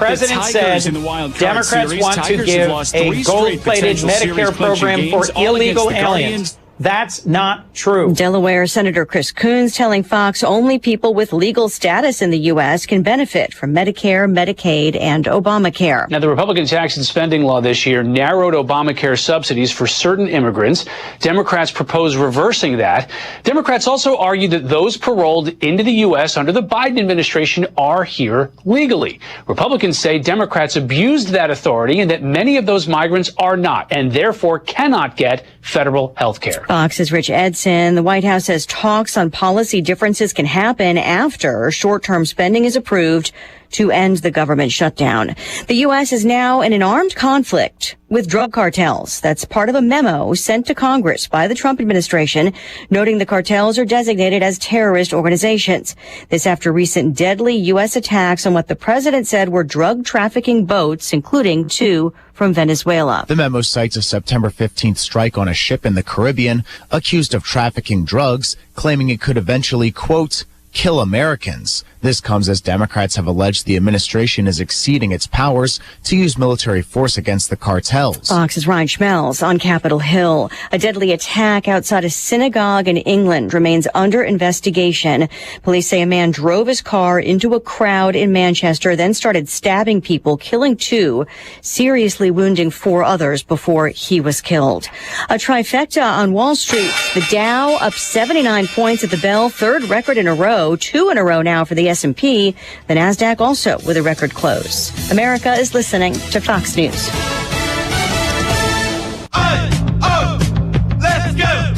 president said Democrats want to give a gold-plated Medicare program for illegal aliens. That's not true. Delaware Senator Chris Coons telling Fox only people with legal status in the U.S. can benefit from Medicare, Medicaid, and Obamacare. Now, the Republican tax and spending law this year narrowed Obamacare subsidies for certain immigrants. Democrats propose reversing that. Democrats also argue that those paroled into the U.S. under the Biden administration are here legally. Republicans say Democrats abused that authority and that many of those migrants are not and therefore cannot get federal health care. Fox's Rich Edson. The White House says talks on policy differences can happen after short-term spending is approved to end the government shutdown. The U.S. is now in an armed conflict with drug cartels. That's part of a memo sent to Congress by the Trump administration, noting the cartels are designated as terrorist organizations. This after recent deadly U.S. attacks on what the president said were drug trafficking boats, including 2 from Venezuela. The memo cites a September 15th strike on a ship in the Caribbean accused of trafficking drugs, claiming it could eventually, quote, kill Americans. This comes as Democrats have alleged the administration is exceeding its powers to use military force against the cartels. Fox's Ryan Schmelz on Capitol Hill. A deadly attack outside a synagogue in England remains under investigation. Police say a man drove his car into a crowd in Manchester, then started stabbing people, killing 2, seriously wounding 4 others before he was killed. A trifecta on Wall Street. The Dow up 79 points at the bell, 3rd record in a row. 2 in a row now for the S&P. The NASDAQ also with a record close. America is listening to Fox News. Let's go!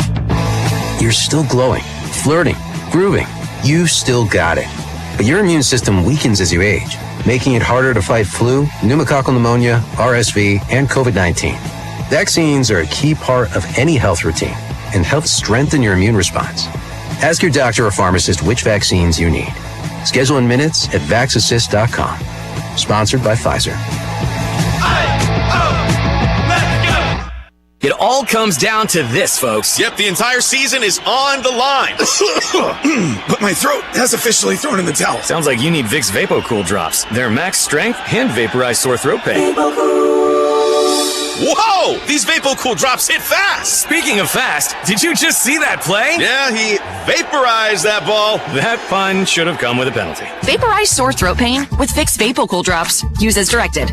You're still glowing, flirting, grooving. You still got it. But your immune system weakens as you age, making it harder to fight flu, pneumococcal pneumonia, RSV, and COVID-19. Vaccines are a key part of any health routine and help strengthen your immune response. Ask your doctor or pharmacist which vaccines you need. Schedule in minutes at vaxassist.com. Sponsored by Pfizer. Let's go! It all comes down to this, folks. Yep, the entire season is on the line. But my throat has officially thrown in the towel. Sounds like you need Vicks VapoCool drops. They're max strength and vaporize sore throat pain. Whoa! These VapoCool drops hit fast! Speaking of fast, did you just see that play? Yeah, he vaporized that ball. That pun should have come with a penalty. Vaporize sore throat pain with Vicks VapoCool drops. Use as directed.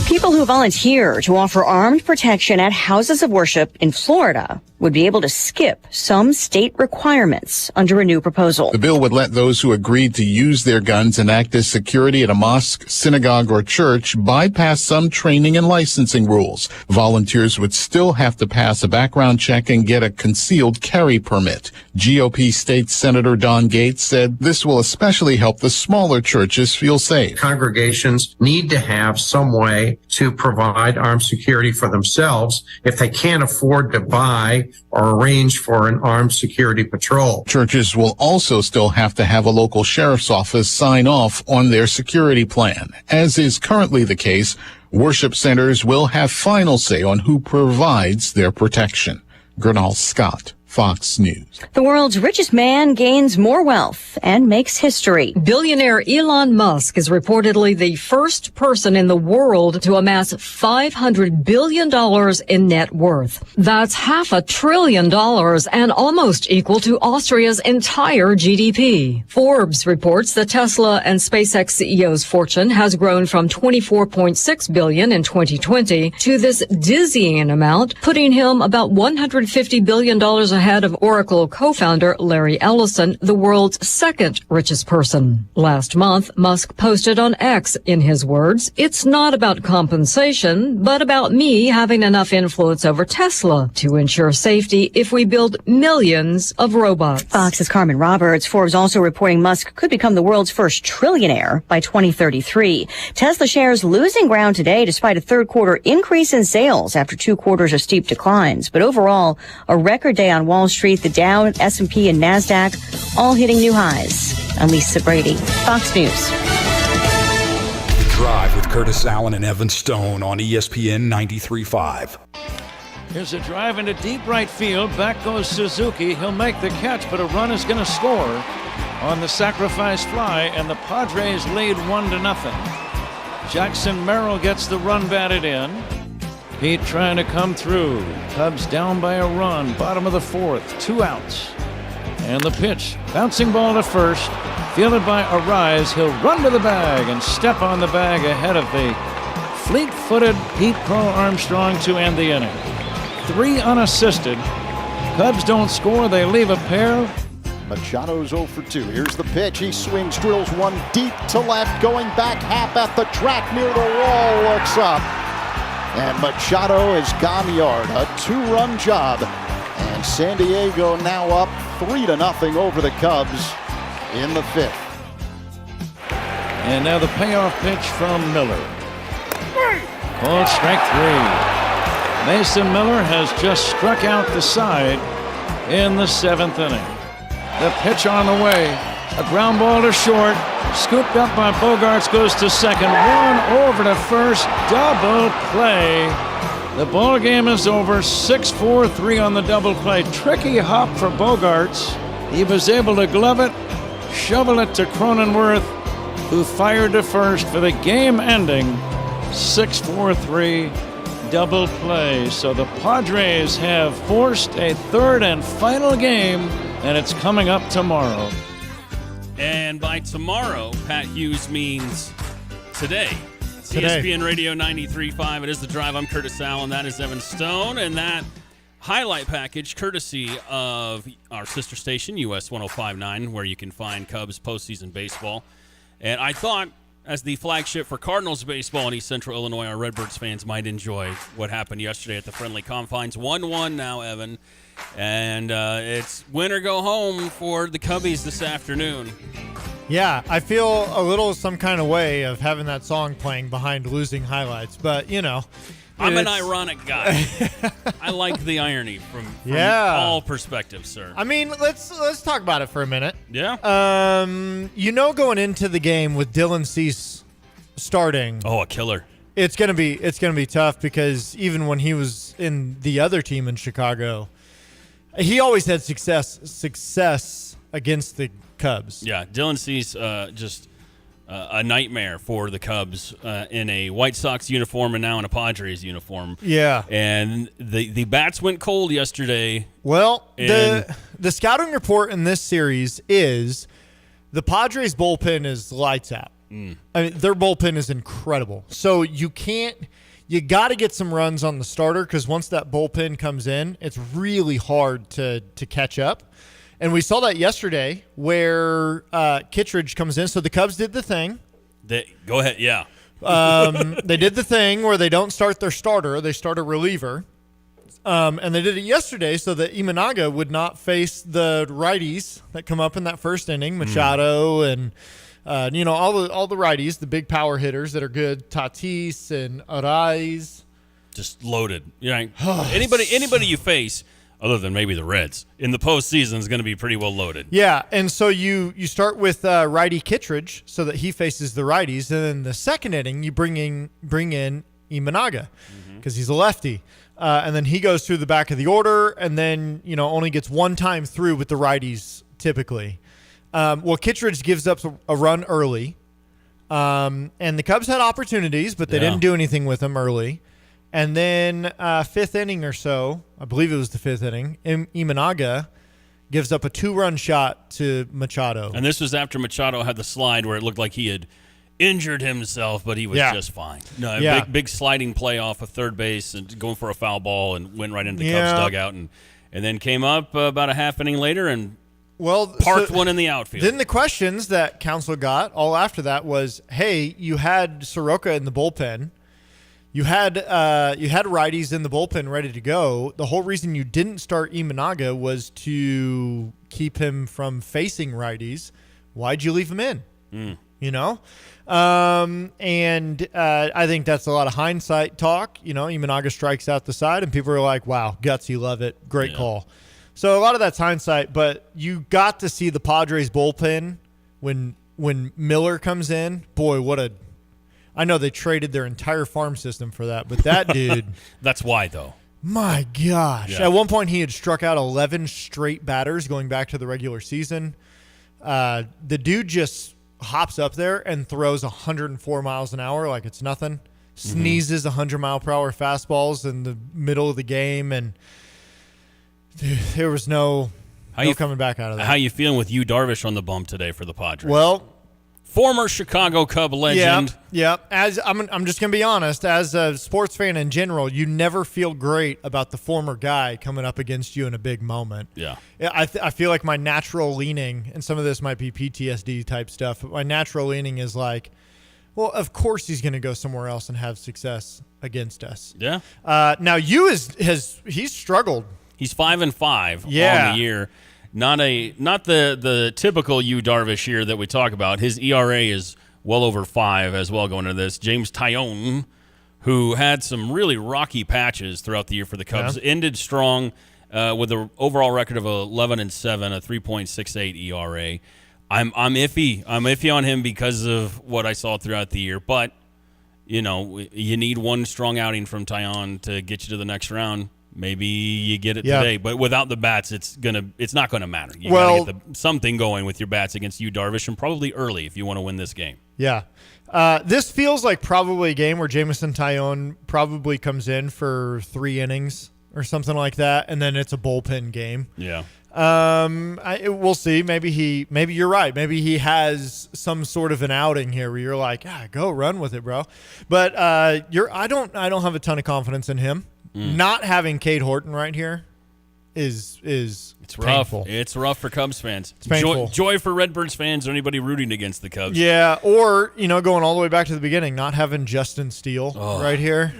People who volunteer to offer armed protection at houses of worship in Florida would be able to skip some state requirements under a new proposal. The bill would let those who agreed to use their guns and act as security at a mosque, synagogue, or church bypass some training and licensing rules. Volunteers would still have to pass a background check and get a concealed carry permit. GOP State Senator Don Gates said this will especially help the smaller churches feel safe. Congregations need to have some way to provide armed security for themselves if they can't afford to buy or arrange for an armed security patrol. Churches will also still have to have a local sheriff's office sign off on their security plan. As is currently the case, worship centers will have final say on who provides their protection. Gernal Scott, Fox News. The world's richest man gains more wealth and makes history. Billionaire Elon Musk is reportedly the first person in the world to amass $500 billion in net worth. That's $500 billion and almost equal to Austria's entire GDP. Forbes reports the Tesla and SpaceX CEO's fortune has grown from $24.6 billion in 2020 to this dizzying amount, putting him about $150 billion ahead of Oracle co-founder Larry Ellison, the world's second richest person. Last month, Musk posted on X, in his words, "It's not about compensation, but about me having enough influence over Tesla to ensure safety if we build millions of robots." Fox's Carmen Roberts. Forbes also reporting Musk could become the world's first trillionaire by 2033. Tesla shares losing ground today despite a third quarter increase in sales after 2 quarters of steep declines. But overall, a record day on Wall Street. The Dow, S&P, and NASDAQ all hitting new highs. I'm Lisa Brady, Fox News. The Drive with Curtis Allen and Evan Stone on ESPN 93.5. Here's a drive into deep right field. Back goes Suzuki. He'll make the catch, but a run is going to score. on the sacrifice fly, and the Padres lead 1-0. Jackson Merrill gets the run batted in. Pete trying to come through. Cubs down by a run, bottom of the fourth, 2 outs. And the pitch, bouncing ball to first, fielded by Arise. He'll run to the bag and step on the bag ahead of the fleet-footed Pete Crow Armstrong to end the inning. 3 unassisted. Cubs don't score, they leave a pair. Machado's 0 for 2. Here's the pitch. He swings, drills one deep to left, going back half at the track near the wall, looks up. And Machado has gone yard. A 2-run job. And San Diego now up 3-0 over the Cubs in the 5th. And now the payoff pitch from Miller. Called strike 3. Mason Miller has just struck out the side in the 7th inning. The pitch on the way. A ground ball to short. Scooped up by Bogaerts, goes to second. 1 over to first. Double play. The ball game is over. 6-4-3 on the double play. Tricky hop for Bogaerts. He was able to glove it, shovel it to Cronenworth, who fired to first for the game-ending 6-4-3 double play. So the Padres have forced a third and final game, and it's coming up tomorrow. And by tomorrow, Pat Hughes means today. Today. ESPN Radio 93.5. It is The Drive. I'm Curtis Allen. That is Evan Stone. And that highlight package, courtesy of our sister station, US 105.9, where you can find Cubs postseason baseball. And I thought, as the flagship for Cardinals baseball in East Central Illinois, our Redbirds fans might enjoy what happened yesterday at the friendly confines. 1-1 now, Evan. And it's win or go home for the Cubbies this afternoon. Yeah, I feel a little some kind of way of having that song playing behind losing highlights, but you know. I'm an ironic guy. I like the irony from all perspectives, sir. I mean, let's talk about it for a minute. Yeah. Going into the game with Dylan Cease starting. Oh, a killer. It's gonna be tough because even when he was in the other team in Chicago, he always had success against the Cubs. Yeah, Dylan Cease just a nightmare for the Cubs in a White Sox uniform and now in a Padres uniform. Yeah. And the bats went cold yesterday. Well, the scouting report in this series is the Padres bullpen is lights out. I mean, their bullpen is incredible. So you got to get some runs on the starter because once that bullpen comes in, it's really hard to catch up. And we saw that yesterday where Kittredge comes in. So the Cubs did the thing. Go ahead, yeah. They did the thing where they don't start their starter. They start a reliever. And they did it yesterday so that Imanaga would not face the righties that come up in that first inning, Machado and all the righties, the big power hitters that are good, Tatis and Arraez. Just loaded. Anybody you face, other than maybe the Reds, in the postseason is going to be pretty well loaded. Yeah, and so you start with righty Kittredge so that he faces the righties, and then the second inning you bring in Imanaga because he's a lefty, and then he goes through the back of the order, and then only gets one time through with the righties typically. Kittredge gives up a run early, and the Cubs had opportunities, but they didn't do anything with him early. And then fifth inning or so, I believe it was the fifth inning, Imanaga gives up a 2-run shot to Machado. And this was after Machado had the slide where it looked like he had injured himself, but he was just fine. No, big sliding play off of third base and going for a foul ball and went right into the Cubs dugout and then came up about a half inning later and parked one in the outfield. Then the questions that Counsell got all after that was, hey, you had Soroka in the bullpen. You had righties in the bullpen ready to go. The whole reason you didn't start Imanaga was to keep him from facing righties. Why'd you leave him in? I think that's a lot of hindsight talk. Imanaga strikes out the side, and people are like, wow, gutsy, love it, great call. So a lot of that's hindsight, but you got to see the Padres bullpen when Miller comes in. Boy, I know they traded their entire farm system for that, but that dude. That's why, though. My gosh. Yeah. At one point, he had struck out 11 straight batters going back to the regular season. The dude just hops up there and throws 104 miles an hour like it's nothing. Sneezes 100-mile-per-hour fastballs in the middle of the game, and dude, there was no coming back out of that. How you feeling with Yu Darvish on the bump today for the Padres? Well, former Chicago Cub legend. Yeah. As I'm just gonna be honest, as a sports fan in general, you never feel great about the former guy coming up against you in a big moment. Yeah. I feel like my natural leaning, and some of this might be PTSD type stuff, but my natural leaning is like, well, of course he's going to go somewhere else and have success against us. Yeah. Now he's struggled. He's 5-5 on the year. Not the typical Yu Darvish year that we talk about. His ERA is well over 5 as well going into this. James Taillon, who had some really rocky patches throughout the year for the Cubs, ended strong with an overall record of 11-7, a 3.68 ERA. I'm iffy. I'm iffy on him because of what I saw throughout the year. But, you need one strong outing from Taillon to get you to the next round. Maybe you get it today. But without the bats, it's not gonna matter. You gotta get something going with your bats against Yu Darvish, and probably early if you want to win this game. Yeah. This feels like probably a game where Jameson Taillon probably comes in for 3 innings or something like that, and then it's a bullpen game. Yeah. We'll see. Maybe you're right. Maybe he has some sort of an outing here where you're like, go run with it, bro. But I don't have a ton of confidence in him. Not having Cade Horton right here is painful. Rough. It's rough for Cubs fans. It's painful. Joy for Redbirds fans or anybody rooting against the Cubs. Yeah, or going all the way back to the beginning, not having Justin Steele right here.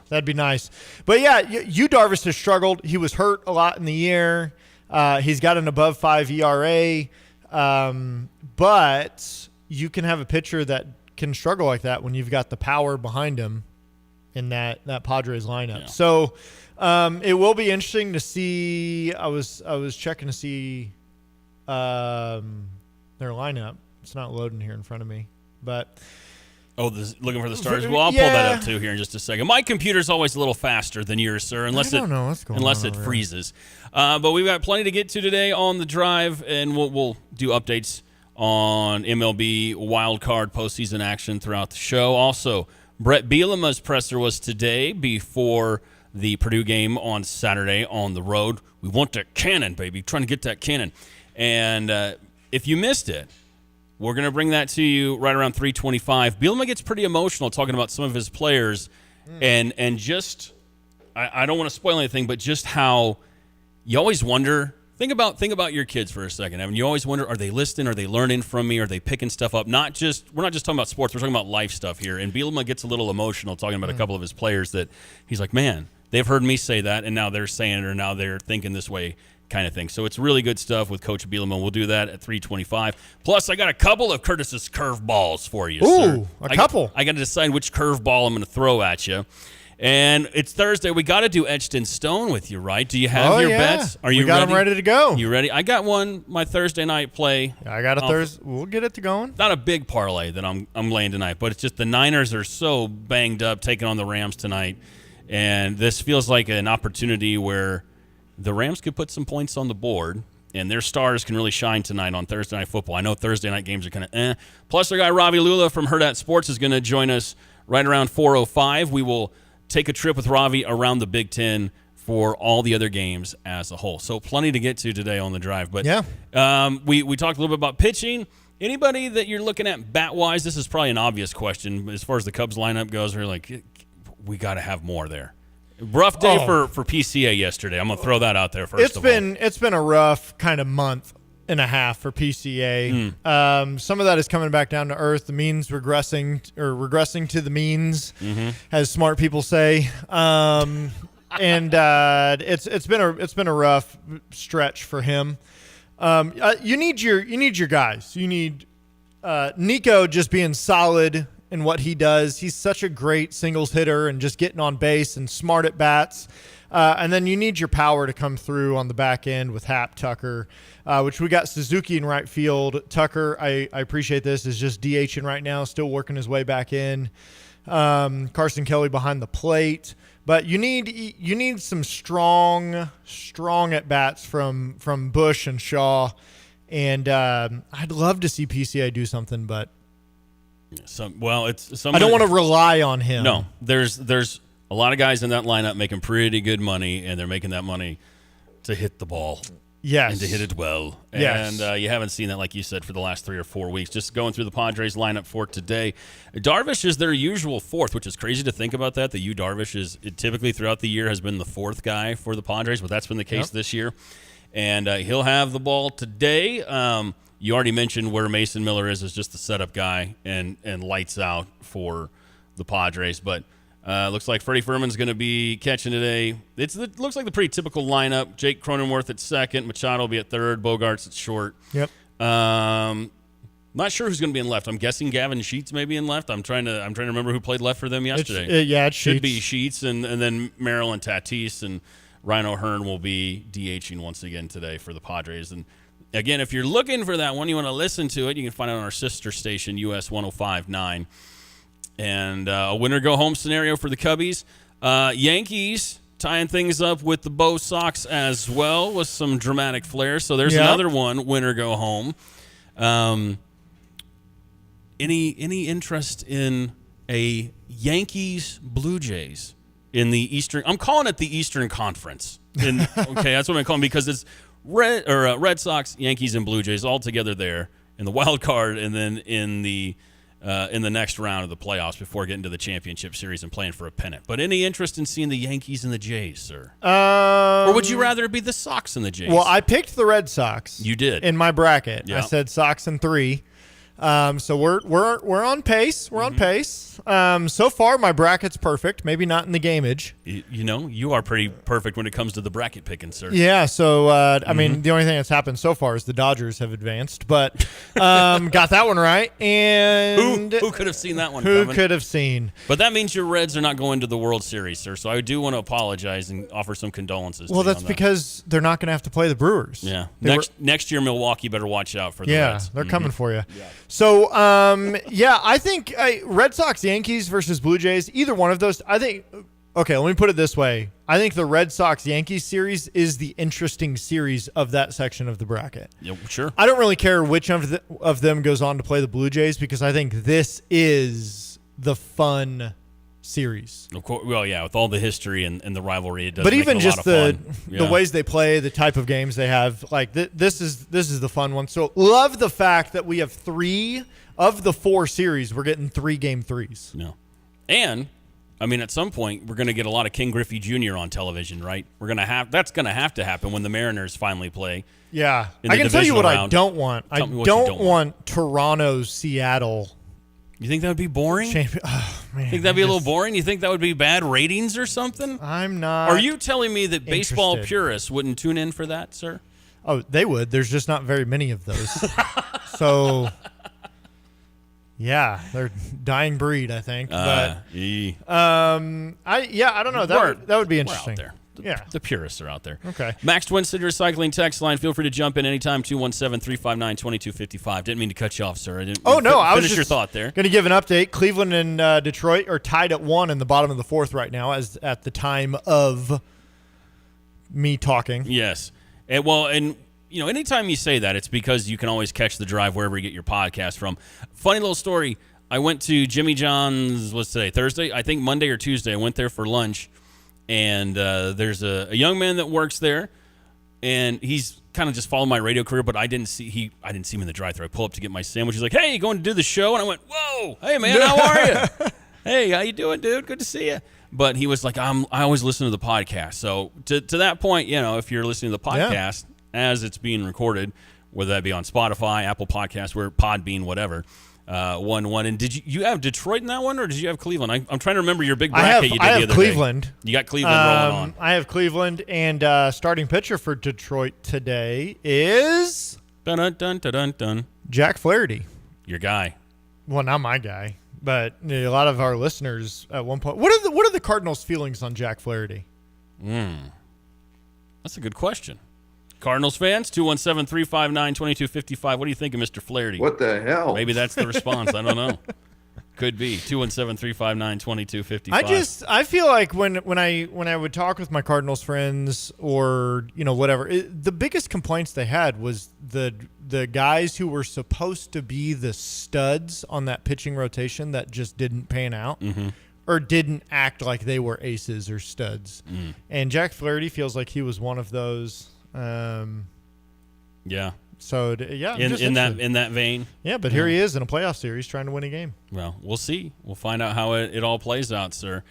That'd be nice. But yeah, Yu Darvish has struggled. He was hurt a lot in the year. He's got an above 5 ERA, but you can have a pitcher that can struggle like that when you've got the power behind him in that Padres lineup. Yeah. So it will be interesting to see. I was checking to see their lineup. It's not loading here in front of me, but. Looking for the starters. Well, I'll pull that up too here in just a second. My computer's always a little faster than yours, sir, unless it freezes. But we've got plenty to get to today on the drive, and we'll do updates on MLB wild card postseason action throughout the show. Also, Brett Bielema's presser was today before the Purdue game on Saturday on the road. We want that cannon, baby. Trying to get that cannon. And if you missed it, we're going to bring that to you right around 3:25. Bielema gets pretty emotional talking about some of his players and just I don't want to spoil anything, but just how you always wonder. Think about your kids for a second. I mean, you always wonder, are they listening? Are they learning from me? Are they picking stuff up? We're not just talking about sports. We're talking about life stuff here. And Bielema gets a little emotional talking about a couple of his players that he's like, man, they've heard me say that, and now they're saying it, or now they're thinking this way. Kind of thing. So it's really good stuff with Coach Bielema. We'll do that at 3:25. Plus, I got a couple of Curtis's curveballs for you, sir. Couple. I got to decide which curveball I'm going to throw at you. And it's Thursday. We got to do Etched in Stone with you, right? Do you have your bets? Are you ready? We got them ready to go. You ready? I got one, my Thursday night play. Yeah, I got a Thursday. We'll get it to going. Not a big parlay that I'm laying tonight, but it's just the Niners are so banged up taking on the Rams tonight. And this feels like an opportunity where the Rams could put some points on the board, and their stars can really shine tonight on Thursday Night Football. I know Thursday night games are kind of Plus, our guy Ravi Lula from Hurrdat Sports is going to join us right around 4:05. We will take a trip with Ravi around the Big Ten for all the other games as a whole. So plenty to get to today on the drive. But we talked a little bit about pitching. Anybody that you're looking at bat-wise, this is probably an obvious question. As far as the Cubs lineup goes, we're like, we got to have more there. Rough day for PCA yesterday. I'm going to throw that out there first. It's been a rough kind of month and a half for PCA. Some of that is coming back down to earth. The means regressing to the means, as smart people say. And it's been a rough stretch for him. You need your guys. You need Nico just being solid in what he does. He's such a great singles hitter and just getting on base and smart at bats. And then you need your power to come through on the back end with Hap, Tucker, which we got Suzuki in right field. Tucker, I appreciate this, is just DHing right now, still working his way back in. Carson Kelly behind the plate. But you need some strong at bats from Bush and Shaw. And I'd love to see PCA do something, but I don't want to rely on him. No, there's a lot of guys in that lineup making pretty good money, and they're making that money to hit the ball. Yes. And to hit it well. Yes. And you haven't seen that, like you said, for the last 3 or 4 weeks. Just going through the Padres lineup for today. Darvish is their usual fourth, which is crazy to think about that. The Yu Darvish is typically throughout the year has been the fourth guy for the Padres, but that's been the case this year. And he'll have the ball today. You already mentioned where Mason Miller is just the setup guy and lights out for the Padres. But looks like Freddie Freeman's going to be catching today. It looks like the pretty typical lineup. Jake Cronenworth at second. Machado will be at third. Bogarts at short. Yep. Not sure who's going to be in left. I'm guessing Gavin Sheets may be in left. I'm trying to remember who played left for them yesterday. It's Should Sheets. be Sheets, and then Merrill and Tatis and Ryan O'Hearn will be DHing once again today for the Padres. And again, if you're looking for that one, you want to listen to it, you can find it on our sister station, US 105.9. And a winner-go-home scenario for the Cubbies. Yankees tying things up with the Bo Sox as well with some dramatic flair. So there's another one, winner-go-home. Any interest in a Yankees-Blue Jays in the Eastern? I'm calling it the Eastern Conference. Okay, that's what I'm calling it because it's Red Sox, Yankees, and Blue Jays all together there in the wild card, and then in the next round of the playoffs before getting to the championship series and playing for a pennant. But any interest in seeing the Yankees and the Jays, sir? Or would you rather it be the Sox and the Jays? Well, I picked the Red Sox. You did in my bracket. Yeah. I said Sox in 3. So we're on pace. We're on pace. So far, my bracket's perfect. Maybe not in the gameage. You are pretty perfect when it comes to the bracket picking, sir. Yeah. So I mean, the only thing that's happened so far is the Dodgers have advanced, but got that one right. And who could have seen that one? Who coming? could have seen? But that means your Reds are not going to the World Series, sir. So I do want to apologize and offer some condolences. Well, to you that's on because they're not going to have to play the Brewers. Yeah. Next year, Milwaukee better watch out for the Reds. Yeah, they're coming for you. Yeah. So, I think Red Sox, Yankees versus Blue Jays, either one of those, I think, okay, let me put it this way. I think the Red Sox-Yankees series is the interesting series of that section of the bracket. Yeah, sure. I don't really care which of them goes on to play the Blue Jays because I think this is the fun series. Of course, well, yeah, with all the history and the rivalry, it does. But make even it a just lot of fun. the ways they play, the type of games they have, like this is the fun one. So love the fact that we have 3 of the 4 series. We're getting 3 game 3s. No, and I mean, at some point, we're going to get a lot of King Griffey Jr. on television, right? That's going to have to happen when the Mariners finally play. Yeah, I can tell you what I don't want. I don't want Toronto, Seattle. You think that would be boring? Oh, man, think that'd be a little boring? You think that would be bad ratings or something? I'm not. Are you telling me that baseball purists wouldn't tune in for that, sir? Oh, they would. There's just not very many of those. So, yeah, they're dying breed, I think. But I don't know. That would be interesting. We're out there. Yeah. The purists are out there. Okay. Max Twin City Recycling text line. Feel free to jump in anytime, 217-359-2255. Didn't mean to cut you off, sir. I was just your thought there. Going to give an update. Cleveland and Detroit are tied at 1 in the bottom of the 4th right now, as at the time of me talking. Yes. And anytime you say that, it's because you can always catch the drive wherever you get your podcast from. Funny little story. I went to Jimmy John's, what's today, Thursday? I think Monday or Tuesday. I went there for lunch. And there's a young man that works there, and he's kind of just followed my radio career, but I didn't see him in the drive-thru. I pull up to get my sandwich. He's like, "Hey, you going to do the show?" And I went, "Whoa, hey man, how are you? Hey, how you doing, dude? Good to see you." But he was like, I always listen to the podcast. So to that point, if you're listening to the podcast as it's being recorded, whether that be on Spotify, Apple Podcasts, Podbean, whatever. 1-1. And did you have Detroit in that one, or did you have Cleveland? I'm trying to remember your big bracket you did the other day. Cleveland. You got Cleveland rolling on. I have Cleveland, and starting pitcher for Detroit today is dun. Jack Flaherty. Your guy. Well, not my guy, but a lot of our listeners at one point. What are the Cardinals' feelings on Jack Flaherty? That's a good question. Cardinals fans, 217-359-2255. What do you think of Mr. Flaherty? What the hell? Maybe that's the response. I don't know. Could be 217-359-2255. I feel like when I would talk with my Cardinals friends or whatever, the biggest complaints they had was the the guys who were supposed to be the studs on that pitching rotation that just didn't pan out or didn't act like they were aces or studs. And Jack Flaherty feels like he was one of those. Yeah. So yeah, in that vein. Yeah, but here he is in a playoff series trying to win a game. Well, we'll see. We'll find out how it all plays out, sir.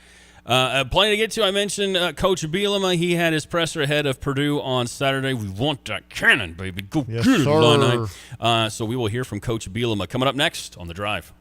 Plenty to get to. I mentioned Coach Bielema. He had his presser ahead of Purdue on Saturday. We want that cannon, baby. Go yes, get it, sir. Illini. So we will hear from Coach Bielema coming up next on The Drive.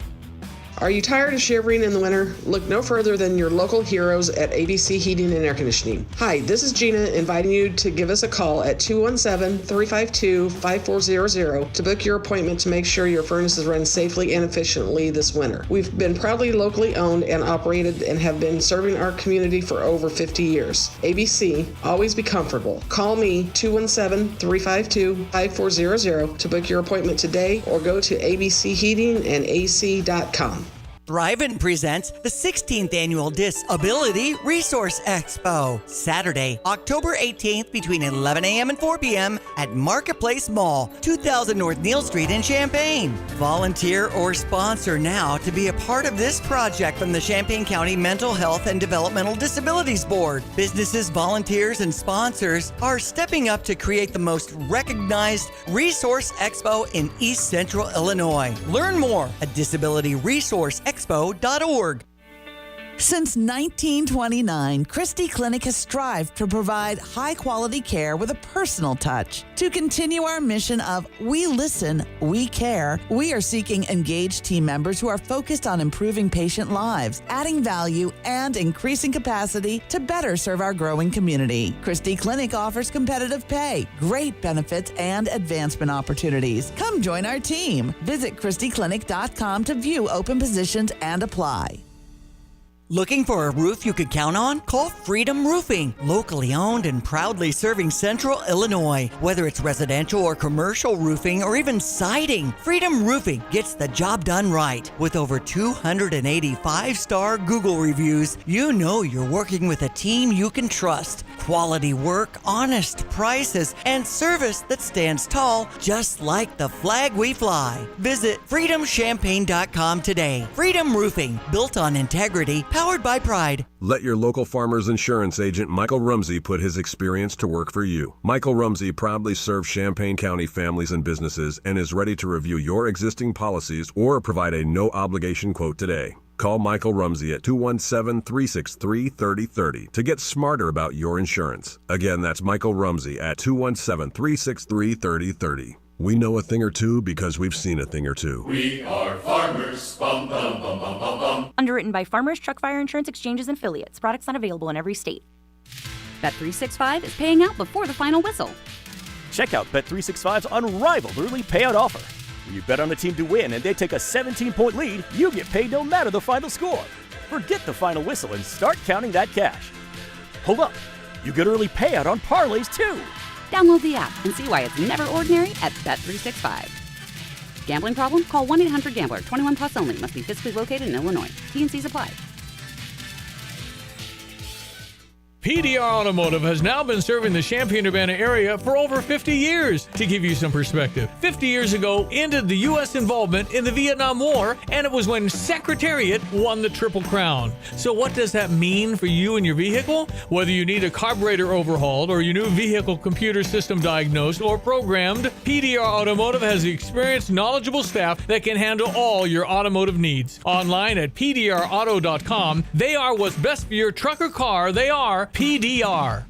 Are you tired of shivering in the winter? Look no further than your local heroes at ABC Heating and Air Conditioning. Hi, this is Gina inviting you to give us a call at 217-352-5400 to book your appointment to make sure your furnaces run safely and efficiently this winter. We've been proudly locally owned and operated and have been serving our community for over 50 years. ABC, always be comfortable. Call me 217-352-5400 to book your appointment today or go to abcheatingandac.com. Thriven presents the 16th Annual Disability Resource Expo, Saturday, October 18th between 11 a.m. and 4 p.m. at Marketplace Mall, 2000 North Neal Street in Champaign. Volunteer or sponsor now to be a part of this project from the Champaign County Mental Health and Developmental Disabilities Board. Businesses, volunteers, and sponsors are stepping up to create the most recognized Resource Expo in East Central Illinois. Learn more at disabilityresourceexpo.org. Since 1929, Christie Clinic has strived to provide high-quality care with a personal touch. To continue our mission of We Listen, We Care, we are seeking engaged team members who are focused on improving patient lives, adding value, and increasing capacity to better serve our growing community. Christie Clinic offers competitive pay, great benefits, and advancement opportunities. Come join our team. Visit ChristieClinic.com to view open positions and apply. Looking for a roof you could count on? Call Freedom Roofing. Locally owned and proudly serving Central Illinois. Whether it's residential or commercial roofing or even siding, Freedom Roofing gets the job done right. With over 280 5-star Google reviews, you know you're working with a team you can trust. Quality work, honest prices, and service that stands tall, just like the flag we fly. Visit freedomchampaign.com today. Freedom Roofing, built on integrity, powered by pride. Let your local farmer's insurance agent Michael Rumsey put his experience to work for you. Michael Rumsey proudly serves Champaign County families and businesses and is ready to review your existing policies or provide a no-obligation quote today. Call Michael Rumsey at 217-363-3030 to get smarter about your insurance. Again, that's Michael Rumsey at 217-363-3030. We know a thing or two because we've seen a thing or two. We are farmers. Bum, bum, bum, bum, bum, bum. Underwritten by Farmers Truck Fire Insurance Exchanges and Affiliates. Products not available in every state. Bet365 is paying out before the final whistle. Check out Bet365's unrivaled early payout offer. When you bet on the team to win and they take a 17-point lead, you get paid no matter the final score. Forget the final whistle and start counting that cash. Hold up. You get early payout on parlays too. Download the app and see why it's never ordinary at Bet365. Gambling problem? Call 1-800-GAMBLER. 21 plus only. Must be physically located in Illinois. T&Cs apply. PDR Automotive has now been serving the Champaign-Urbana area for over 50 years. To give you some perspective, 50 years ago ended the U.S. involvement in the Vietnam War, and it was when Secretariat won the Triple Crown. So what does that mean for you and your vehicle? Whether you need a carburetor overhauled or your new vehicle computer system diagnosed or programmed, PDR Automotive has the experienced, knowledgeable staff that can handle all your automotive needs. Online at pdrauto.com, they are what's best for your truck or car. They are PDR.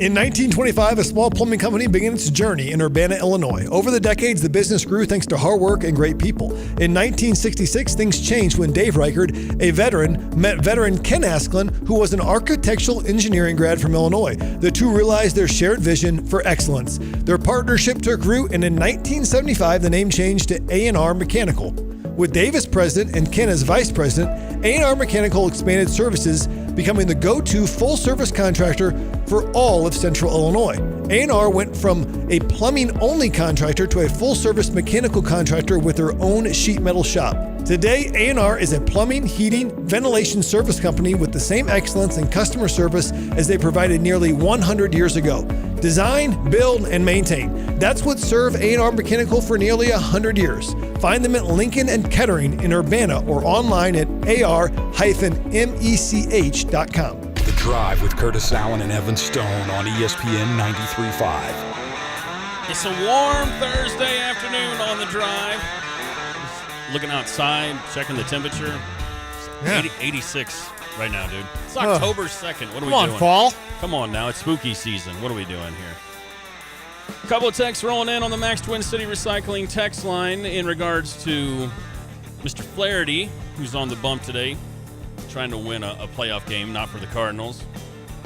In 1925, a small plumbing company began its journey in Urbana, Illinois. Over the decades, the business grew thanks to hard work and great people. In 1966, things changed when Dave Reichard, a veteran, met veteran Ken Asklin, who was an architectural engineering grad from Illinois. The two realized their shared vision for excellence. Their partnership took root, and in 1975, the name changed to A&R Mechanical. With Dave as president and Ken as vice president, A&R Mechanical expanded services, becoming the go-to full-service contractor for all of Central Illinois. A&R went from a plumbing-only contractor to a full-service mechanical contractor with their own sheet metal shop. Today, A&R is a plumbing, heating, ventilation service company with the same excellence in customer service as they provided nearly 100 years ago. Design, build, and maintain. That's what served A&R Mechanical for nearly 100 years. Find them at Lincoln and Kettering in Urbana or online at ar-mech.com. The Drive with Curtis Allen and Evan Stone on ESPN 93.5. It's a warm Thursday afternoon on The Drive. Looking outside, checking the temperature. 86 right now, dude. It's October 2nd. What are we doing? Come on, fall. Come on now. It's spooky season. What are we doing here? A couple of texts rolling in on the Max Twin City Recycling text line in regards to Mr. Flaherty, who's on the bump today, trying to win a playoff game, not for the Cardinals.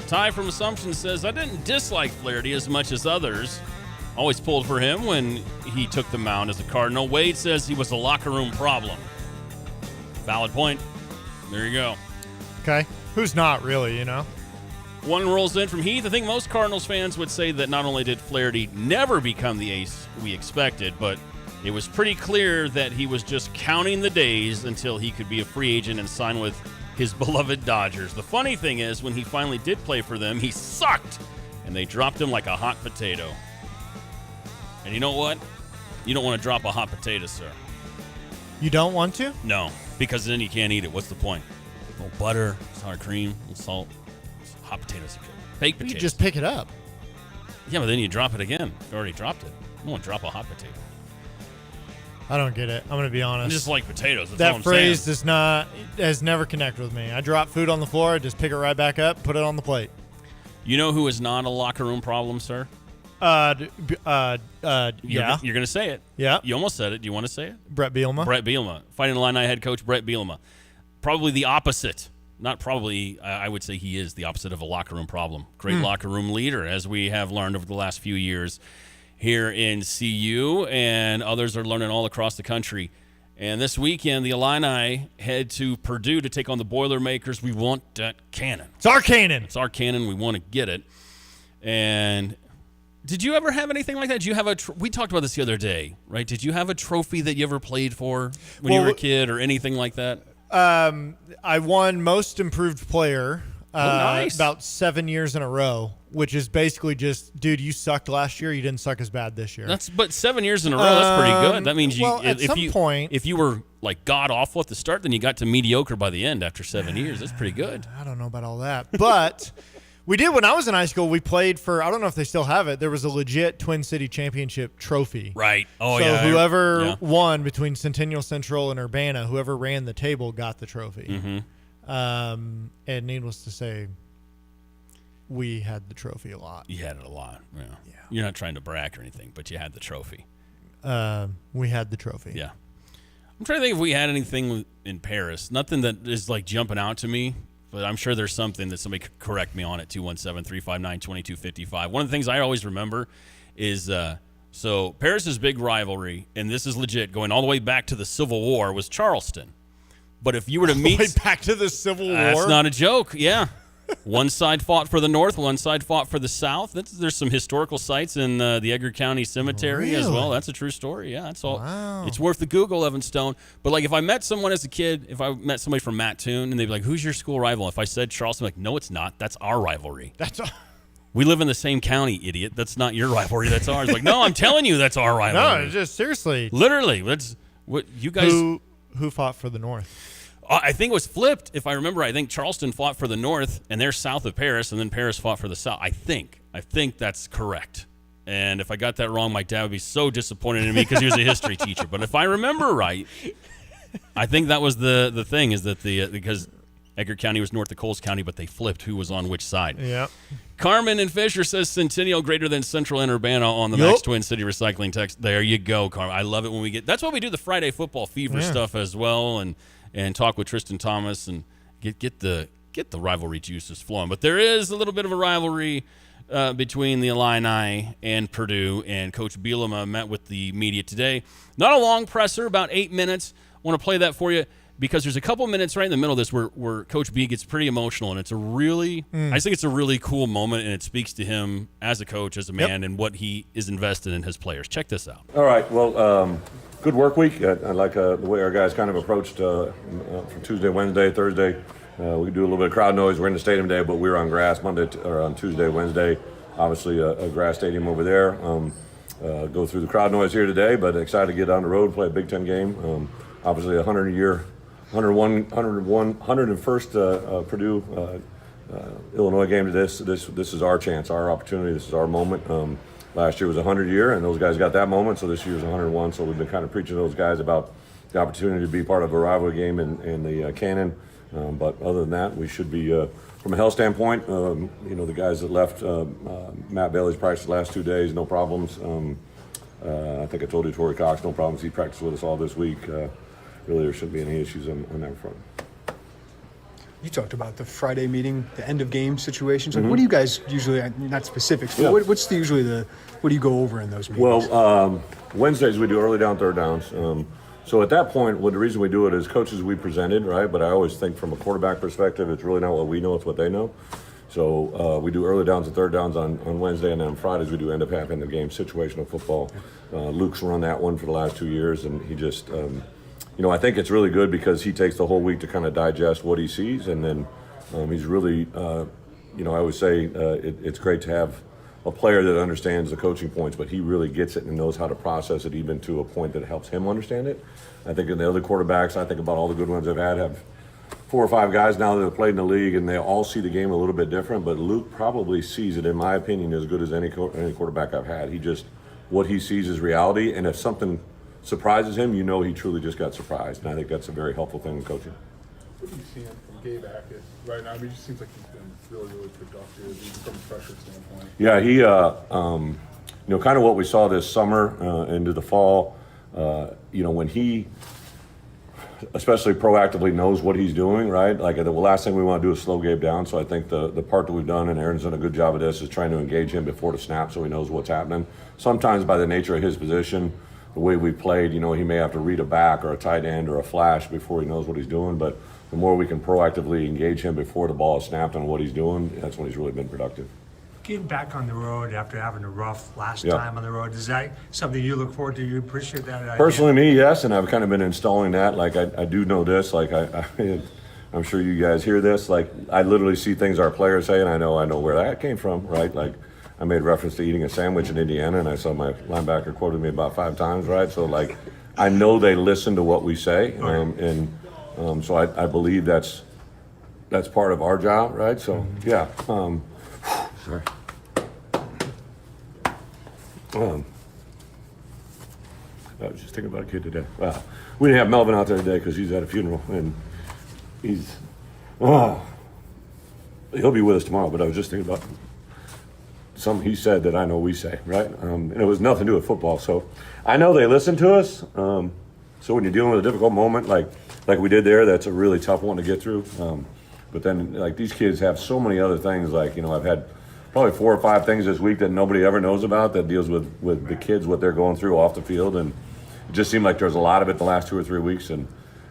Ty from Assumption says, I didn't dislike Flaherty as much as others. Always pulled for him when he took the mound as a Cardinal. Wade says he was a locker room problem. Valid point. There you go. Okay. Who's not really, you know? One rolls in from Heath. I think most Cardinals fans would say that not only did Flaherty never become the ace we expected, but it was pretty clear that he was just counting the days until he could be a free agent and sign with his beloved Dodgers. The funny thing is, when he finally did play for them, he sucked, and they dropped him like a hot potato. And you know what? You don't want to drop a hot potato, sir. You don't want to? No, because then you can't eat it. What's the point? A little butter, sour cream, a little salt. Hot potatoes are good. Baked potatoes. You just pick it up. Yeah, but then you drop it again. You already dropped it. You don't want to drop a hot potato. I don't get it. I'm going to be honest. I just like potatoes. That's all That I'm phrase saying. has never connected with me. I drop food on the floor, I just pick it right back up, put it on the plate. You know who is not a locker room problem, sir? Yeah. You're going to say it. Yeah. You almost said it. Do you want to say it? Brett Bielema. Brett Bielema. Fighting Illini head coach Brett Bielema. Probably the opposite. Not probably, I would say he is the opposite of a locker room problem. Great locker room leader, as we have learned over the last few years here in CU, and others are learning all across the country. And this weekend, the Illini head to Purdue to take on the Boilermakers. We want that cannon. It's our cannon. It's our cannon. We want to get it. And did you ever have anything like that? Did you have we talked about this the other day, right? Did you have a trophy that you ever played for when you were a kid or anything like that? I won Most Improved Player nice. about 7 years in a row, which is basically just, dude, you sucked last year. You didn't suck as bad this year. But 7 years in a row, that's pretty good. That means if you were like god awful at the start, then you got to mediocre by the end after 7 years. That's pretty good. I don't know about all that, but we did when I was in high school. We played for, I don't know if they still have it. There was a legit Twin City Championship trophy. Right. Oh, so yeah. whoever won between Centennial Central and Urbana, whoever ran the table got the trophy. Mm-hmm. And needless to say, we had the trophy a lot. You had it a lot. Yeah. You're not trying to brag or anything, but you had the trophy. We had the trophy. Yeah. I'm trying to think if we had anything in Paris. Nothing that is like jumping out to me. But I'm sure there's something that somebody could correct me on at 217-359-2255. One of the things I always remember is so Paris's big rivalry, and this is legit, going all the way back to the Civil War, was Charleston. But if you were to meet... Way back to the Civil War? That's not a joke, yeah. One side fought for the North, one side fought for the South. There's some historical sites in the Edgar County Cemetery as well. That's a true story. Yeah, that's all. Wow. It's worth the Google, Evan Stone. But like, if I met someone as a kid, if I met somebody from Mattoon, and they'd be like, "Who's your school rival?" If I said Charleston, I'm like, "No, it's not. That's our rivalry. We live in the same county, idiot. That's not your rivalry. That's ours." Like, no, I'm telling you, that's our rivalry. No, just seriously. Literally, that's what you guys. Who fought for the North? I think it was flipped. If I remember, I think Charleston fought for the North, and they're south of Paris, and then Paris fought for the South. I think that's correct. And if I got that wrong, my dad would be so disappointed in me because he was a history teacher. But if I remember right, I think that was the thing, is that because Edgar County was north of Coles County, but they flipped who was on which side. Yeah. Carmen and Fisher says Centennial greater than Central and Urbana on the Max Twin City Recycling text. There you go, Carmen. I love it when we get. That's why we do the Friday Football Fever stuff as well, and talk with Tristan Thomas and get the rivalry juices flowing. But there is a little bit of a rivalry between the Illini and Purdue, and Coach Bielema met with the media today. Not a long presser, about 8 minutes. I want to play that for you. because there's a couple minutes right in the middle of this where Coach B gets pretty emotional, and it's a really, I just think it's a really cool moment, and it speaks to him as a coach, as a man, and what he is invested in his players. Check this out. All right, well, good work week. I like the way our guys kind of approached from Tuesday, Wednesday, Thursday. We do a little bit of crowd noise. We're in the stadium today, but we were on grass or on Tuesday, Wednesday. Obviously, a grass stadium over there. Go through the crowd noise here today, but excited to get on the road, play a Big Ten game. Obviously, 101st Purdue Illinois game to this is our chance, our opportunity. This is our moment. Last year was 100-year, and those guys got that moment. So this year's 101. So we've been kind of preaching to those guys about the opportunity to be part of a rivalry game in the Cannon. But other than that, we should be, from a health standpoint, the guys that left, Matt Bailey's practiced the last 2 days, no problems. I think I told you, Torrey Cox, no problems. He practiced with us all this week. Really, there shouldn't be any issues on that front. You talked about the Friday meeting, the end of game situations. What do you guys usually, not specifics, but what do you go over in those meetings? Well, Wednesdays we do early down, third downs. So at that point, the reason we do it is coaches we presented, right? But I always think from a quarterback perspective, it's really not what we know, it's what they know. So we do early downs and third downs on Wednesday, and then on Fridays we do end up having the game situational football. Luke's run that one for the last 2 years, and he just, I think it's really good because he takes the whole week to kind of digest what he sees, and then he's really, I always say it's great to have a player that understands the coaching points, but he really gets it and knows how to process it even to a point that helps him understand it. I think in the other quarterbacks, I think about all the good ones I've had, have 4 or 5 guys now that have played in the league, and they all see the game a little bit different, but Luke probably sees it, in my opinion, as good as any quarterback I've had. What he sees is reality, and if something surprises him, he truly just got surprised, and I think that's a very helpful thing in coaching. What are you seeing from Gabe Hackett right now? I mean, it just seems like he's been really, really productive from a pressure standpoint. Yeah, he, kind of what we saw this summer into the fall, when he especially proactively knows what he's doing, right? Like the last thing we want to do is slow Gabe down. So I think the part that we've done, and Aaron's done a good job of this, is trying to engage him before the snap so he knows what's happening. Sometimes by the nature of his position, the way we played, he may have to read a back or a tight end or a flash before he knows what he's doing. But the more we can proactively engage him before the ball is snapped on what he's doing, that's when he's really been productive. Getting back on the road after having a rough last time on the road, is that something you look forward to? You appreciate that? Personally, me, yes, and I've kind of been installing that. Like, I do know this. Like, I'm sure you guys hear this. Like, I literally see things our players say, and I know where that came from, right? Like, I made reference to eating a sandwich in Indiana, and I saw my linebacker quoted me about 5 times, right? So, like, I know they listen to what we say, so I believe that's part of our job, right? So, yeah. Sorry. I was just thinking about a kid today. Wow. We didn't have Melvin out there today because he's at a funeral, and he'll be with us tomorrow, but I was just thinking about something he said that I know we say, right? And it was nothing to do with football. So I know they listen to us. So when you're dealing with a difficult moment like we did there, that's a really tough one to get through. But then, like, these kids have so many other things. Like, I've had probably 4 or 5 things this week that nobody ever knows about that deals with the kids, what they're going through off the field. And it just seemed like there was a lot of it the last 2 or 3 weeks. And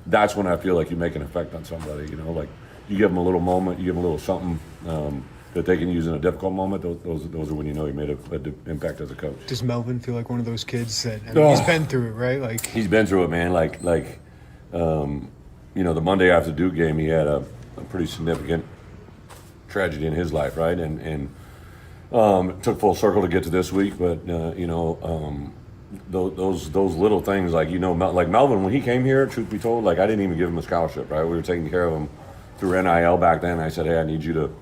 that's when I feel like you make an effect on somebody, like you give them a little moment, you give them a little something that they can use in a difficult moment. Those are when you made an impact as a coach. Does Melvin feel like one of those kids that he's been through it, right? Like, he's been through it, man. The Monday after Duke game, he had a pretty significant tragedy in his life, right? And it took full circle to get to this week, but those little things, like Melvin, when he came here, truth be told, like, I didn't even give him a scholarship, right? We were taking care of him through NIL back then. I said, hey, I need you to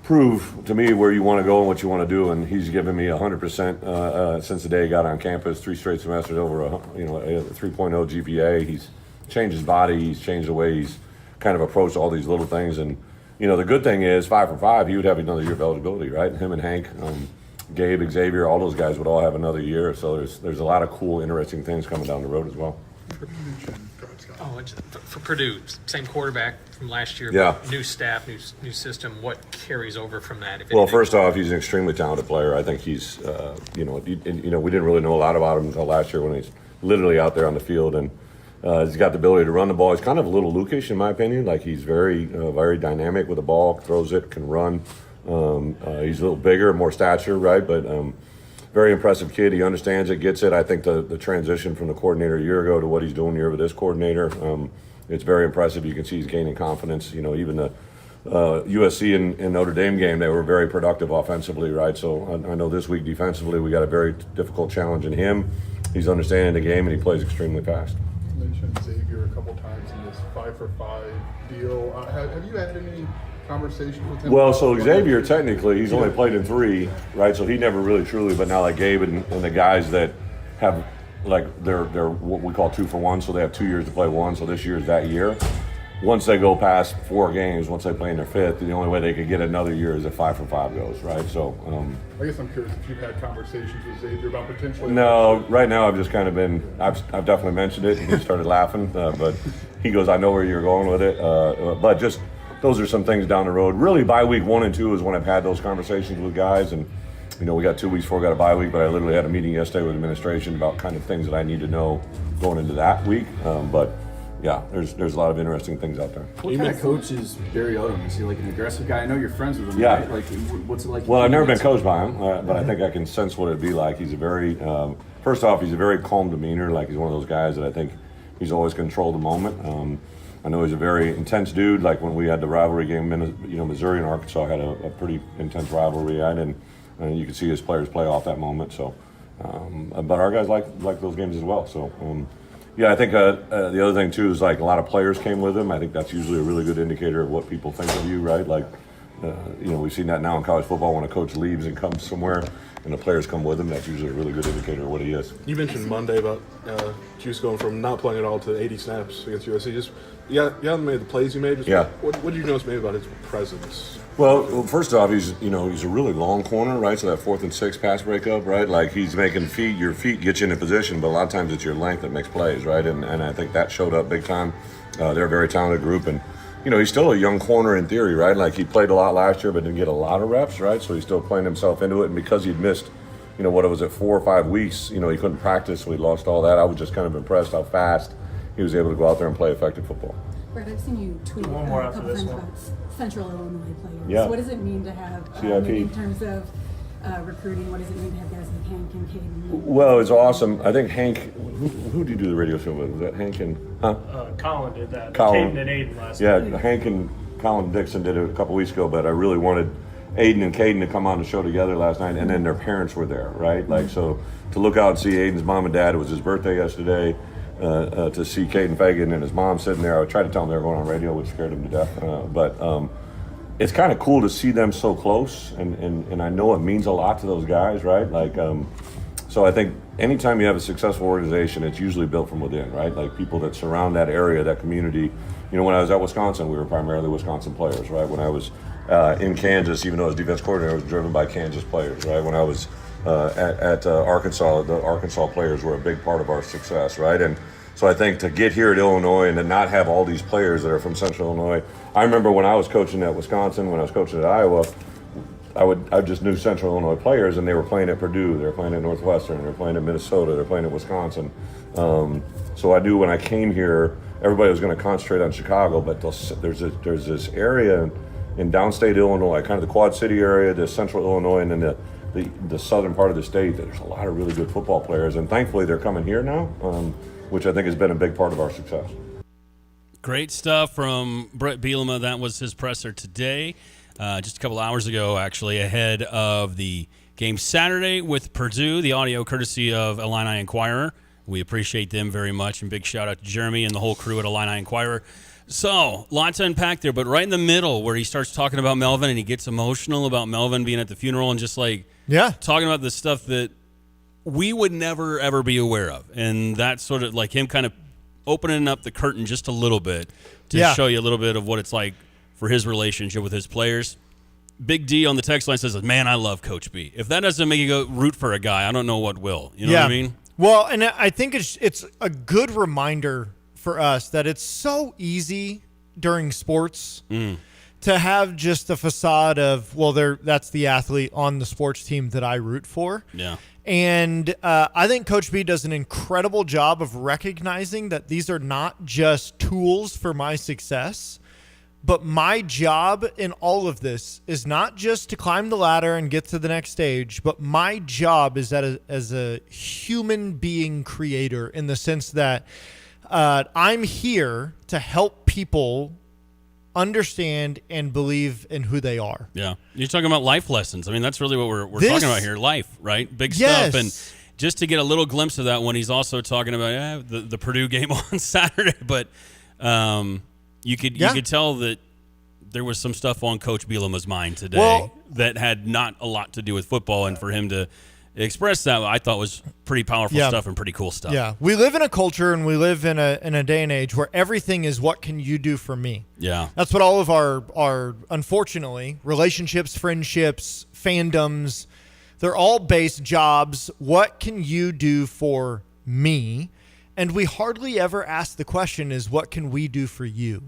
prove to me where you want to go and what you want to do, and he's given me 100% since the day he got on campus. 3 straight semesters, over a 3.0 GPA. He's changed his body. He's changed the way he's kind of approached all these little things. And the good thing is, 5 for 5, he would have another year of eligibility, right? Him and Hank, Gabe, Xavier, all those guys would all have another year. So there's a lot of cool, interesting things coming down the road as well. For Purdue, same quarterback from last year, but new staff, new system. What carries over from that? Well, first off, he's an extremely talented player. I think he's, we didn't really know a lot about him until last year when he's literally out there on the field. And He's got the ability to run the ball. He's kind of a little Lukish, in my opinion. Like, he's very dynamic with the ball, throws it, can run. He's a little bigger, more stature, right? But very impressive kid. He understands it, gets it. I think the transition from the coordinator a year ago to what he's doing here with this coordinator, it's very impressive. You can see he's gaining confidence. You know, even the USC and Notre Dame game, they were very productive offensively, right? So I know this week defensively we got a very difficult challenge in him. He's understanding the game, and he plays extremely fast. You mentioned Xavier a couple times in this 5-for-5 deal. Have you had any conversations with him? Well, so Xavier, technically, he's only played in 3, right? So he never really truly, but now like Gabe and the guys that have, like, they're what we call 2-for-1, so they have 2 years to play one, so this year is that year. Once they go past 4 games, once they play in their 5th, the only way they could get another year is if 5-for-5 goes, right? So I guess I'm curious if you've had conversations with Xavier about potentially. no, right now I've just kind of been, I've definitely mentioned it, and he started laughing, but he goes, I know where you're going with it, but just those are some things down the road. Really, bye week 1 and 2 is when I've had those conversations with guys, and you know, we got 2 weeks before we got a bye week, but I literally had a meeting yesterday with administration about kind of things that I need to know going into that week, but yeah, there's a lot of interesting things out there. What kind of coach is Barry Odom? Is he like an aggressive guy? I know you're friends with him. Yeah. Right? Like, what's it like? Well, I've never been coached by him, but I think I can sense what it'd be like. He's a very, first off, he's a very calm demeanor. Like, he's one of those guys that I think he's always controlled the moment. I know he's a very intense dude. Like when we had the rivalry game, Missouri and Arkansas had a pretty intense rivalry, and you could see his players play off that moment. So, but our guys like those games as well. So. Yeah, I think the other thing too is like a lot of players came with him. I think that's usually a really good indicator of what people think of you, right? Like, we've seen that now in college football when a coach leaves and comes somewhere, and the players come with him. That's usually a really good indicator of what he is. You mentioned Monday about Juice going from not playing at all to 80 snaps against USC. Just you haven't made the plays you made. Yeah. What did you notice maybe about his presence? Well, first off, he's a really long corner, right? So that 4th and 6 pass breakup, right? Like he's making your feet get you in a position, but a lot of times it's your length that makes plays, right? And I think that showed up big time. They're a very talented group, and he's still a young corner in theory, right? Like he played a lot last year, but didn't get a lot of reps, right? So he's still playing himself into it, and because he'd missed, 4 or 5 weeks, he couldn't practice, so he lost all that. I was just kind of impressed how fast he was able to go out there and play effective football. Brett, I've seen you tweet a couple times about Central Illinois players. Yeah. What does it mean to have, CIP. in terms of recruiting, what does it mean to have guys like Hank and Caden? Well, it's awesome. I think Hank, who did you do the radio show with? Was that Hank and, Colin did that. Colin. Caden and Aiden last Yeah, week. Hank and Colin Dixon did it a couple weeks ago, but I really wanted Aiden and Caden to come on the show together last night, and then their parents were there, right? Like, so to look out and see Aiden's mom and dad, it was his birthday yesterday, to see Caden Fagan and his mom sitting there. I tried to tell them they were going on radio, which scared them to death, but it's kind of cool to see them so close, and I know it means a lot to those guys, right? Like, so I think anytime you have a successful organization, it's usually built from within, right? Like people that surround that area, that community. When I was at Wisconsin, we were primarily Wisconsin players, right? When I was in Kansas, even though I was defense coordinator, I was driven by Kansas players, right? When I was at Arkansas, the Arkansas players were a big part of our success, right? And so I think to get here at Illinois and to not have all these players that are from Central Illinois. I remember when I was coaching at Wisconsin, when I was coaching at Iowa, I just knew Central Illinois players, and they were playing at Purdue, they were playing at Northwestern, they were playing at Minnesota, they were playing at Wisconsin. So I knew when I came here, everybody was going to concentrate on Chicago, but there's this area in downstate Illinois, kind of the Quad City area, the Central Illinois, and then the southern part of the state. There's a lot of really good football players, and thankfully they're coming here now, which I think has been a big part of our success. Great stuff from Brett Bielema. That was his presser today, just a couple hours ago, actually, ahead of the game Saturday with Purdue. The audio courtesy of Illini Inquirer. We appreciate them very much, and big shout-out to Jeremy and the whole crew at Illini Inquirer. So, lots to unpack there, but right in the middle where he starts talking about Melvin and he gets emotional about Melvin being at the funeral and just talking about the stuff that we would never, ever be aware of. And that's sort of like him kind of opening up the curtain just a little bit to show you a little bit of what it's like for his relationship with his players. Big D on the text line says, man, I love Coach B. If that doesn't make you go root for a guy, I don't know what will. You know what I mean? Well, and I think it's a good reminder for us that it's so easy during sports to have just the facade of, well, that's the athlete on the sports team that I root for. Yeah. And I think Coach B does an incredible job of recognizing that these are not just tools for my success, but my job in all of this is not just to climb the ladder and get to the next stage, but my job is as a human being creator, in the sense that I'm here to help people understand and believe in who they are. Yeah. You're talking about life lessons. I mean, that's really what we're This- talking about here. Life, right? Big Yes. stuff. And just to get a little glimpse of that when he's also talking about the Purdue game on Saturday. But you could tell that there was some stuff on Coach Bielema's mind today that had not a lot to do with football. And for him to express that, I thought was pretty powerful stuff and pretty cool stuff. Yeah. We live in a culture and we live in a day and age where everything is, what can you do for me? Yeah. That's what all of our unfortunately, relationships, friendships, fandoms, they're all based jobs. What can you do for me? And we hardly ever ask the question is, what can we do for you?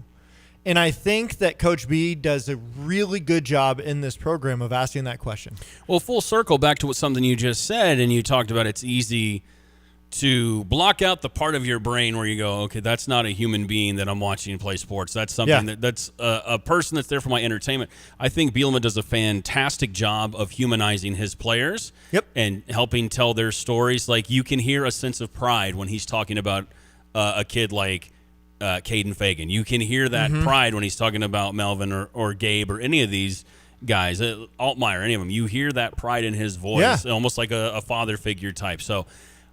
And I think that Coach B does a really good job in this program of asking that question. Well, full circle back to what something you just said, and you talked about it's easy to block out the part of your brain where you go, okay, that's not a human being that I'm watching play sports. That's something that's a person that's there for my entertainment. I think Bielema does a fantastic job of humanizing his players and helping tell their stories. Like, you can hear a sense of pride when he's talking about a kid like Caden Fagan. You can hear that pride when he's talking about Melvin or Gabe or any of these guys, Altmaier, any of them. You hear that pride in his voice, almost like a father figure type. So,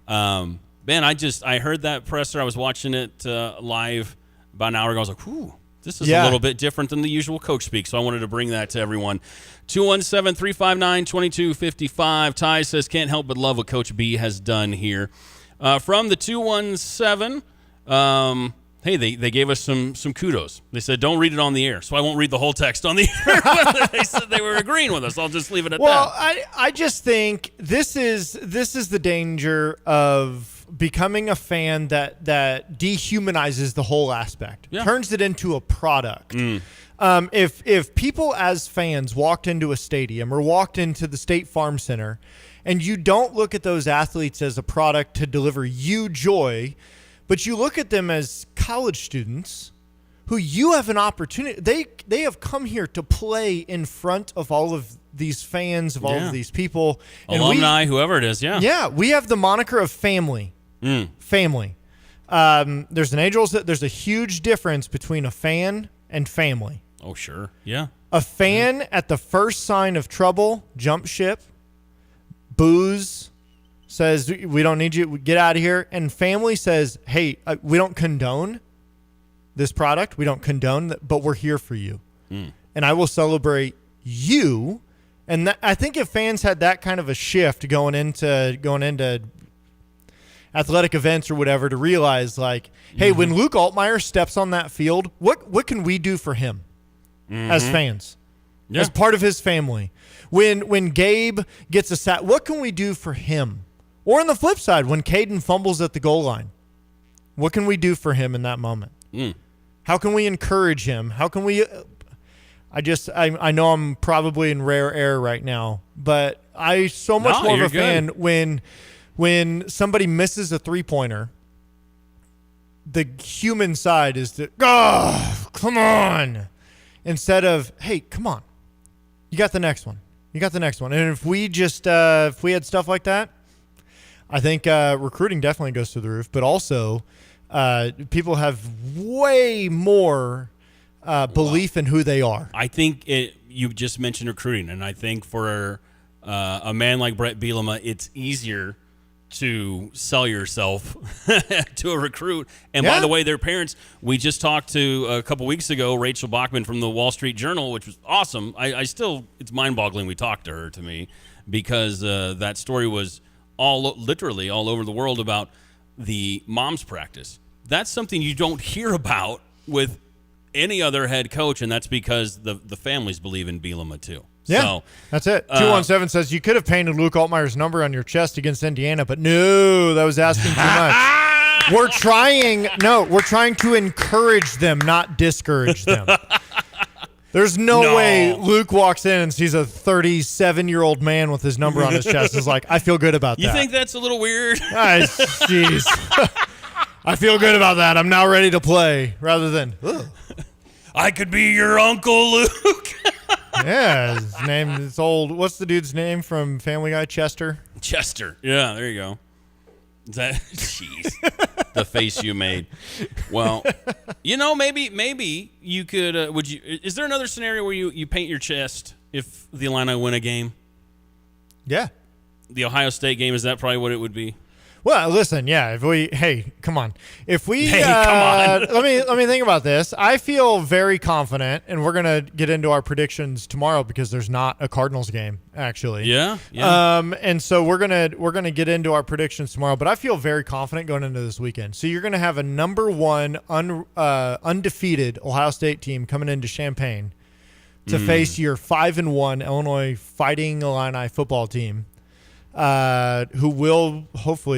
man, I heard that presser. I was watching it live about an hour ago. I was like, whew, this is a little bit different than the usual coach speak. So I wanted to bring that to everyone. 217-359-2255. Ty says, can't help but love what Coach B has done here. From the 217, hey, they gave us some kudos. They said, don't read it on the air. So I won't read the whole text on the air. They said they were agreeing with us. I'll just leave it at that. Well, I just think this is the danger of becoming a fan that dehumanizes the whole aspect, turns it into a product. If people as fans walked into a stadium or walked into the State Farm Center and you don't look at those athletes as a product to deliver you joy, but you look at them as college students who you have an opportunity. They have come here to play in front of all of these fans, of all of these people. Alumni, whoever it is, Yeah, we have the moniker of family. Family. There's a huge difference between a fan and family. Oh, sure. Yeah. A fan at the first sign of trouble, jump ship, boos, says, we don't need you, get out of here. And family says, hey, we don't condone this product. We don't condone that, but we're here for you. And I will celebrate you. And I think if fans had that kind of a shift going into athletic events or whatever, to realize, like, hey, when Luke Altmaier steps on that field, what can we do for him as fans, as part of his family? When Gabe gets a sack, what can we do for him? Or on the flip side, when Caden fumbles at the goal line, what can we do for him in that moment? How can we encourage him? How can we I know I'm probably in rare air right now, but I so much more of a fan when somebody misses a three-pointer. The human side is to, come on, instead of, hey, come on, you got the next one. You got the next one. And if we had stuff like that, I think recruiting definitely goes through the roof, but also people have way more belief in who they are. I think you just mentioned recruiting, and I think for a man like Brett Bielema, it's easier to sell yourself to a recruit. And by the way, their parents, we just talked to a couple weeks ago, Rachel Bachman from the Wall Street Journal, which was awesome. I still, it's mind-boggling we talked to her, to me, because that story was literally all over the world about the mom's practice. That's something you don't hear about with any other head coach, and that's because the families believe in Bielema too. Yeah, so, that's it. 217 says, you could have painted Luke Altmaier's number on your chest against Indiana, but no, that was asking too much. We're trying to encourage them, not discourage them. There's no way Luke walks in and sees a 37-year-old man with his number on his chest. Is like, I feel good about that. You think that's a little weird? Jeez. I feel good about that. I'm now ready to play rather than, I could be your Uncle Luke. Yeah, his name is old. What's the dude's name from Family Guy? Chester? Chester. Yeah, there you go. Is that, jeez, the face you made. Well, maybe you could, is there another scenario where you paint your chest if the Illini win a game? Yeah. The Ohio State game, is that probably what it would be? Well, listen, yeah. Come on. Come on. let me think about this. I feel very confident, and we're gonna get into our predictions tomorrow because there's not a Cardinals game actually. Yeah. And so we're gonna get into our predictions tomorrow. But I feel very confident going into this weekend. So you're gonna have a number one undefeated Ohio State team coming into Champaign to face your 5-1 Illinois Fighting Illini football team. Who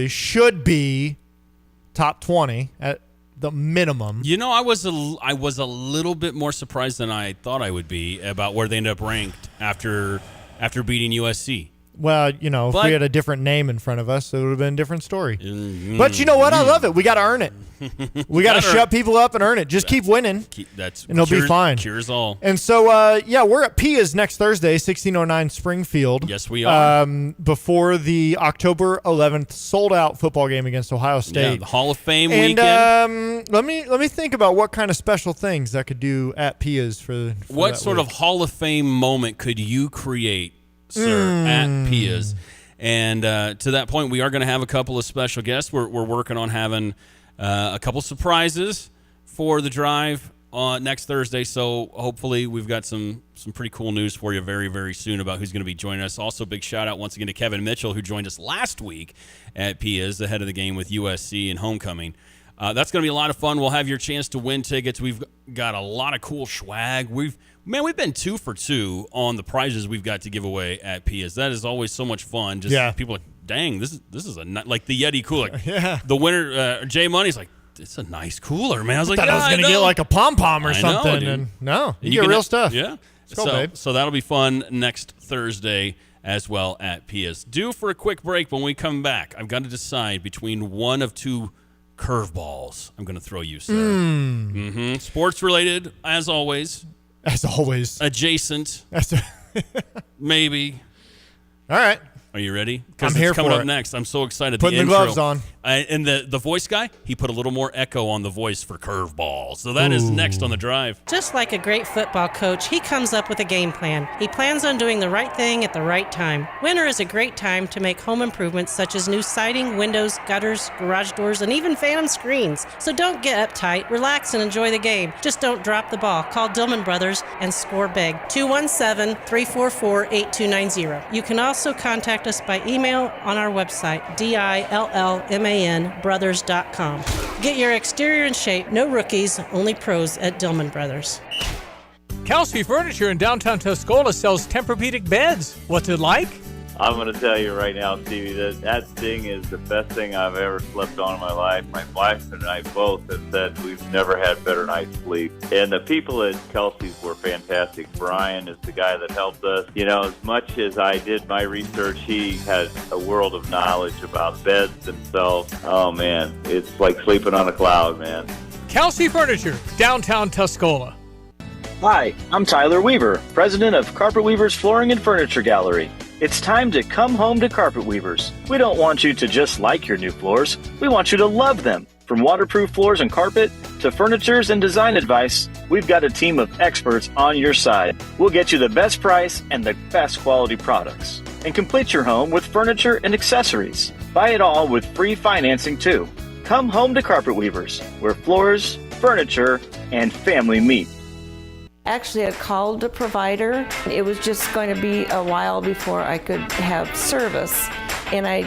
should be top 20 at the minimum. I was a little bit more surprised than I thought I would be about where they ended up ranked after beating USC. Well, if we had a different name in front of us, it would have been a different story. But you know what? I love it. We got to earn it. We got to shut people up and earn it. Just keep winning, and it'll be fine. Cures all. And so, we're at Pia's next Thursday, 1609 Springfield. Yes, we are. Before the October 11th sold-out football game against Ohio State. Yeah, the Hall of Fame weekend. Let me think about what kind of special things I could do at Pia's for what that sort week. of Hall of Fame moment could you create, sir, at Pia's? And to that point, we are going to have a couple of special guests. We're working on having a couple surprises for the drive next Thursday. So hopefully we've got some pretty cool news for you very, very soon about who's going to be joining us. Also, big shout out once again to Kevin Mitchell, who joined us last week at Pia's, ahead of the game with USC and homecoming. That's going to be a lot of fun. We'll have your chance to win tickets. We've got a lot of cool swag. We've been 2 for 2 on the prizes we've got to give away at Pia's. That is always so much fun. People are like, dang, this is like the Yeti cooler. Yeah. The winner, Jay Money's like, it's a nice cooler, man. I was like, I was going to get like a pom-pom or something. Know, and no, you get real stuff. Yeah. Let's go, babe. So that'll be fun next Thursday as well at Pia's. Due for a quick break. When we come back, I've got to decide between one of two curveballs I'm going to throw you, sir. Sports related, as always. As always. Adjacent. Maybe. All right. Are you ready? I'm here coming for up it. next. I'm so excited. Putting the gloves on. And the voice guy, he put a little more echo on the voice for curveball. So that is next on the drive. Just like a great football coach, he comes up with a game plan. He plans on doing the right thing at the right time. Winter is a great time to make home improvements such as new siding, windows, gutters, garage doors, and even phantom screens. So don't get uptight, relax, and enjoy the game. Just don't drop the ball. Call Dillman Brothers and score big. 217-344-8290. You can also contact us by email on our website, DILLMANBrothers.com. Get your exterior in shape. No rookies, only pros at Dillman Brothers. Kelsey Furniture in downtown Tuscola sells Tempur-Pedic beds. What's it like? I'm going to tell you right now, Stevie, that thing is the best thing I've ever slept on in my life. My wife and I both have said we've never had better night's sleep. And the people at Kelsey's were fantastic. Brian is the guy that helped us. As much as I did my research, he has a world of knowledge about beds themselves. Oh, man, it's like sleeping on a cloud, man. Kelsey Furniture, downtown Tuscola. Hi, I'm Tyler Weaver, president of Carpet Weavers Flooring and Furniture Gallery. It's time to come home to Carpet Weavers. We don't want you to just like your new floors. We want you to love them. From waterproof floors and carpet to furnitures and design advice, we've got a team of experts on your side. We'll get you the best price and the best quality products. And complete your home with furniture and accessories. Buy it all with free financing too. Come home to Carpet Weavers, where floors, furniture, and family meet. Actually, I called the provider. It was just going to be a while before I could have service, and I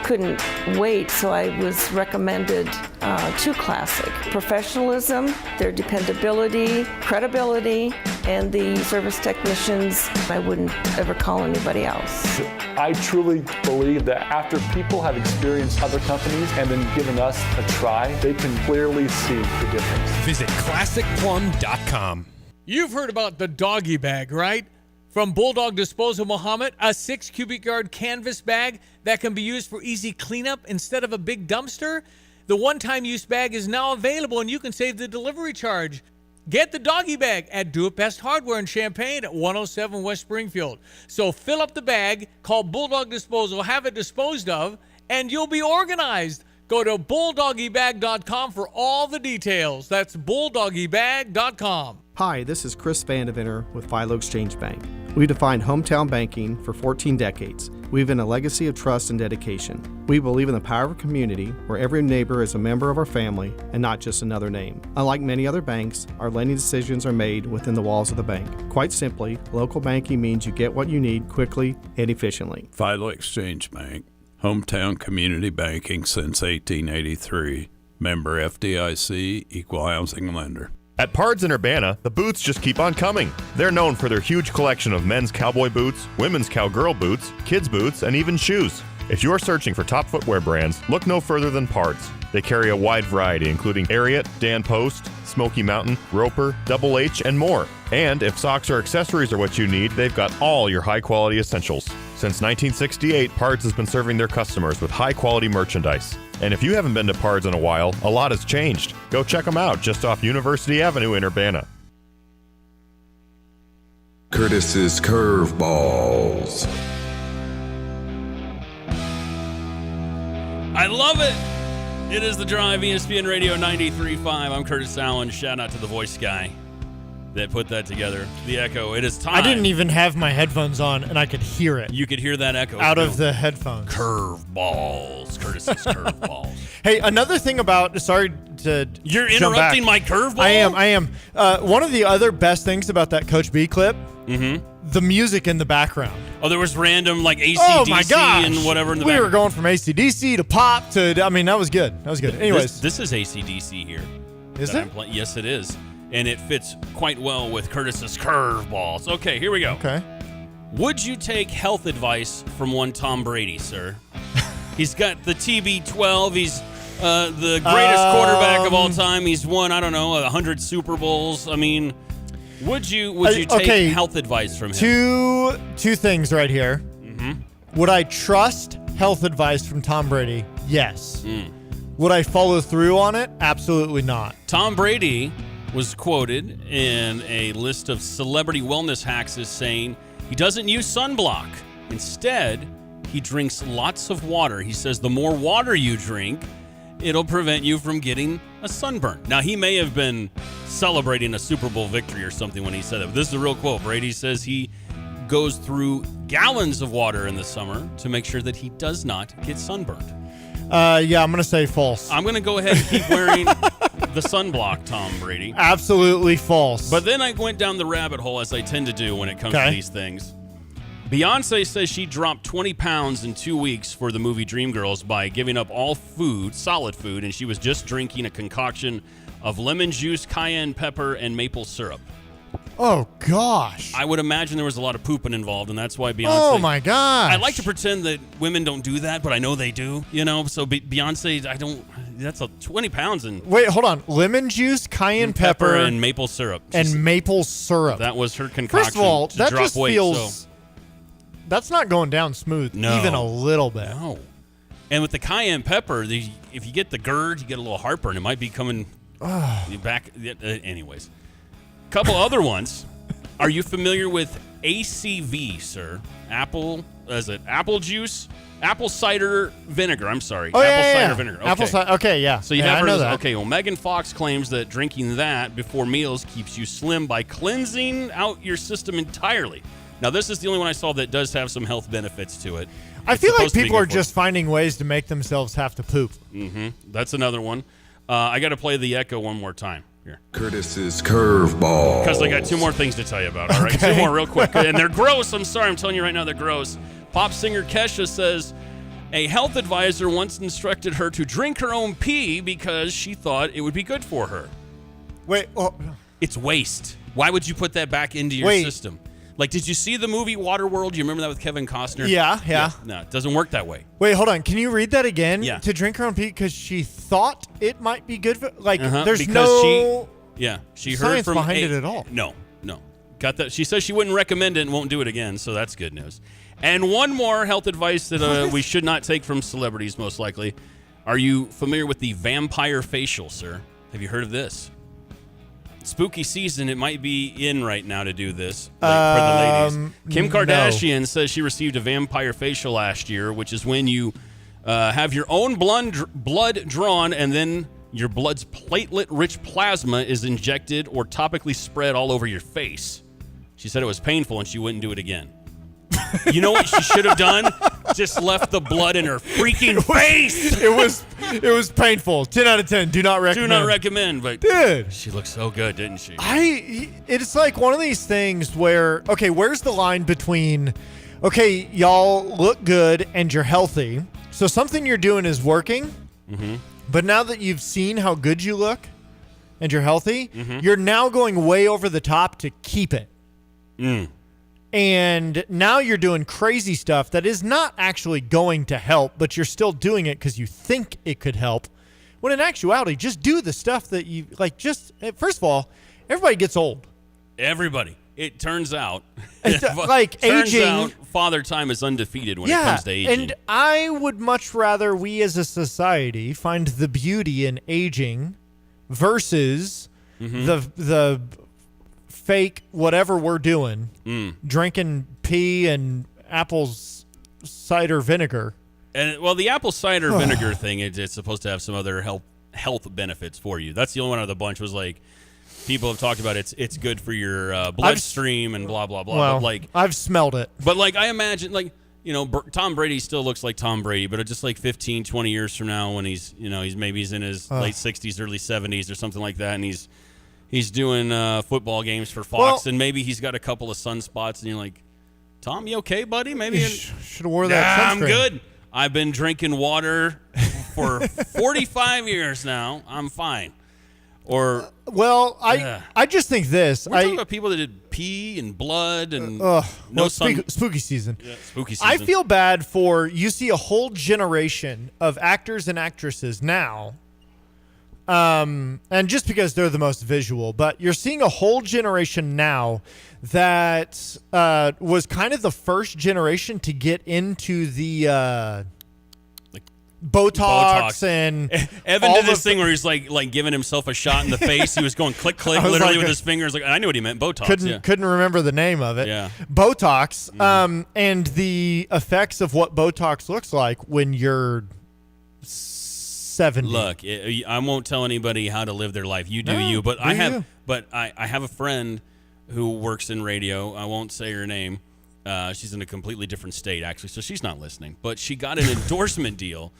couldn't wait, so I was recommended to Classic. Professionalism, their dependability, credibility, and the service technicians, I wouldn't ever call anybody else. I truly believe that after people have experienced other companies and then given us a try, they can clearly see the difference. Visit ClassicPlum.com. You've heard about the doggy bag, right? From Bulldog Disposal Muhammad, a 6 cubic yard canvas bag that can be used for easy cleanup instead of a big dumpster. The one-time use bag is now available and you can save the delivery charge. Get the doggy bag at Do It Best Hardware in Champaign at 107 West Springfield. So fill up the bag, call Bulldog Disposal, have it disposed of, and you'll be organized. Go to bulldoggybag.com for all the details. That's bulldoggybag.com. Hi, this is Chris Vandeventer with Philo Exchange Bank. We've defined hometown banking for 14 decades. We've been a legacy of trust and dedication. We believe in the power of a community where every neighbor is a member of our family and not just another name. Unlike many other banks, our lending decisions are made within the walls of the bank. Quite simply, local banking means you get what you need quickly and efficiently. Philo Exchange Bank, hometown community banking since 1883. Member FDIC, equal housing lender. At Pards in Urbana, the boots just keep on coming. They're known for their huge collection of men's cowboy boots, women's cowgirl boots, kids' boots, and even shoes. If you're searching for top footwear brands, look no further than Pards. They carry a wide variety, including Ariat, Dan Post, Smoky Mountain, Roper, Double H, and more. And if socks or accessories are what you need, they've got all your high-quality essentials. Since 1968, Pards has been serving their customers with high-quality merchandise. And if you haven't been to Pards in a while, a lot has changed. Go check them out just off University Avenue in Urbana. Curtis's Curveballs. I love it. It is The Drive, ESPN Radio 93.5. I'm Curtis Allen. Shout out to the voice guy that put that together. The echo. It is time. I didn't even have my headphones on, and I could hear it. You could hear that echo. Out of the headphones. Curveballs. Curtis's Curveballs. Hey, another thing about, sorry to You're jump interrupting back. my curveball? I am. One of the other best things about that Coach B clip, the music in the background. Oh, there was random like ACDC Oh my gosh. and whatever in the We back. were going from ACDC to pop to, that was good. That was good. Anyways. This is ACDC here. Is that it? Yes, it is. And it fits quite well with Curtis's curveballs. Okay, here we go. Okay. Would you take health advice from one Tom Brady, sir? He's got the TB12. He's the greatest quarterback of all time. He's won, 100 Super Bowls. I mean, would you take health advice from him? Two things right here. Would I trust health advice from Tom Brady? Yes. Would I follow through on it? Absolutely not. Tom Brady was quoted in a list of celebrity wellness hacks as saying he doesn't use sunblock. Instead, he drinks lots of water. He says the more water you drink, it'll prevent you from getting a sunburn. Now, he may have been celebrating a Super Bowl victory or something when he said that, but this is a real quote. Brady says he goes through gallons of water in the summer to make sure that he does not get sunburned. Yeah, I'm going to say false. I'm going to go ahead and keep wearing the sunblock, Tom Brady. Absolutely false. But then I went down the rabbit hole, as I tend to do when it comes to these things. Beyonce says she dropped 20 pounds in 2 weeks for the movie Dreamgirls by giving up all food, solid food, and she was just drinking a concoction of lemon juice, cayenne pepper, and maple syrup. Oh, gosh. I would imagine there was a lot of pooping involved, and that's why Beyonce... Oh, my gosh. I like to pretend that women don't do that, but I know they do, So Beyonce, that's 20 pounds. And Wait, hold on. Lemon juice, cayenne pepper, and maple syrup. And maple syrup. That was her concoction. First of all, to that drop just weight, feels... That's not going down smooth, even a little bit. No. And with the cayenne pepper, if you get the GERD, you get a little heartburn. It might be coming back. Anyways. Couple other ones. Are you familiar with ACV, sir? Apple juice? Apple cider vinegar. I'm sorry. Oh, cider vinegar. Okay. Okay, yeah. So you have have heard of that. Okay, well, Megan Fox claims that drinking that before meals keeps you slim by cleansing out your system entirely. Now, this is the only one I saw that does have some health benefits to it. I feel like people are just finding ways to make themselves have to poop. That's another one. I got to play the echo one more time. Here. Curtis's Curveballs. Because I got two more things to tell you about, all right? Okay. Two more real quick. And they're gross. I'm sorry. I'm telling you right now, they're gross. Pop singer Kesha says a health advisor once instructed her to drink her own pee because she thought it would be good for her. Wait. It's waste. Why would you put that back into your system? Like, did you see the movie Waterworld? You remember that with Kevin Costner? Yeah. No, it doesn't work that way. Wait, hold on. Can you read that again? Yeah. To drink her own pee because she thought it might be good for... Like, there's because no... she heard science from behind it at all. No. Got that. She says she wouldn't recommend it and won't do it again, so that's good news. And one more health advice that we should not take from celebrities, most likely. Are you familiar with the vampire facial, sir? Have you heard of this? Spooky season, it might be in right now to do this for the ladies. Kim Kardashian says she received a vampire facial last year, which is when you have your own blood drawn and then your blood's platelet-rich plasma is injected or topically spread all over your face. She said it was painful and she wouldn't do it again. You know what she should have done? Just left the blood in her freaking face. It was painful. 10 out of 10. Do not recommend. Do not recommend, but dude, she looked so good, didn't she? It's like one of these things where, okay, where's the line between, okay, y'all look good and you're healthy, so something you're doing is working, but now that you've seen how good you look and you're healthy, you're now going way over the top to keep it. And now you're doing crazy stuff that is not actually going to help, but you're still doing it because you think it could help. When in actuality, just do the stuff that you like. Just first of all, everybody gets old. Everybody. It turns out, like aging. Out, Father Time is undefeated when it comes to aging. And I would much rather we as a society find the beauty in aging versus the fake whatever we're doing, drinking pee and apple cider vinegar. And well, the apple cider vinegar thing, it's supposed to have some other health benefits for you. That's the only one of the bunch was like people have talked about it's good for your bloodstream and blah blah blah. Well, but like I've smelled it. But like I imagine, like Tom Brady still looks like Tom Brady, but just like 15, 20 years from now, when he's he's in his late 60s, early 70s, or something like that, and he's doing football games for Fox, and maybe he's got a couple of sunspots, and you're like, Tom, you okay, buddy? Maybe you should have wore that sunscreen. I'm good. I've been drinking water for 45 years now. I'm fine. Or I just think this. We're talking about people that did pee and blood and spooky season. Yeah, spooky season. I feel bad for you see a whole generation of actors and actresses now. And just because they're the most visual, but you're seeing a whole generation now that was kind of the first generation to get into the Botox and Evan did this thing where he's like giving himself a shot in the face. He was going click click literally with his fingers. Like I knew what he meant. Botox. Couldn't remember the name of it. Yeah. Botox. And the effects of what Botox looks like when you're 70. Look, I won't tell anybody how to live their life. You do you. But I have a friend who works in radio. I won't say her name. She's in a completely different state, actually, so she's not listening. But she got an endorsement deal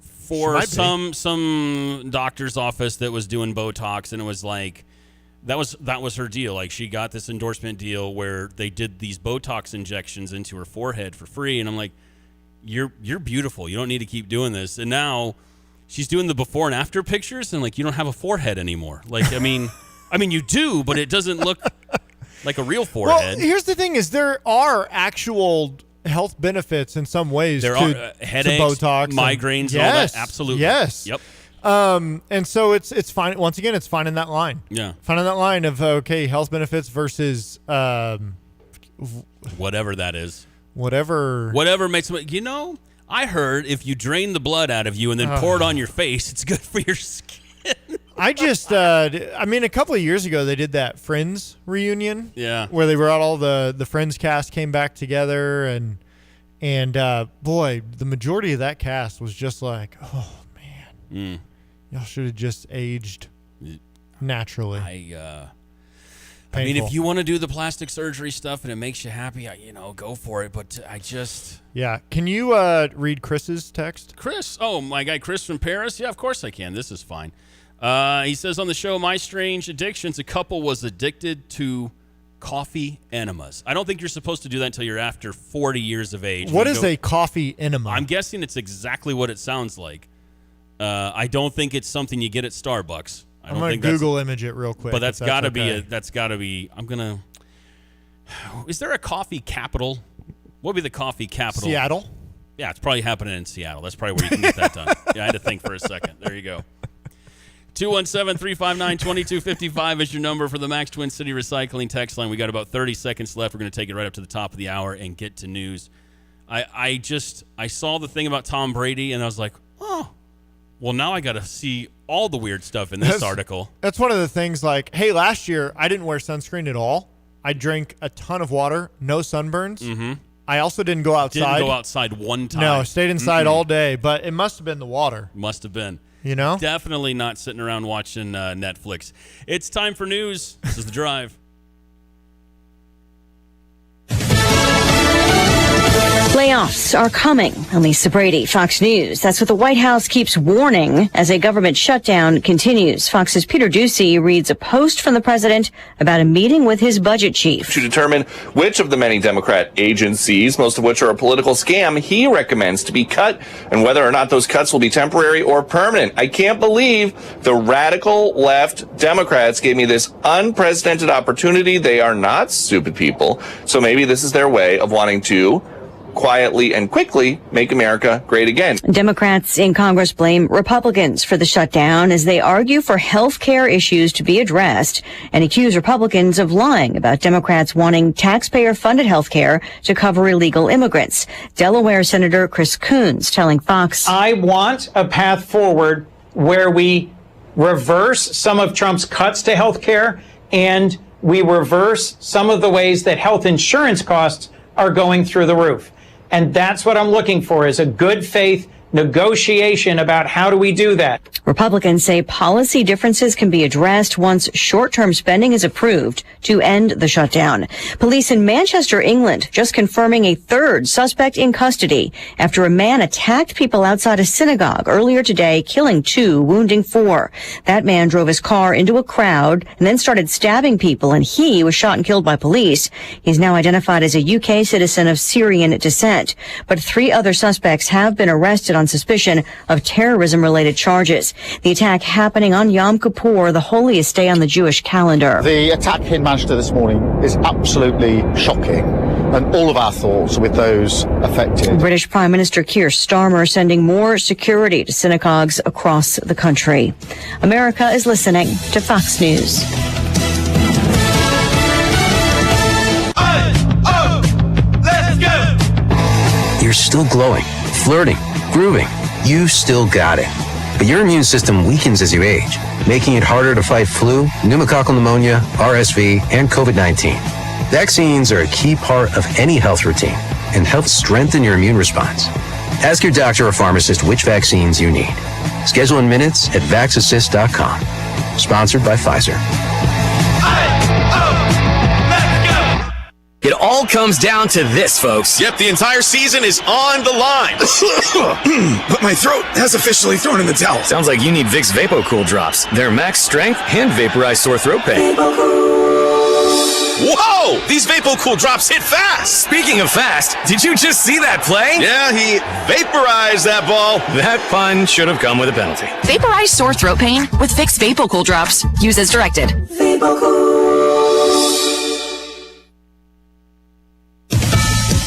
for some doctor's office that was doing Botox, and it was like that was her deal. Like she got this endorsement deal where they did these Botox injections into her forehead for free, and I'm like, you're beautiful. You don't need to keep doing this. And now she's doing the before and after pictures, and like you don't have a forehead anymore. Like I mean you do, but it doesn't look like a real forehead. Well, here's the thing: is there are actual health benefits in some ways. There are headaches, to Botox, migraines, and all that. Absolutely. Yes. Yep. And so it's fine. Once again, it's finding that line. Yeah. Finding that line of health benefits versus whatever that is. Whatever makes them. I heard if you drain the blood out of you and then pour it on your face, it's good for your skin. I just, a couple of years ago, they did that Friends reunion. Yeah. Where they brought all the Friends cast came back together. And boy, the majority of that cast was just like, oh, man. Y'all should have just aged naturally. I mean, if you want to do the plastic surgery stuff and it makes you happy, go for it. But Yeah. Can you read Chris's text? Chris? Oh, my guy Chris from Paris? Yeah, of course I can. This is fine. He says on the show, My Strange Addictions, a couple was addicted to coffee enemas. I don't think you're supposed to do that until you're after 40 years of age. What is a coffee enema? I'm guessing it's exactly what it sounds like. I don't think it's something you get at Starbucks. I'm going to Google image it real quick. But that's got to be, I'm going to, is there a coffee capital? What would be the coffee capital? Seattle? Yeah, it's probably happening in Seattle. That's probably where you can get that done. Yeah, I had to think for a second. There you go. 217-359-2255 is your number for the Max Twin City Recycling text line. We got about 30 seconds left. We're going to take it right up to the top of the hour and get to news. I saw the thing about Tom Brady, and I was like, oh, well, now I got to see all the weird stuff in this article. That's one of the things like, hey, last year I didn't wear sunscreen at all. I drank a ton of water, no sunburns. Mm-hmm. I also didn't go outside. Didn't go outside one time. No, stayed inside all day, but it must have been the water. Must have been. You know? Definitely not sitting around watching Netflix. It's time for news. This is The Drive. Layoffs are coming. Lisa Brady, Fox News. That's what the White House keeps warning as a government shutdown continues. Fox's Peter Ducey reads a post from the president about a meeting with his budget chief. To determine which of the many Democrat agencies, most of which are a political scam, he recommends to be cut and whether or not those cuts will be temporary or permanent. I can't believe the radical left Democrats gave me this unprecedented opportunity. They are not stupid people. So maybe this is their way of wanting to quietly and quickly make America great again. Democrats in Congress blame Republicans for the shutdown as they argue for health care issues to be addressed and accuse Republicans of lying about Democrats wanting taxpayer-funded health care to cover illegal immigrants. Delaware Senator Chris Coons telling Fox, I want a path forward where we reverse some of Trump's cuts to health care and we reverse some of the ways that health insurance costs are going through the roof. And that's what I'm looking for, is a good faith negotiation about how do we do that. Republicans say policy differences can be addressed once short-term spending is approved to end the shutdown. Police in Manchester, England, just confirming a third suspect in custody after a man attacked people outside a synagogue earlier today, killing 2, wounding 4. That man drove his car into a crowd and then started stabbing people, and he was shot and killed by police. He's now identified as a UK citizen of Syrian descent. But 3 other suspects have been arrested on suspicion of terrorism-related charges. The attack happening on Yom Kippur, the holiest day on the Jewish calendar. The attack in Manchester this morning is absolutely shocking, and all of our thoughts are with those affected. British Prime Minister Keir Starmer sending more security to synagogues across the country. America is listening to Fox News. Let's go! You're still glowing, flirting, grooving. You still got it. But your immune system weakens as you age, making it harder to fight flu, pneumococcal pneumonia, RSV, and COVID-19. Vaccines are a key part of any health routine and help strengthen your immune response. Ask your doctor or pharmacist which vaccines you need. Schedule in minutes at vaxassist.com. Sponsored by Pfizer. It all comes down to this, folks. Yep, the entire season is on the line. But my throat has officially thrown in the towel. Sounds like you need Vicks VapoCool drops. They're max strength and vaporize sore throat pain. Whoa! These VapoCool drops hit fast! Speaking of fast, did you just see that play? Yeah, he vaporized that ball. That pun should have come with a penalty. Vaporize sore throat pain with Vicks VapoCool drops. Use as directed.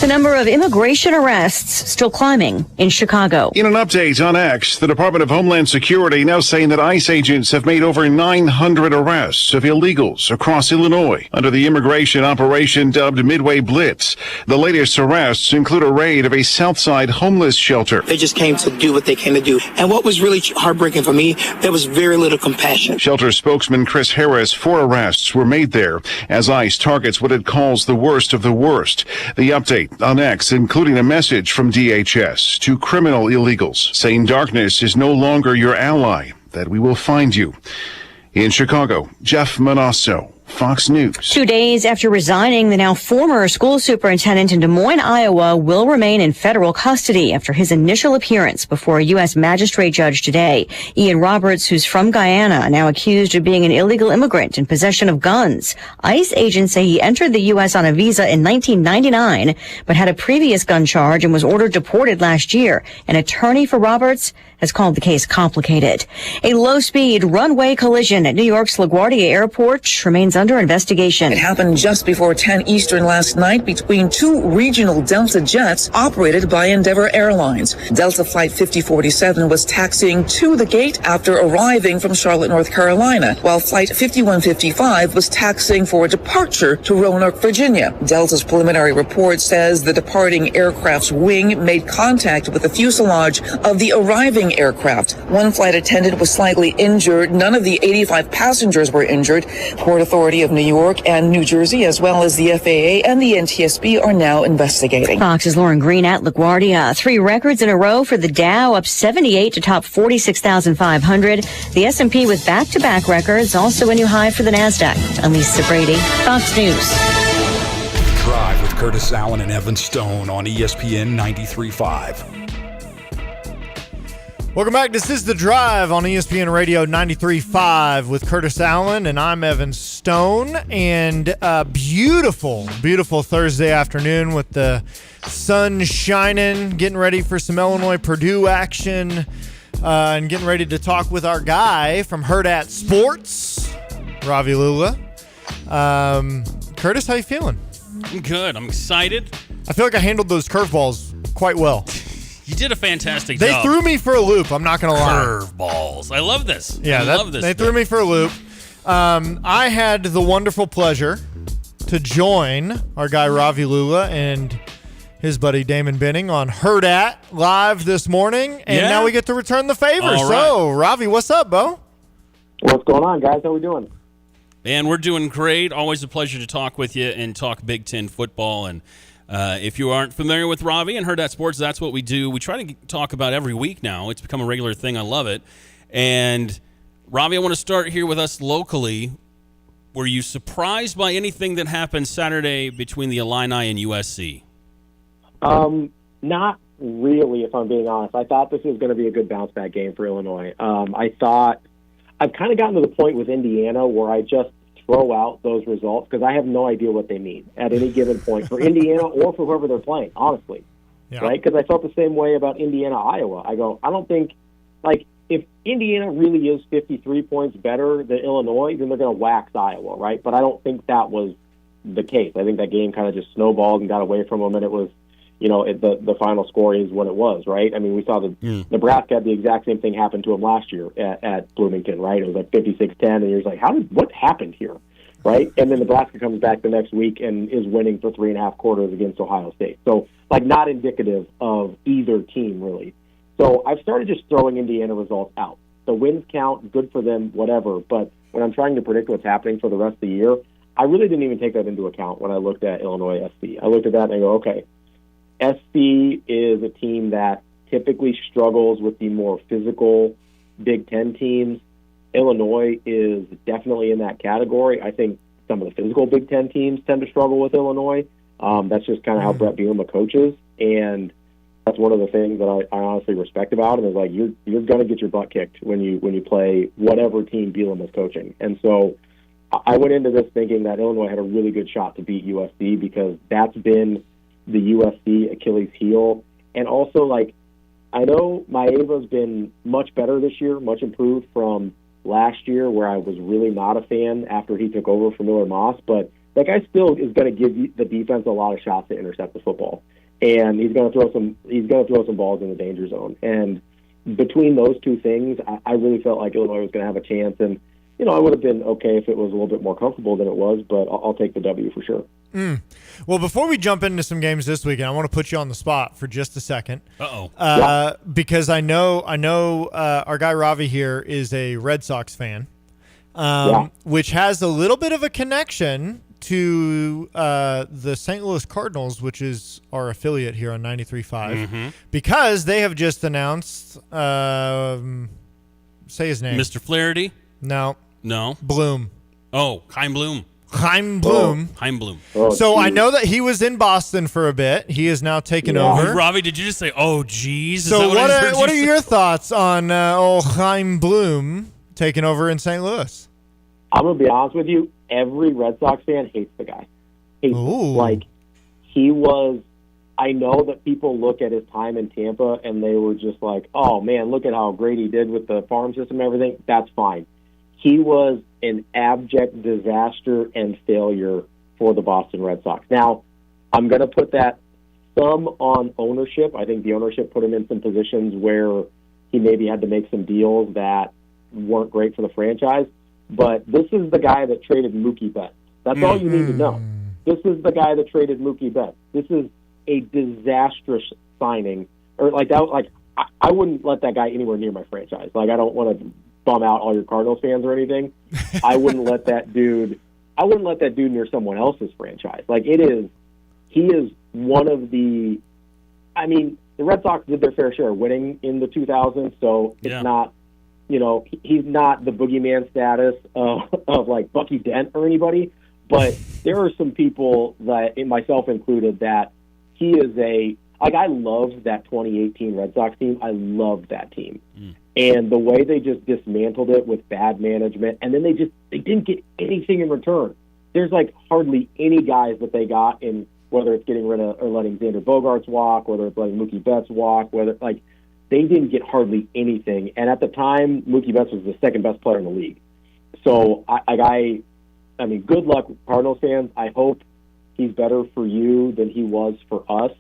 The number of immigration arrests still climbing in Chicago. In an update on X, the Department of Homeland Security now saying that ICE agents have made over 900 arrests of illegals across Illinois under the immigration operation dubbed Midway Blitz. The latest arrests include a raid of a Southside homeless shelter. They just came to do what they came to do. And what was really heartbreaking for me, there was very little compassion. Shelter spokesman Chris Harris, 4 arrests were made there as ICE targets what it calls the worst of the worst. The update on X, including a message from DHS to criminal illegals saying darkness is no longer your ally, that we will find you. In Chicago, Jeff Manasso, Fox News. 2 days after resigning, the now former school superintendent in Des Moines, Iowa, will remain in federal custody after his initial appearance before a U.S. magistrate judge today. Ian Roberts, who's from Guyana, now accused of being an illegal immigrant in possession of guns. ICE agents say he entered the U.S. on a visa in 1999, but had a previous gun charge and was ordered deported last year. An attorney for Roberts has called the case complicated. A low-speed runway collision at New York's LaGuardia Airport remains under investigation. It happened just before 10 Eastern last night between two regional Delta jets operated by Endeavor Airlines. Delta Flight 5047 was taxiing to the gate after arriving from Charlotte, North Carolina, while Flight 5155 was taxiing for a departure to Roanoke, Virginia. Delta's preliminary report says the departing aircraft's wing made contact with the fuselage of the arriving aircraft. One flight attendant was slightly injured. None of the 85 passengers were injured. Port Authority of New York and New Jersey, as well as the FAA and the NTSB, are now investigating. Fox's Lauren Green at LaGuardia. 3 records in a row for the Dow, up 78 to top 46,500. The S&P with back-to-back records, also a new high for the NASDAQ. I'm Lisa Brady, Fox News. Drive with Curtis Allen and Evan Stone on ESPN 93.5. Welcome back. This is The Drive on ESPN Radio 93.5 with Curtis Allen, and I'm Evan Stone. And beautiful, beautiful Thursday afternoon with the sun shining, getting ready for some Illinois-Purdue action, and getting ready to talk with our guy from Hurrdat Sports, Ravi Lula. Curtis, how you feeling? I'm good. I'm excited. I feel like I handled those curveballs quite well. You did a fantastic They job. threw me for a loop. I'm not going to lie. Curveballs. I love this. Yeah, I love this. They threw me for a loop. I had the wonderful pleasure to join our guy Ravi Lula and his buddy Damon Benning on Hurrdat live this morning, and now we get to return the favor. All So, Ravi, what's up, Bo? What's going on, guys? How we doing? And we're doing great. Always a pleasure to talk with you and talk Big Ten football. And if you aren't familiar with Ravi and Hurrdat Sports, that's what we do. We try to talk about every week now. It's become a regular thing. I love it. And, Ravi, I want to start here with us locally. Were you surprised by anything that happened Saturday between the Illini and USC? Not really, if I'm being honest. I thought this was going to be a good bounce-back game for Illinois. I've kind of gotten to the point with Indiana where I just throw out those results because I have no idea what they mean at any given point for Indiana or for whoever they're playing, honestly. Yeah. Right? Because I felt the same way about Indiana-Iowa. I don't think, if Indiana really is 53 points better than Illinois, then they're going to wax Iowa, right? But I don't think that was the case. I think that game kind of just snowballed and got away from them, and it was, the final score is what it was, right? I mean, we saw Nebraska had the exact same thing happen to them last year at Bloomington, right? It was like 56-10, and you're just like, what happened here, right? And then Nebraska comes back the next week and is winning for 3.5 quarters against Ohio State. So, not indicative of either team, really. So I've started just throwing Indiana results out. The wins count, good for them, whatever. But when I'm trying to predict what's happening for the rest of the year, I really didn't even take that into account when I looked at Illinois SC. I looked at that and I go, okay, SC is a team that typically struggles with the more physical Big Ten teams. Illinois is definitely in that category. I think some of the physical Big Ten teams tend to struggle with Illinois. That's just kind of how Brett Bielema coaches, and that's one of the things that I honestly respect about him is you're going to get your butt kicked when you play whatever team Bielema is coaching. And so I went into this thinking that Illinois had a really good shot to beat USC because that's been the USC Achilles heel. And also, I know Maeva's been much better this year, much improved from last year where I was really not a fan after he took over for Miller Moss, but that guy still is going to give the defense a lot of shots to intercept the football. And he's going to throw some balls in the danger zone. And between those two things, I really felt like Illinois was going to have a chance. And, I would have been okay if it was a little bit more comfortable than it was, but I'll take the W for sure. Well, before we jump into some games this weekend, I want to put you on the spot for just a second. Because I know our guy Ravi here is a Red Sox fan, which has a little bit of a connection to the St. Louis Cardinals, which is our affiliate here on 93.5, because they have just announced, say his name. Mr. Flaherty? No. Bloom. Oh, Chaim Bloom. Chaim Bloom. Chaim Bloom. So I know that he was in Boston for a bit. He is now taken over. Ravi, did you just say, oh, geez? So what are your thoughts on old Chaim Bloom taking over in St. Louis? I'm going to be honest with you. Every Red Sox fan hates the guy. He was I know that people look at his time in Tampa and they were just like, oh, man, look at how great he did with the farm system and everything. That's fine. He was an abject disaster and failure for the Boston Red Sox. Now, I'm going to put that some on ownership. I think the ownership put him in some positions where he maybe had to make some deals that weren't great for the franchise. But this is the guy that traded Mookie Betts. That's all you need to know. This is the guy that traded Mookie Betts. This is a disastrous signing. Or like that. Like I wouldn't let that guy anywhere near my franchise. Like I don't want to bum out all your Cardinals fans or anything. I wouldn't let that dude. I wouldn't let that dude near someone else's franchise. Like he is one of the. I mean, the Red Sox did their fair share of winning in the 2000s, so it's not. You know, he's not the boogeyman status of like Bucky Dent or anybody, but there are some people that, myself included, that he is I loved that 2018 Red Sox team. I loved that team. And the way they just dismantled it with bad management, and then they didn't get anything in return. There's like hardly any guys that they got in, whether it's getting rid of or letting Xander Bogaerts walk, whether it's letting Mookie Betts walk, whether like they didn't get hardly anything. And at the time, Mookie Betts was the second best player in the league. So I mean, good luck, Cardinals fans. I hope he's better for you than he was for us.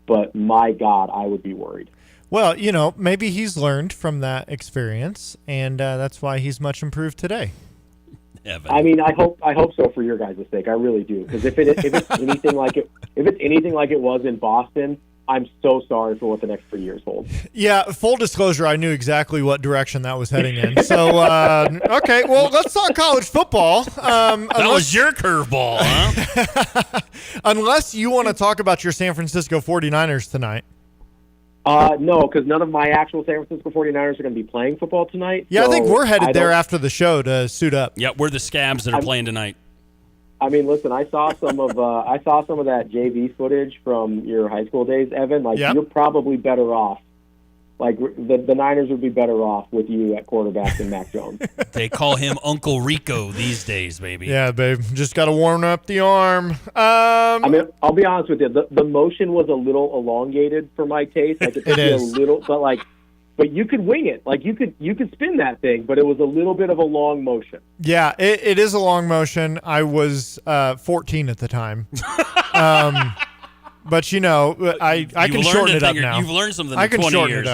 But my God, I would be worried. Well, you know, maybe he's learned from that experience, and that's why he's much improved today. Evan. I mean, I hope so for your guys' sake. I really do, because if it's anything like it was in Boston, I'm so sorry for what the next 3 years hold. Yeah, full disclosure, I knew exactly what direction that was heading in. So, okay, well, let's talk college football. That was your curveball, huh? Unless you want to talk about your San Francisco 49ers tonight. No, because none of my actual San Francisco 49ers are going to be playing football tonight. Yeah, so I think we're headed there after the show to suit up. Yeah, we're the scabs that are playing tonight. I mean, listen, I saw some of that JV footage from your high school days, Evan. Like, You're probably better off. Like, the Niners would be better off with you at quarterback than Mac Jones. They call him Uncle Rico these days, baby. Yeah, babe. Just got to warm up the arm. I mean, I'll be honest with you. The motion was a little elongated for my taste. Like, it took me a little, but you could wing it. Like, you could spin that thing, but it was a little bit of a long motion. Yeah, it is a long motion. I was 14 at the time. But, you know, I can shorten it up now. You've learned something in 20 years.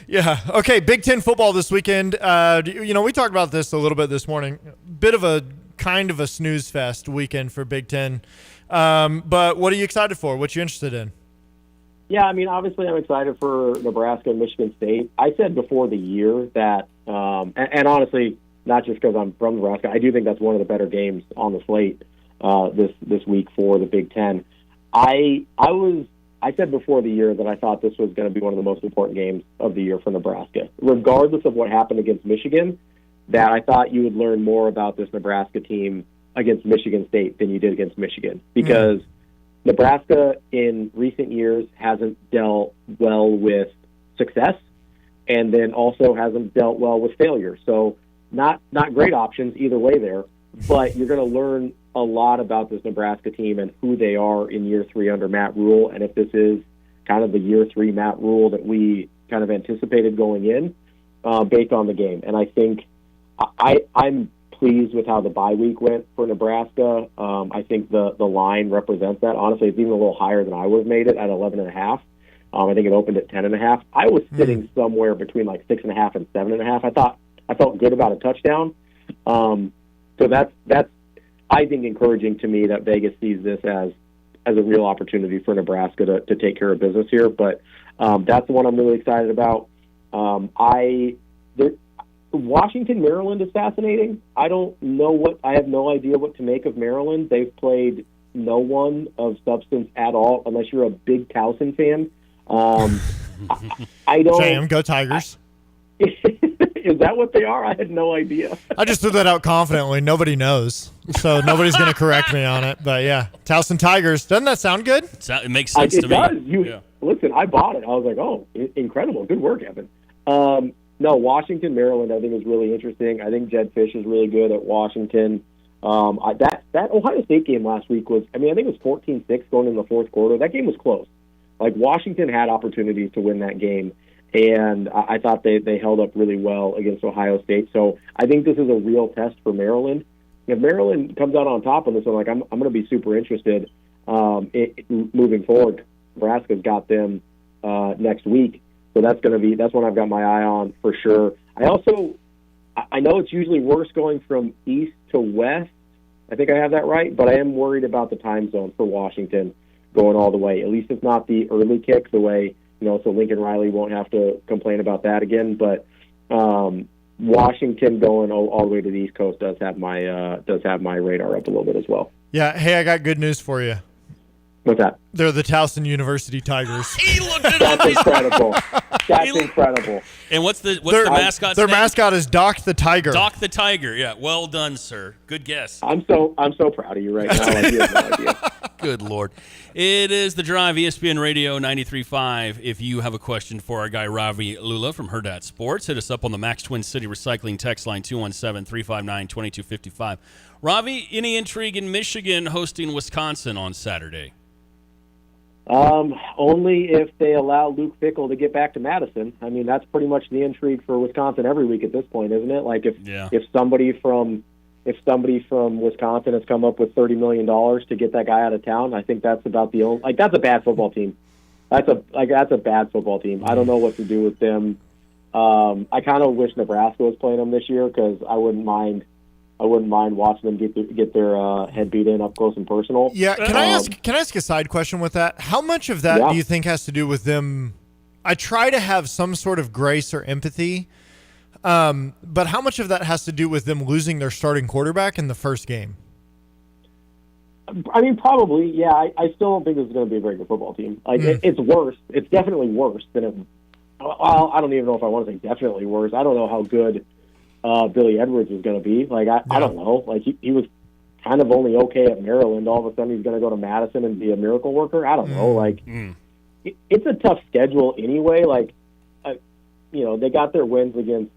Yeah. Okay, Big Ten football this weekend. You know, we talked about this a little bit this morning. Bit of a kind of a snooze fest weekend for Big Ten. But what are you excited for? What you interested in? Yeah, I mean, obviously I'm excited for Nebraska and Michigan State. I said before the year that, and honestly, not just because I'm from Nebraska, I do think that's one of the better games on the slate this week for the Big Ten. I said before the year that I thought this was going to be one of the most important games of the year for Nebraska, regardless of what happened against Michigan, that I thought you would learn more about this Nebraska team against Michigan State than you did against Michigan, because Nebraska in recent years hasn't dealt well with success, and then also hasn't dealt well with failure. So not great options either way there, but you're going to learn a lot about this Nebraska team and who they are in year 3 under Matt Rule, and if this is kind of the year 3 Matt Rule that we kind of anticipated going in based on the game. And I think I'm pleased with how the bye week went for Nebraska. I think the line represents that. Honestly, it's even a little higher than I would have made it at 11.5. I think it opened at 10.5. I was sitting somewhere between like 6.5 and 7.5. I felt good about a touchdown. So that's I think encouraging to me that Vegas sees this as a real opportunity for Nebraska to take care of business here. But that's the one I'm really excited about. Washington, Maryland is fascinating. I have no idea what to make of Maryland. They've played no one of substance at all, unless you're a big Towson fan. I don't. Sam, go Tigers. Is that what they are? I had no idea. I just threw that out confidently. Nobody knows, so nobody's going to correct me on it. But yeah, Towson Tigers. Doesn't that sound good? It makes sense to me. It does. Listen, I bought it. I was like, oh, incredible. Good work, Evan. No, Washington, Maryland, I think is really interesting. I think Jed Fish is really good at Washington. That that Ohio State game last week was, I think it was 14-6 going into the fourth quarter. That game was close. Like, Washington had opportunities to win that game, and I thought they held up really well against Ohio State. So I think this is a real test for Maryland. If Maryland comes out on top of this, I'm going to be super interested moving forward. Nebraska's got them next week, so that's one I've got my eye on for sure. I know it's usually worse going from east to west. I think I have that right, but I am worried about the time zone for Washington going all the way. At least it's not the early kick, the way, so Lincoln Riley won't have to complain about that again. But Washington going all the way to the East Coast does have my radar up a little bit as well. Yeah. Hey, I got good news for you. What's that? They're the Towson University Tigers. He looked it up. That's incredible. That's incredible. And what's the mascot's Their name? mascot is Doc the Tiger. Doc the Tiger. Yeah. Well done, sir. Good guess. I'm so proud of you right now. Like, you have no idea. Good Lord. It is The Drive, ESPN Radio 93.5. If you have a question for our guy Ravi Lula from Hurrdat Sports, hit us up on the Max Twin City Recycling text line 217-359-2255. Ravi, any intrigue in Michigan hosting Wisconsin on Saturday? Only if they allow Luke Fickell to get back to Madison. That's pretty much the intrigue for Wisconsin every week at this point, isn't it? Like if somebody from Wisconsin has come up with $30 million to get that guy out of town, I think that's about the only. Like, that's a bad football team. That's a bad football team. I don't know what to do with them. I kind of wish Nebraska was playing them this year because I wouldn't mind watching them get their head beat in up close and personal. Yeah, can I ask a side question with that? How much of that do you think has to do with them? I try to have some sort of grace or empathy, but how much of that has to do with them losing their starting quarterback in the first game? Probably, yeah. I still don't think this is going to be a very good football team. It's worse. It's definitely worse than it. Well, I don't even know if I want to say definitely worse. I don't know how good Billy Edwards is going to be. I don't know. He was kind of only okay at Maryland. All of a sudden, he's going to go to Madison and be a miracle worker. I don't know. It's a tough schedule anyway. They got their wins against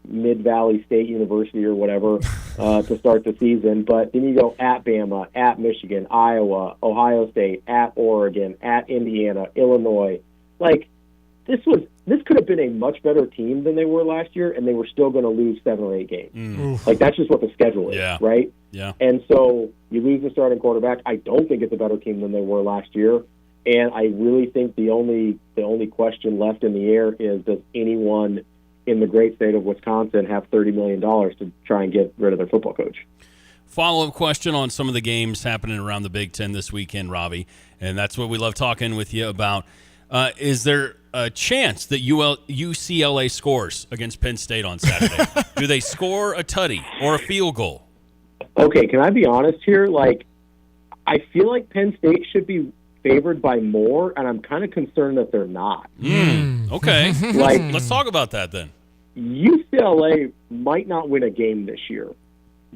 Mid Valley State University or whatever to start the season, but then you go at Bama, at Michigan, Iowa, Ohio State, at Oregon, at Indiana, Illinois. This could have been a much better team than they were last year, and they were still going to lose 7 or 8 games. That's just what the schedule is, right? Yeah. And so you lose the starting quarterback. I don't think it's a better team than they were last year, and I really think the only question left in the air is, does anyone in the great state of Wisconsin have $30 million to try and get rid of their football coach? Follow-up question on some of the games happening around the Big Ten this weekend, Ravi, and that's what we love talking with you about. Is there a chance that UCLA scores against Penn State on Saturday? Do they score a tutty or a field goal? Okay, can I be honest here? I feel like Penn State should be favored by more, and I'm kind of concerned that they're not. Okay. Let's talk about that then. UCLA might not win a game this year.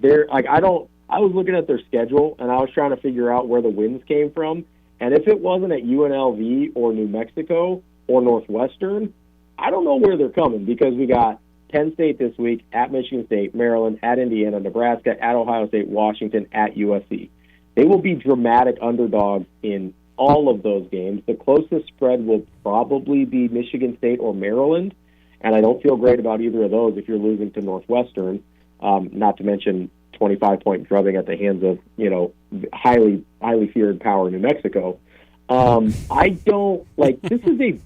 I was looking at their schedule, and I was trying to figure out where the wins came from. And if it wasn't at UNLV or New Mexico or Northwestern, I don't know where they're coming, because we got Penn State this week, at Michigan State, Maryland, at Indiana, Nebraska, at Ohio State, Washington, at USC. They will be dramatic underdogs in all of those games. The closest spread will probably be Michigan State or Maryland, and I don't feel great about either of those if you're losing to Northwestern, not to mention 25-point drubbing at the hands of, highly feared power New Mexico. I don't this is a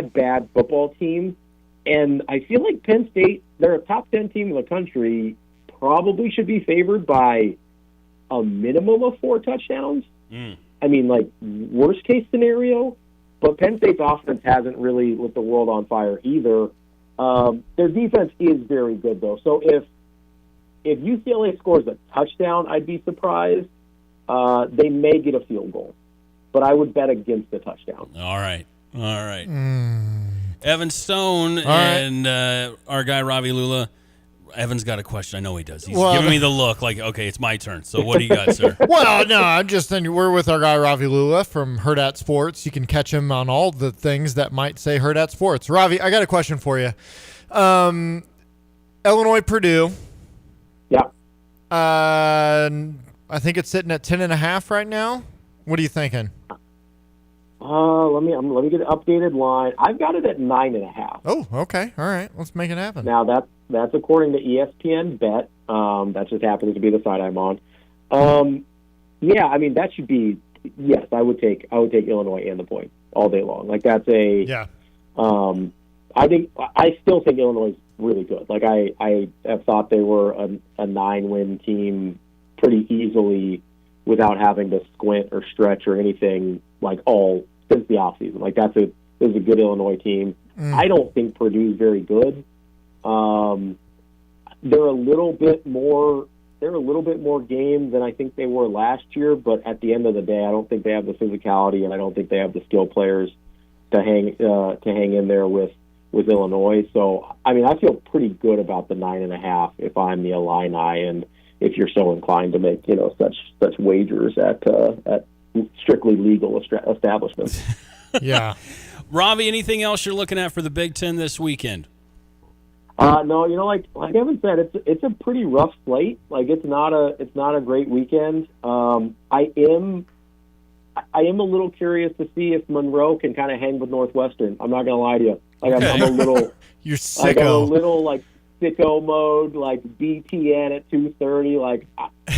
bad football team, and I feel like Penn State, they're a top 10 team in the country, probably should be favored by a minimum of 4 touchdowns. Worst case scenario, but Penn State's offense hasn't really lit the world on fire either. Their defense is very good though, so if UCLA scores a touchdown, I'd be surprised. They may get a field goal, but I would bet against the touchdown. All right. Evan Stone and our guy Ravi Lula. Evan's got a question. I know he does. He's giving me the look like, okay, it's my turn. So what do you got, sir? Well, no, I'm just saying we're with our guy Ravi Lula from Hurrdat Sports. You can catch him on all the things that might say Hurrdat Sports. Ravi, I got a question for you. Illinois, Purdue. Yeah. I think it's sitting at 10.5 right now. What are you thinking? Let me get an updated line. I've got it at 9.5. Oh, okay. All right. Let's make it happen. Now that's according to ESPN Bet. That just happens to be the site I'm on. Yeah, I mean that should be. Yes, I would take Illinois and the point all day long. Like that's a. Yeah. I still think Illinois is really good. Like I have thought they were a 9-win team pretty easily without having to squint or stretch or anything like all since the offseason. Like this is a good Illinois team. I don't think Purdue's very good. They're a little bit more game than I think they were last year, but at the end of the day, I don't think they have the physicality and I don't think they have the skill players to hang in there with Illinois. So, I mean, I feel pretty good about the 9.5 if I'm the Illini, and if you're so inclined to make such wagers at strictly legal establishments. Yeah. Robbie, anything else you're looking at for the Big Ten this weekend? No, like Evan said, it's a pretty rough slate. Like it's not a great weekend. I am a little curious to see if Monroe can kind of hang with Northwestern. I'm not gonna lie to you. Like I'm a little you're sicko. Like, I'm a little like sicko mode, like BTN at 2:30. Like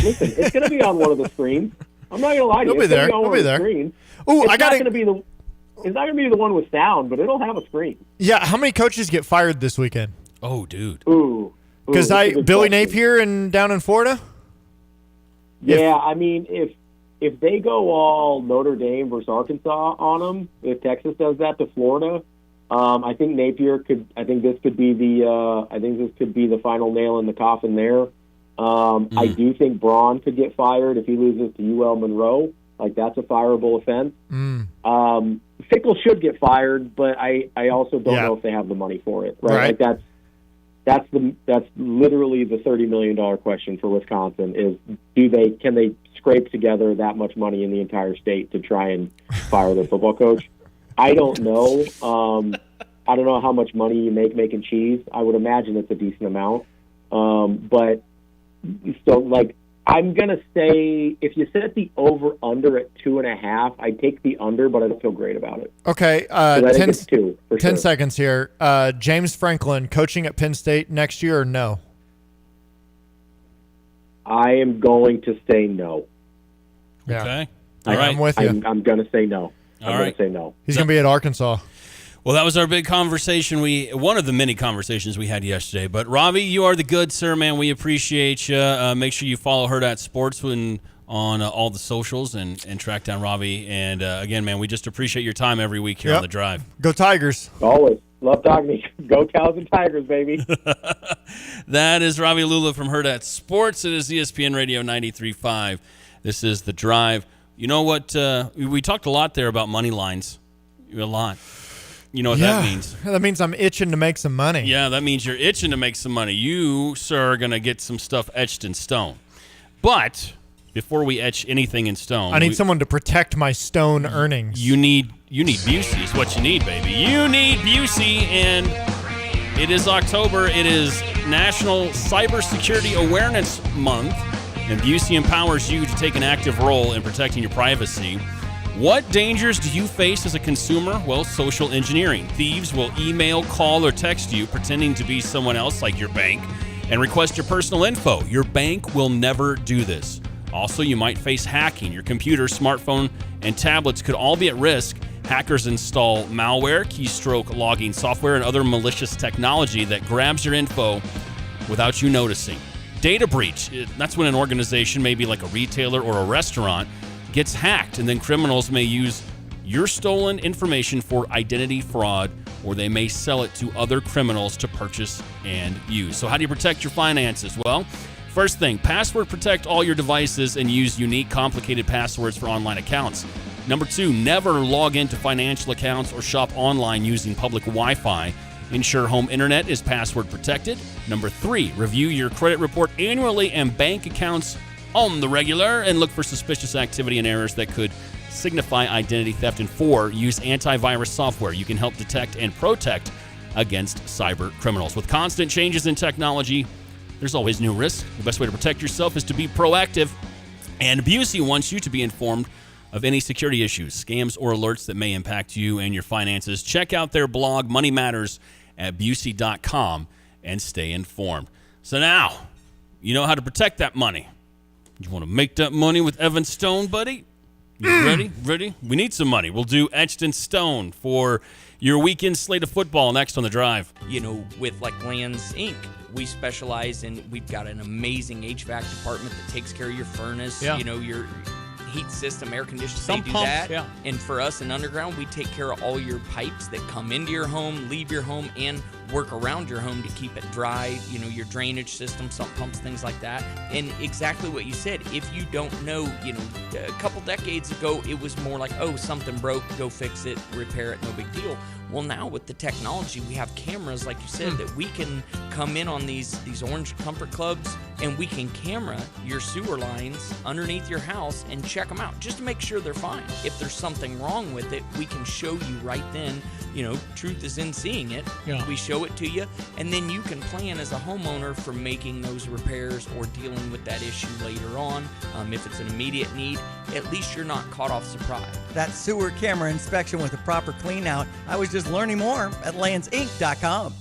listen, it's gonna be on one of the screens. I'm not gonna lie to you. You'll be there. You'll be there. Ooh, it's not gonna be the one with sound, but it'll have a screen. Yeah. How many coaches get fired this weekend? Oh, dude. Ooh. Because Billy Napier down in Florida. Yeah, I mean, if they go all Notre Dame versus Arkansas on them, if Texas does that to Florida, I think Napier could. I think this could be the final nail in the coffin there. I do think Braun could get fired if he loses to UL Monroe. Like that's a fireable offense. Fickle should get fired, but I also don't know if they have the money for it. Right? Like that's literally the $30 million question for Wisconsin is can they scrape together that much money in the entire state to try and fire their football coach? I don't know. I don't know how much money you make making cheese. I would imagine it's a decent amount. But so like I'm gonna say if you set the over under at 2.5, I'd take the under, but I don't feel great about it. Okay, 10 seconds here. James Franklin coaching at Penn State next year or no? I am going to say no. Yeah. Okay. All right. I'm with you. I'm going to say no. All right. Say no. He's going to be at Arkansas. Well, that was our big conversation. One of the many conversations we had yesterday. But Robbie, you are the good sir, man. We appreciate you. Make sure you follow Herd at Sports on all the socials and track down Robbie. And again, man, we just appreciate your time every week here on the drive. Go Tigers! Always love talking to you. Go Cows and Tigers, baby. That is Robbie Lula from Herd at Sports. It is ESPN Radio 93.5. This is the drive. You know what? We talked a lot there about money lines. A lot. You know what that means? That means I'm itching to make some money. Yeah, that means you're itching to make some money. You, sir, are going to get some stuff etched in stone. But before we etch anything in stone, I need someone to protect my stone earnings. You need Busey is what you need, baby. You need Busey, and it is October. It is National Cybersecurity Awareness Month, and Busey empowers you to take an active role in protecting your privacy. What dangers do you face as a consumer? Well, social engineering. Thieves will email, call, or text you pretending to be someone else like your bank and request your personal info. Your bank will never do this. Also, you might face hacking. Your computer, smartphone, and tablets could all be at risk. Hackers install malware, keystroke logging software, and other malicious technology that grabs your info without you noticing. Data breach. That's when an organization, maybe like a retailer or a restaurant, gets hacked, and then criminals may use your stolen information for identity fraud, or they may sell it to other criminals to purchase and use. So how do you protect your finances? Well, first thing, password protect all your devices and use unique, complicated passwords for online accounts. Number 2, never log into financial accounts or shop online using public Wi-Fi. Ensure home internet is password protected. Number 3, review your credit report annually and bank accounts on the regular, and look for suspicious activity and errors that could signify identity theft. And 4, use antivirus software. You can help detect and protect against cyber criminals. With constant changes in technology, there's always new risks. The best way to protect yourself is to be proactive. And Busey wants you to be informed of any security issues, scams, or alerts that may impact you and your finances. Check out their blog, Money Matters, at Busey.com and stay informed. So now, you know how to protect that money. You want to make that money with Evan Stone, buddy? You ready? Ready? We need some money. We'll do Etched in Stone for your weekend slate of football next on The Drive. You know, with like Lands Inc., we specialize in, we've got an amazing HVAC department that takes care of your furnace, you know, your heat system, air conditioning, they do that. Yeah. And for us in Underground, we take care of all your pipes that come into your home, leave your home, and work around your home to keep it dry, you know, your drainage system, sump pumps, things like that. And exactly what you said, if you don't know, you know, a couple decades ago, it was more like, oh, something broke, go fix it, repair it, no big deal. Well, now with the technology, we have cameras, like you said, that we can come in on these orange comfort clubs, and we can camera your sewer lines underneath your house and check them out just to make sure they're fine. If there's something wrong with it, we can show you right then. You know, truth is in seeing it. Yeah. We show it to you, and then you can plan as a homeowner for making those repairs or dealing with that issue later on. If it's an immediate need, at least you're not caught off surprise. That sewer camera inspection with a proper clean out. I was just learning more at landsinc.com.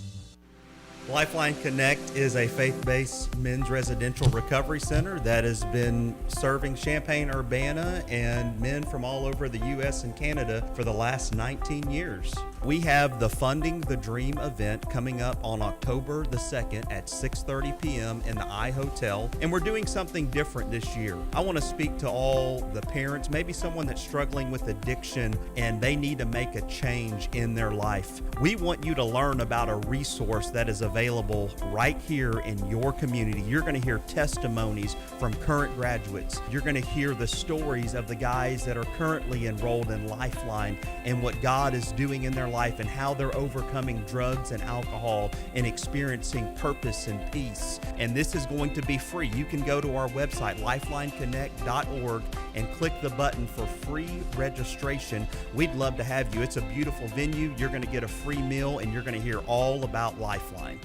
Lifeline Connect is a faith-based men's residential recovery center that has been serving Champaign-Urbana and men from all over the U.S. and Canada for the last 19 years. We have the Funding the Dream event coming up on October the 2nd at 6:30 p.m. in the I Hotel, and we're doing something different this year. I want to speak to all the parents, maybe someone that's struggling with addiction and they need to make a change in their life. We want you to learn about a resource that is available right here in your community. You're going to hear testimonies from current graduates. You're going to hear the stories of the guys that are currently enrolled in Lifeline and what God is doing in their life and how they're overcoming drugs and alcohol and experiencing purpose and peace. And this is going to be free. You can go to our website, lifelineconnect.org, and click the button for free registration. We'd love to have you. It's a beautiful venue. You're going to get a free meal, and you're going to hear all about Lifeline.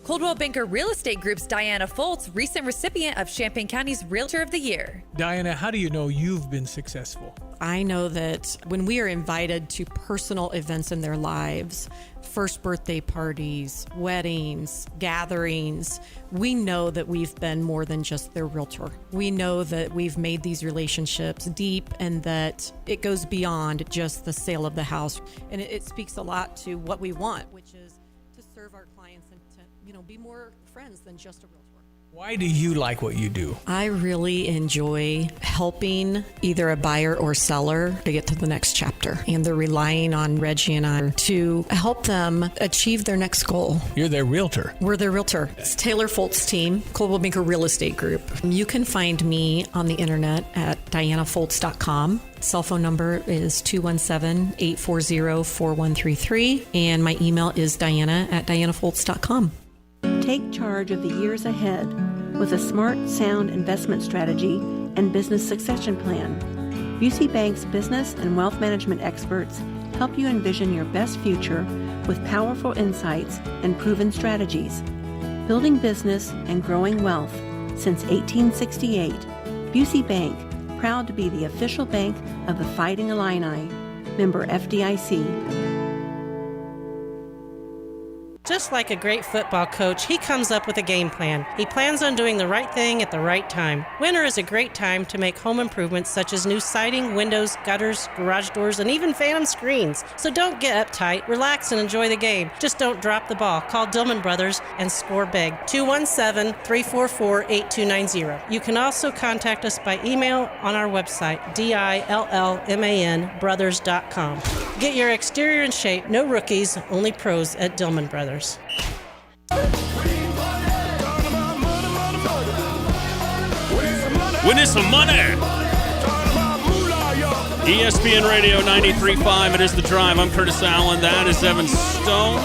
Coldwell Banker Real Estate Group's Diana Foltz, recent recipient of Champaign County's Realtor of the Year. Diana, how do you know you've been successful? I know that when we are invited to personal events in their lives, first birthday parties, weddings, gatherings, we know that we've been more than just their realtor. We know that we've made these relationships deep and that it goes beyond just the sale of the house. And it speaks a lot to what we want, which is to serve our clients and to, you know, be more friends than just a realtor. Why do you like what you do? I really enjoy helping either a buyer or seller to get to the next chapter. And they're relying on Reggie and I to help them achieve their next goal. You're their realtor. We're their realtor. It's Taylor Foltz team, Coldwell Banker Real Estate Group. You can find me on the internet at dianafoltz.com. Cell phone number is 217-840-4133. And my email is diana@dianafoltz.com. Take charge of the years ahead with a smart, sound investment strategy and business succession plan. Busey Bank's business and wealth management experts help you envision your best future with powerful insights and proven strategies. Building business and growing wealth since 1868, Busey Bank, proud to be the official bank of the Fighting Illini. Member FDIC. Just like a great football coach, he comes up with a game plan. He plans on doing the right thing at the right time. Winter is a great time to make home improvements such as new siding, windows, gutters, garage doors, and even phantom screens. So don't get uptight, relax, and enjoy the game. Just don't drop the ball. Call Dillman Brothers and score big. 217-344-8290. You can also contact us by email on our website, DILLMANbrothers.com. Get your exterior in shape. No rookies, only pros at Dillman Brothers. Win is some money. ESPN Radio 93.5. It is The Drive. I'm Curtis Allen. That is Evan Stone.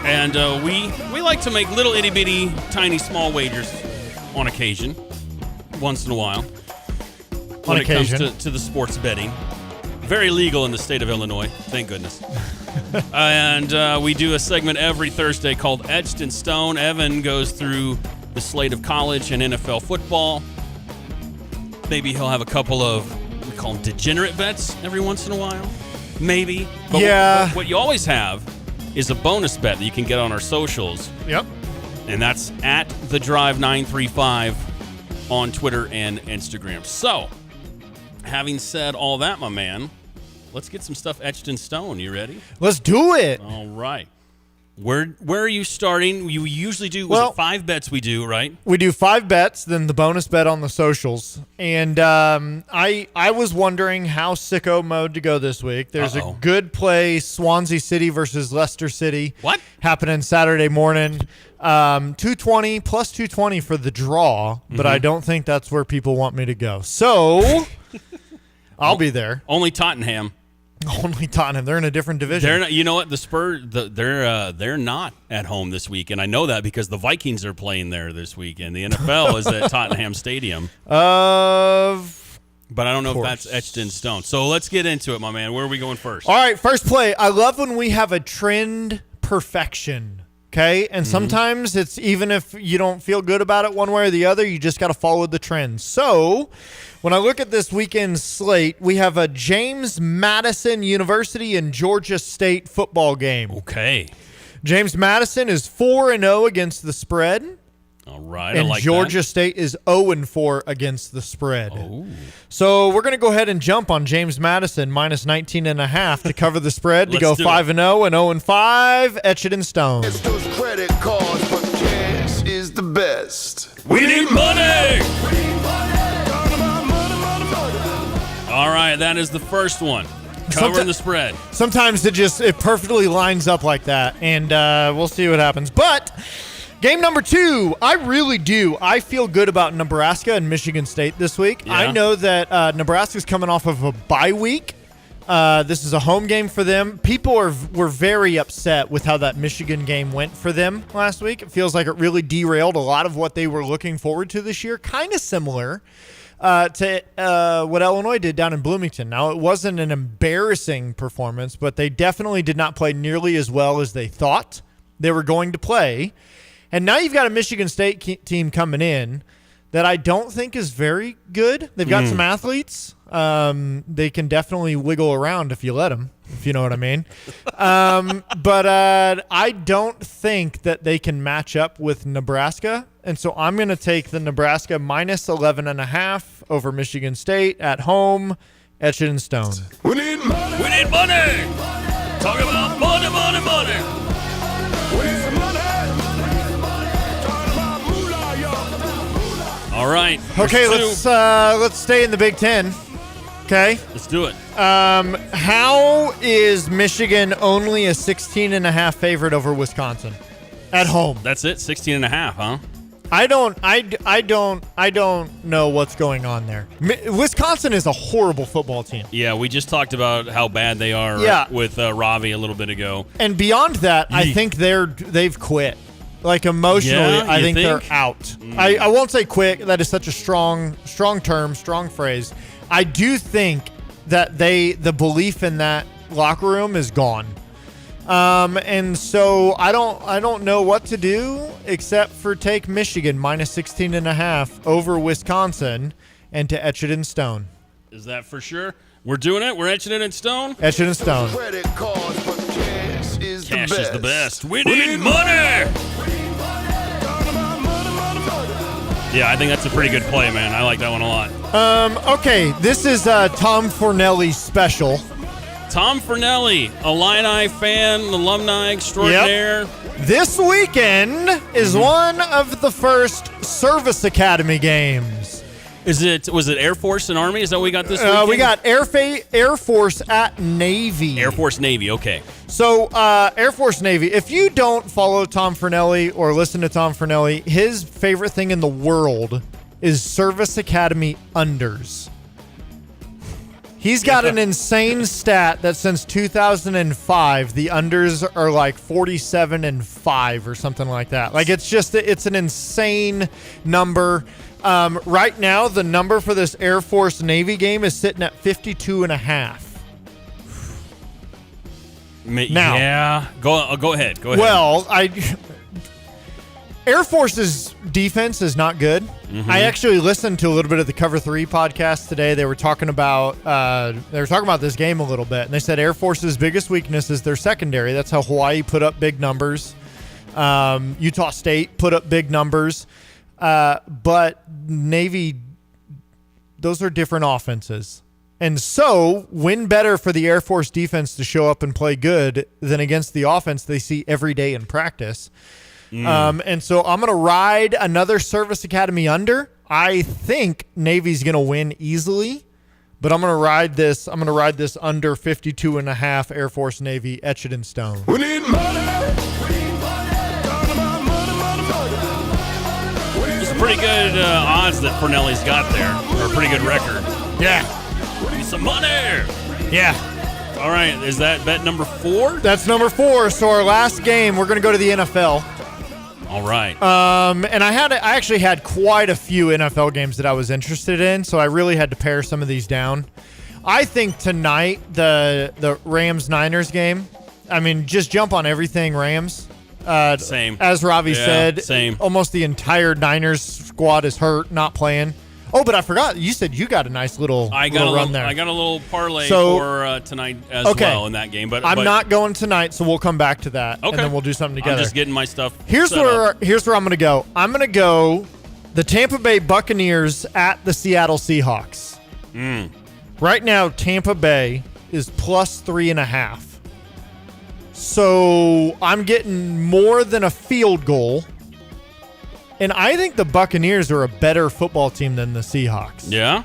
And we like to make little itty bitty, tiny, small wagers on occasion, once in a while. When it comes to the sports betting. Very legal in the state of Illinois. Thank goodness. And we do a segment every Thursday called Etched in Stone. Evan goes through the slate of college and NFL football. Maybe he'll have a couple of, we call them degenerate bets every once in a while. Maybe. But yeah. What you always have is a bonus bet that you can get on our socials. Yep. And that's at The Drive 935 on Twitter and Instagram. So, having said all that, my man, let's get some stuff etched in stone. You ready? Let's do it. All right. Where are you starting? You usually do, it 5 bets we do, right? We do 5 bets, then the bonus bet on the socials. And I was wondering how sicko mode to go this week. There's a good play, Swansea City versus Leicester City. What? Happening Saturday morning. 220 plus 220 for the draw, but I don't think that's where people want me to go. So I'll be there. Only Tottenham. Only Tottenham. They're in a different division. They're not, you know what? The Spurs, they're not at home this week, and I know that because the Vikings are playing there this week, and the NFL is at Tottenham Stadium. But I don't know if that's etched in stone. So let's get into it, my man. Where are we going first? All right, first play. I love when we have a trend perfection. Okay, and sometimes it's even if you don't feel good about it one way or the other, you just got to follow the trend. So when I look at this weekend's slate, we have a James Madison University and Georgia State football game. Okay. James Madison is 4-0 against the spread. All right, and I like Georgia that. State is 0-4 against the spread. Oh. So we're going to go ahead and jump on James Madison minus 19.5 to cover the spread to Let's go do 5-0 and 0-5. Etch it in stone. It's those credit cards, but cash is the best. We need money! All right, that is the first one. Covering the spread. Sometimes it perfectly lines up like that, and we'll see what happens. But game number 2, I feel good about Nebraska and Michigan State this week. Yeah. I know that Nebraska's coming off of a bye week. This is a home game for them. People were very upset with how that Michigan game went for them last week. It feels like it really derailed a lot of what they were looking forward to this year. Kind of similar to what Illinois did down in Bloomington. Now, it wasn't an embarrassing performance, but they definitely did not play nearly as well as they thought they were going to play. And now you've got a Michigan State team coming in that I don't think is very good. They've got some athletes. They can definitely wiggle around if you let them, if you know what I mean. But I don't think that they can match up with Nebraska. And so I'm going to take the Nebraska minus 11.5 over Michigan State at home. Etch it in stone. We need money. We need money. Talk about money, money, money. We need some money. All right. Okay, let's stay in the Big Ten. Okay, let's do it. How is Michigan only a 16.5 favorite over Wisconsin at home? That's it, 16.5, huh? I don't know what's going on there. Wisconsin is a horrible football team. Yeah, we just talked about how bad they are with Ravi a little bit ago. And beyond that, I think they've quit. Like emotionally, I think they're out. I won't say quit. That is such a strong term, strong phrase. I do think that the belief in that locker room is gone. And so I don't know what to do except for take Michigan minus 16.5 over Wisconsin and to etch it in stone. Is that for sure? We're doing it? We're etching it in stone? Etch it in stone. Credit cards, but cash is Cash the best. is the best. We need money! Yeah, I think that's a pretty good play, man. I like that one a lot. Okay, this is Tom Fornelli's special. Tom Fornelli, Illini fan, alumni extraordinaire. Yep. This weekend is one of the first Service Academy games. Was it Air Force and Army? Is that what we got this weekend? We got Air Force at Navy. Air Force Navy, okay. So, Air Force Navy, if you don't follow Tom Fornelli or listen to Tom Fornelli, his favorite thing in the world is Service Academy unders. He's got an insane stat that since 2005, the unders are like 47-5 or something like that. Like, it's an insane number. Right now, the number for this Air Force Navy game is sitting at 52.5. Now, yeah, go ahead. Well, Air Force's defense is not good. Mm-hmm. I actually listened to a little bit of the Cover 3 podcast today. They were talking about this game a little bit, and they said Air Force's biggest weakness is their secondary. That's how Hawaii put up big numbers. Utah State put up big numbers, but Navy, those are different offenses. And so, when better for the Air Force defense to show up and play good than against the offense they see every day in practice? And so I'm going to ride another Service Academy under. I think Navy's going to win easily, but I'm going to ride this. I'm going to ride this under 52.5 Air Force Navy, etch it in stone. We need money. It's pretty good odds that Fornelli's got there, or a pretty good record. Yeah. We need some money. Yeah. All right. Is that bet number 4? That's number 4. So our last game, we're going to go to the NFL. All right. And I actually had quite a few NFL games that I was interested in, so I really had to pare some of these down. I think tonight, the Rams-Niners game, I mean, just jump on everything Rams. Same. As Ravi said, same. Almost the entire Niners squad is hurt, not playing. Oh, but I forgot. You said you got a nice little run there. I got a little parlay for tonight as well in that game. But I'm not going tonight, so we'll come back to that, and then we'll do something together. I'm just getting my stuff Here's where I'm going to go. I'm going to go the Tampa Bay Buccaneers at the Seattle Seahawks. Right now, Tampa Bay is plus 3.5. So I'm getting more than a field goal. And I think the Buccaneers are a better football team than the Seahawks. Yeah?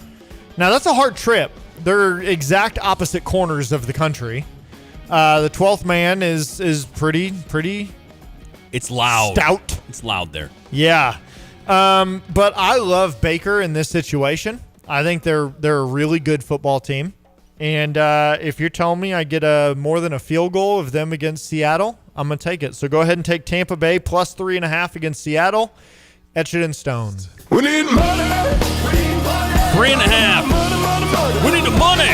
Now, that's a hard trip. They're exact opposite corners of the country. The 12th man is pretty. It's loud. Stout. It's loud there. Yeah. But I love Baker in this situation. I think they're a really good football team. And if you're telling me I get more than a field goal of them against Seattle, I'm going to take it. So go ahead and take Tampa Bay plus 3.5 against Seattle. Etch it in stone. We need money. 3.5. We need the money.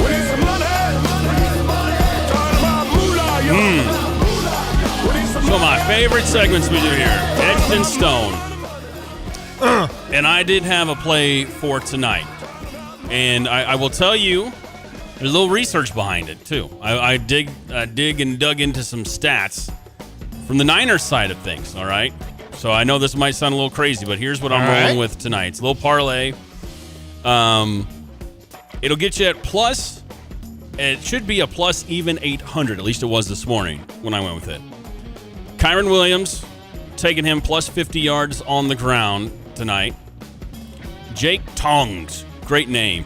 We need some money. Talking about moolah, So my favorite segments we do here, etched in stone. And I did have a play for tonight. And I will tell you, there's a little research behind it, too. I dig and dug into some stats from the Niners side of things, all right? So I know this might sound a little crazy, but here's what I'm rolling with tonight. It's a little parlay. It'll get you at plus. It should be a plus even 800. At least it was this morning when I went with it. Kyron Williams, taking him plus 50 yards on the ground tonight. Jake Tongs, great name.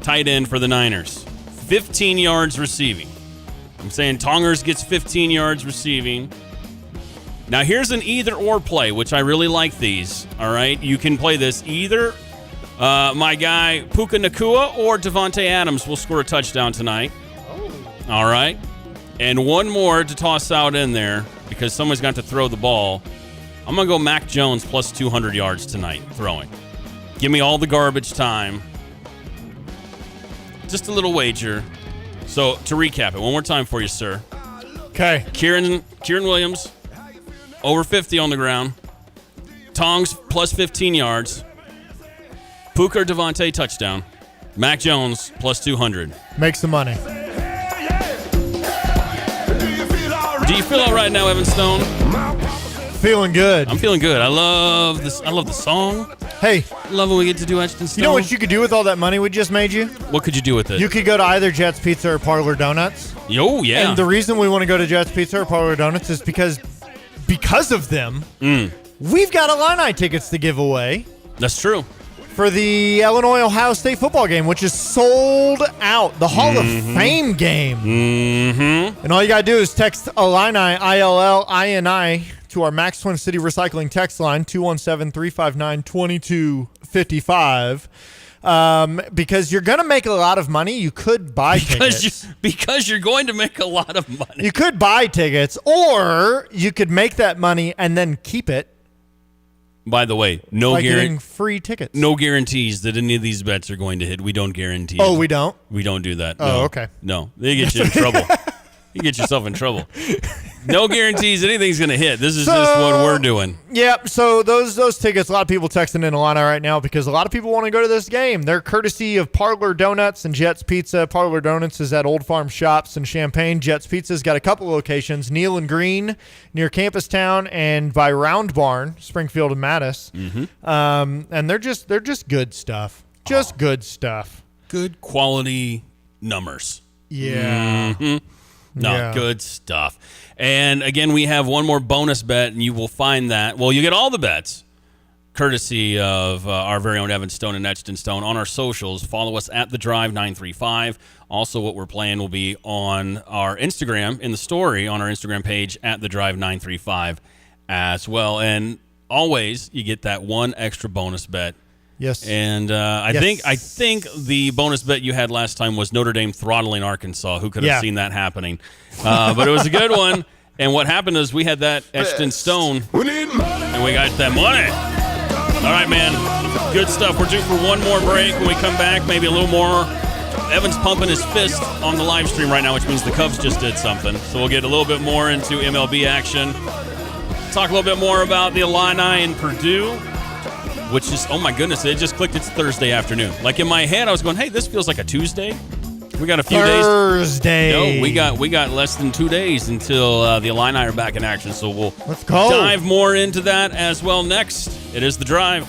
Tight end for the Niners. 15 yards receiving. I'm saying Tongers gets 15 yards receiving. Now, here's an either-or play, which I really like these, all right? You can play this either my guy Puka Nacua or Devontae Adams will score a touchdown tonight. All right? And one more to toss out in there because someone's got to throw the ball. I'm going to go Mac Jones plus 200 yards tonight throwing. Give me all the garbage time. Just a little wager. So, to recap it, one more time for you, sir. Okay. Kieran Williams, over 50 on the ground. Tongs, plus 15 yards. Puka or Devontae, touchdown. Mac Jones, plus 200. Make some money. Do you feel all right now, Evan Stone? Feeling good. I'm feeling good. I love this. I love the song. Hey. I love when we get to do Ashton Stone. You know what you could do with all that money we just made you? What could you do with it? You could go to either Jets Pizza or Parlor Donuts. Oh, yeah. And the reason we want to go to Jets Pizza or Parlor Donuts is because of them, we've got Illini tickets to give away. That's true. For the Illinois-Ohio State football game, which is sold out. The Hall of Fame game. Mm-hmm. And all you got to do is text Illini, ILLINI, to our Max Twin City Recycling text line, 217-359-2255. Because you're going to make a lot of money. You could buy tickets. Because you're going to make a lot of money. You could buy tickets, or you could make that money and then keep it. By the way, getting free tickets. No guarantees that any of these bets are going to hit. We don't guarantee. Oh, we don't? We don't do that. Oh, no. okay. No, they get you in trouble. You get yourself in trouble. No guarantees anything's going to hit. This is just what we're doing. Yep. So those tickets, a lot of people texting in Alana right now because a lot of people want to go to this game. They're courtesy of Parlor Donuts and Jets Pizza. Parlor Donuts is at Old Farm Shops in Champaign. Jets Pizza's got a couple locations, Neal and Green near Campus Town and by Round Barn, Springfield and Mattis. And they're just good stuff. Just good stuff. Good quality numbers. Yeah. No, Yeah. good stuff. And again, we have one more bonus bet, and you will find that. Well, you get all the bets, courtesy of our very own Evan Stone and Etched in Stone on our socials. Follow us at The Drive 935. Also, what we're playing will be on our Instagram, in the story on our Instagram page at The Drive 935 as well. And always, you get that one extra bonus bet. Yes. And I think the bonus bet you had last time was Notre Dame throttling Arkansas. Who could have seen that happening? But it was a good one. And what happened is we had that etched in stone. We need money. And we got that money. All right, man. Good stuff. We're due for one more break. When we come back, maybe a little more. Evan's pumping his fist on the live stream right now, which means the Cubs just did something. So we'll get a little bit more into MLB action. Talk a little bit more about the Illini and Purdue. Which is, oh my goodness, it just clicked. It's Thursday afternoon. Like in my head, I was going, hey, this feels like a Tuesday. We got a few days. Thursday. No, we got less than 2 days until the Illini are back in action. So we'll Let's go. dive more into that as well next. It is The Drive.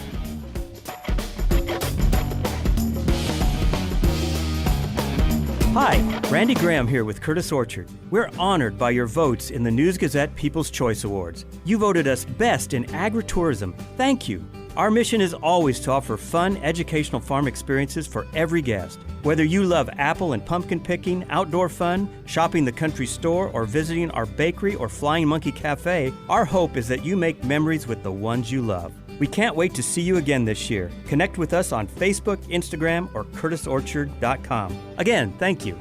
Hi, Randy Graham here with Curtis Orchard. We're honored by your votes in the News Gazette People's Choice Awards. You voted us best in agritourism. Thank you. Our mission is always to offer fun, educational farm experiences for every guest. Whether you love apple and pumpkin picking, outdoor fun, shopping the country store, or visiting our bakery or Flying Monkey Cafe, our hope is that you make memories with the ones you love. We can't wait to see you again this year. Connect with us on Facebook, Instagram, or curtisorchard.com. Again, thank you.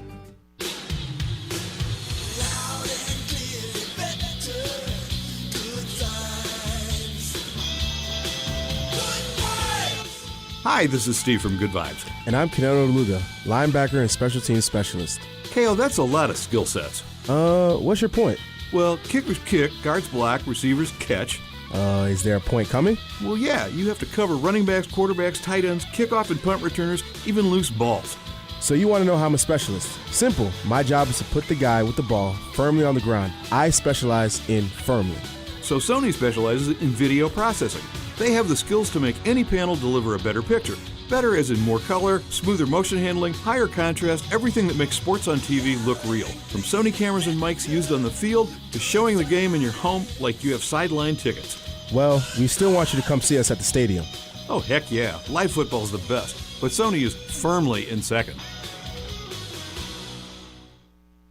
Hi, this is Steve from Good Vibes. And I'm Canelo Luga, linebacker and special teams specialist. KO, that's a lot of skill sets. What's your point? Well, kickers kick, guards block, receivers catch. Is there a point coming? Well, yeah, you have to cover running backs, quarterbacks, tight ends, kickoff and punt returners, even loose balls. So you want to know how I'm a specialist? Simple. My job is to put the guy with the ball firmly on the ground. I specialize in firmly. So Sony specializes in video processing. They have the skills to make any panel deliver a better picture. Better as in more color, smoother motion handling, higher contrast, everything that makes sports on TV look real. From Sony cameras and mics used on the field to showing the game in your home like you have sideline tickets. Well, we still want you to come see us at the stadium. Oh, heck yeah. Live football's the best, but Sony is firmly in second.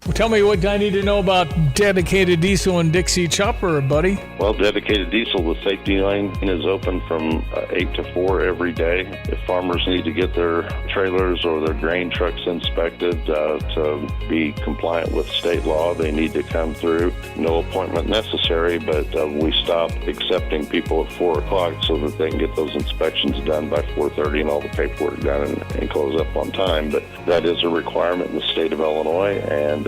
Well, tell me what I need to know about Dedicated Diesel and Dixie Chopper, buddy. Well, Dedicated Diesel, the safety lane is open from 8 to 4 every day. If farmers need to get their trailers or their grain trucks inspected to be compliant with state law, they need to come through. No appointment necessary, but we stop accepting people at 4 o'clock so that they can get those inspections done by 4:30 and all the paperwork done and close up on time. But that is a requirement in the state of Illinois, and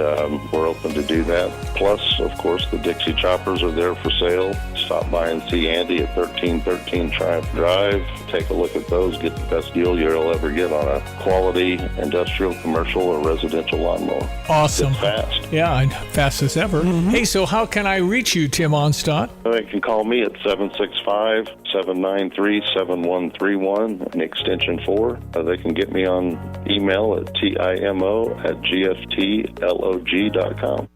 we're open to do that. Plus, of course, the Dixie Choppers are there for sale. Stop by and see Andy at 1313 Triumph Drive. Take a look at those. Get the best deal you'll ever get on a quality industrial, commercial, or residential lawnmower. Awesome. It's fast. Yeah, fast as ever. Hey, so how can I reach you, Tim Onstadt? You can call me at 765-793-7131 and extension 4. They can get me on email at timo@gftlog.com.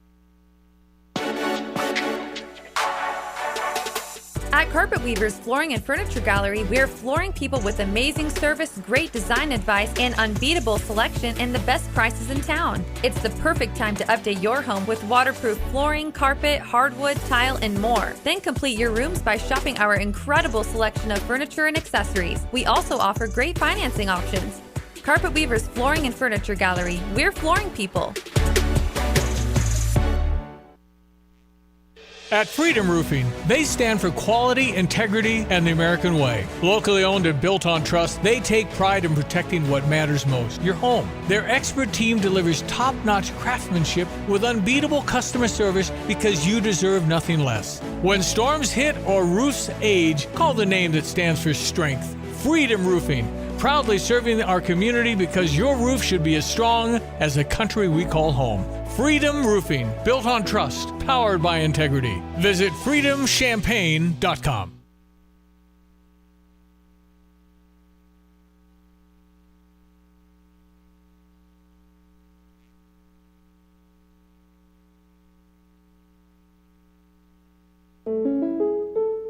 At Carpet Weavers Flooring and Furniture Gallery, we're flooring people with amazing service, great design advice, and unbeatable selection and the best prices in town. It's the perfect time to update your home with waterproof flooring, carpet, hardwood, tile, and more. Then complete your rooms by shopping our incredible selection of furniture and accessories. We also offer great financing options. Carpet Weavers Flooring and Furniture Gallery, we're flooring people. At Freedom Roofing, they stand for quality, integrity, and the American way. Locally owned and built on trust, they take pride in protecting what matters most, your home. Their expert team delivers top-notch craftsmanship with unbeatable customer service because you deserve nothing less. When storms hit or roofs age, call the name that stands for strength. Freedom Roofing, proudly serving our community because your roof should be as strong as the country we call home. Freedom Roofing, built on trust, powered by integrity. Visit freedomchampaign.com.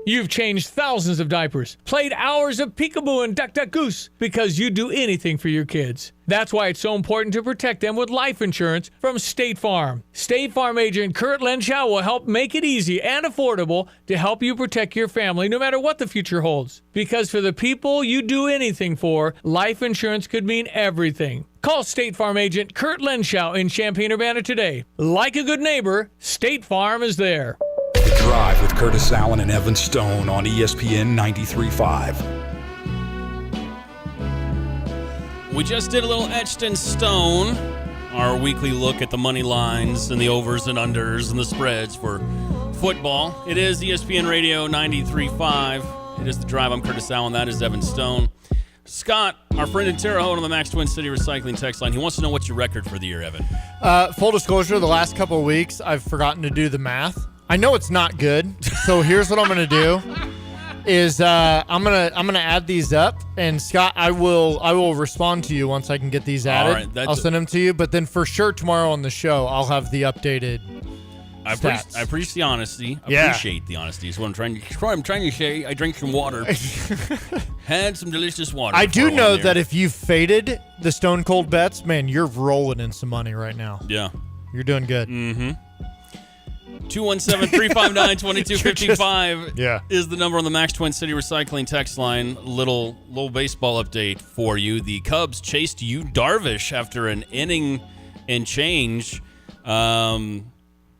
You've changed thousands of diapers, played hours of peekaboo and duck, duck, goose because you do anything for your kids. That's why it's so important to protect them with life insurance from State Farm. State Farm agent Kurt Lenschow will help make it easy and affordable to help you protect your family no matter what the future holds. Because for the people you do anything for, life insurance could mean everything. Call State Farm agent Kurt Lenschow in Champaign-Urbana today. Like a good neighbor, State Farm is there. The Drive with Curtis Allen and Evan Stone on ESPN 93.5. We just did a little Etched in Stone, our weekly look at the money lines and the overs and unders and the spreads for football. It is ESPN Radio 93.5. It is The Drive. I'm Curtis Allen. That is Evan Stone. Scott, our friend in Terre Haute on the Max Twin City Recycling text line, he wants to know what's your record for the year, Evan. Full disclosure, the last couple of weeks, I've forgotten to do the math. I know it's not good, so here's what I'm going to do: is I'm gonna add these up, and Scott, I will respond to you once I can get these added. All right, I'll send them to you, but then for sure tomorrow on the show I'll have the updated. I appreciate the honesty. Yeah. Appreciate the honesty is what I'm trying to say. I drank some water. Had some delicious water. I do know that if you faded the Stone Cold bets, man, you're rolling in some money right now. Yeah. You're doing good. Mm-hmm. 217-359-2255 is the number on the Max Twin City Recycling text line. Little baseball update for you. The Cubs chased Yu Darvish after an inning and change. He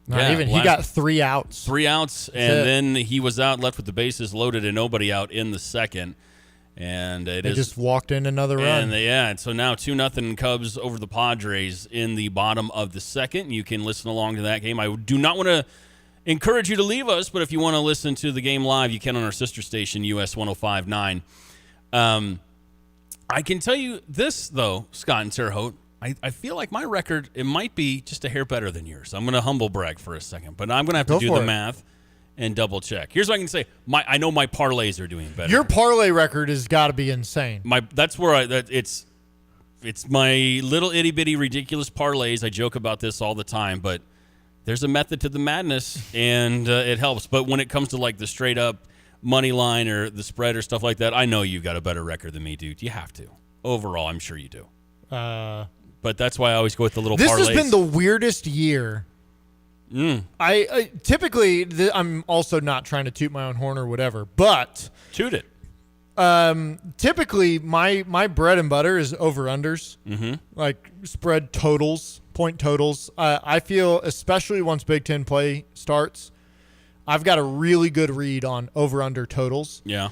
got 3 outs. 3 outs, and then he was out, left with the bases loaded and nobody out in the second. And they just walked in another run. And so now 2-0 Cubs over the Padres in the bottom of the second. You can listen along to that game. I do not want to encourage you to leave us, but if you want to listen to the game live, you can on our sister station, US 105.9. I can tell you this, though, Scott and Terre Haute. I feel like my record, it might be just a hair better than yours. I'm going to humble brag for a second, but I'm going to have to do the math and double check. Here's what I can say: I know my parlays are doing better. Your parlay record has got to be insane. That's where it's my little itty bitty ridiculous parlays. I joke about this all the time, but there's a method to the madness, and it helps. But when it comes to like the straight up money line or the spread or stuff like that, I know you've got a better record than me, dude. You have to. Overall, I'm sure you do. But that's why I always go with the little parlays. This has been the weirdest year. I typically, I'm also not trying to toot my own horn or whatever, but toot it. Typically, my bread and butter is over-unders, like spread totals, point totals. I feel, especially once Big Ten play starts, I've got a really good read on over-under totals. Yeah.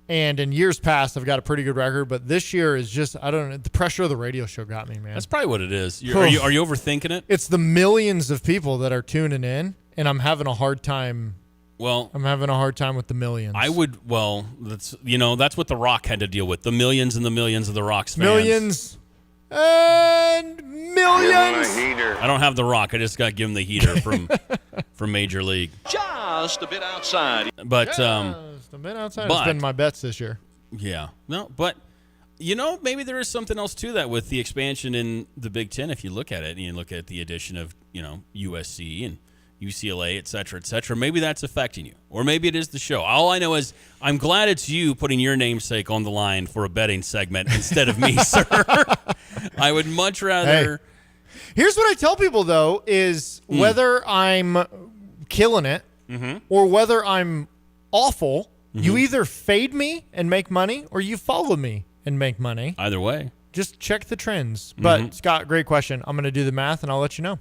And in years past, I've got a pretty good record, but this year is just, I don't know, the pressure of the radio show got me, man. That's probably what it is. Are you overthinking it? It's the millions of people that are tuning in, and I'm having a hard time. Well, I'm having a hard time with the millions. That's what The Rock had to deal with. The millions and the millions of The Rock's fans. Millions and millions. I don't have The Rock. I just got to give him the heater from Major League. Just a bit outside. But just a bit outside. It's been my bets this year. Yeah. No, but maybe there is something else to that with the expansion in the Big Ten. If you look at it and you look at the addition of USC and UCLA, et cetera, maybe that's affecting you. Or maybe it is the show. All I know is I'm glad it's you putting your namesake on the line for a betting segment instead of me, sir. I would much rather. Hey. Here's what I tell people, though, is whether I'm killing it or whether I'm awful, you either fade me and make money or you follow me and make money. Either way. Just check the trends. But, Scott, great question. I'm going to do the math, and I'll let you know.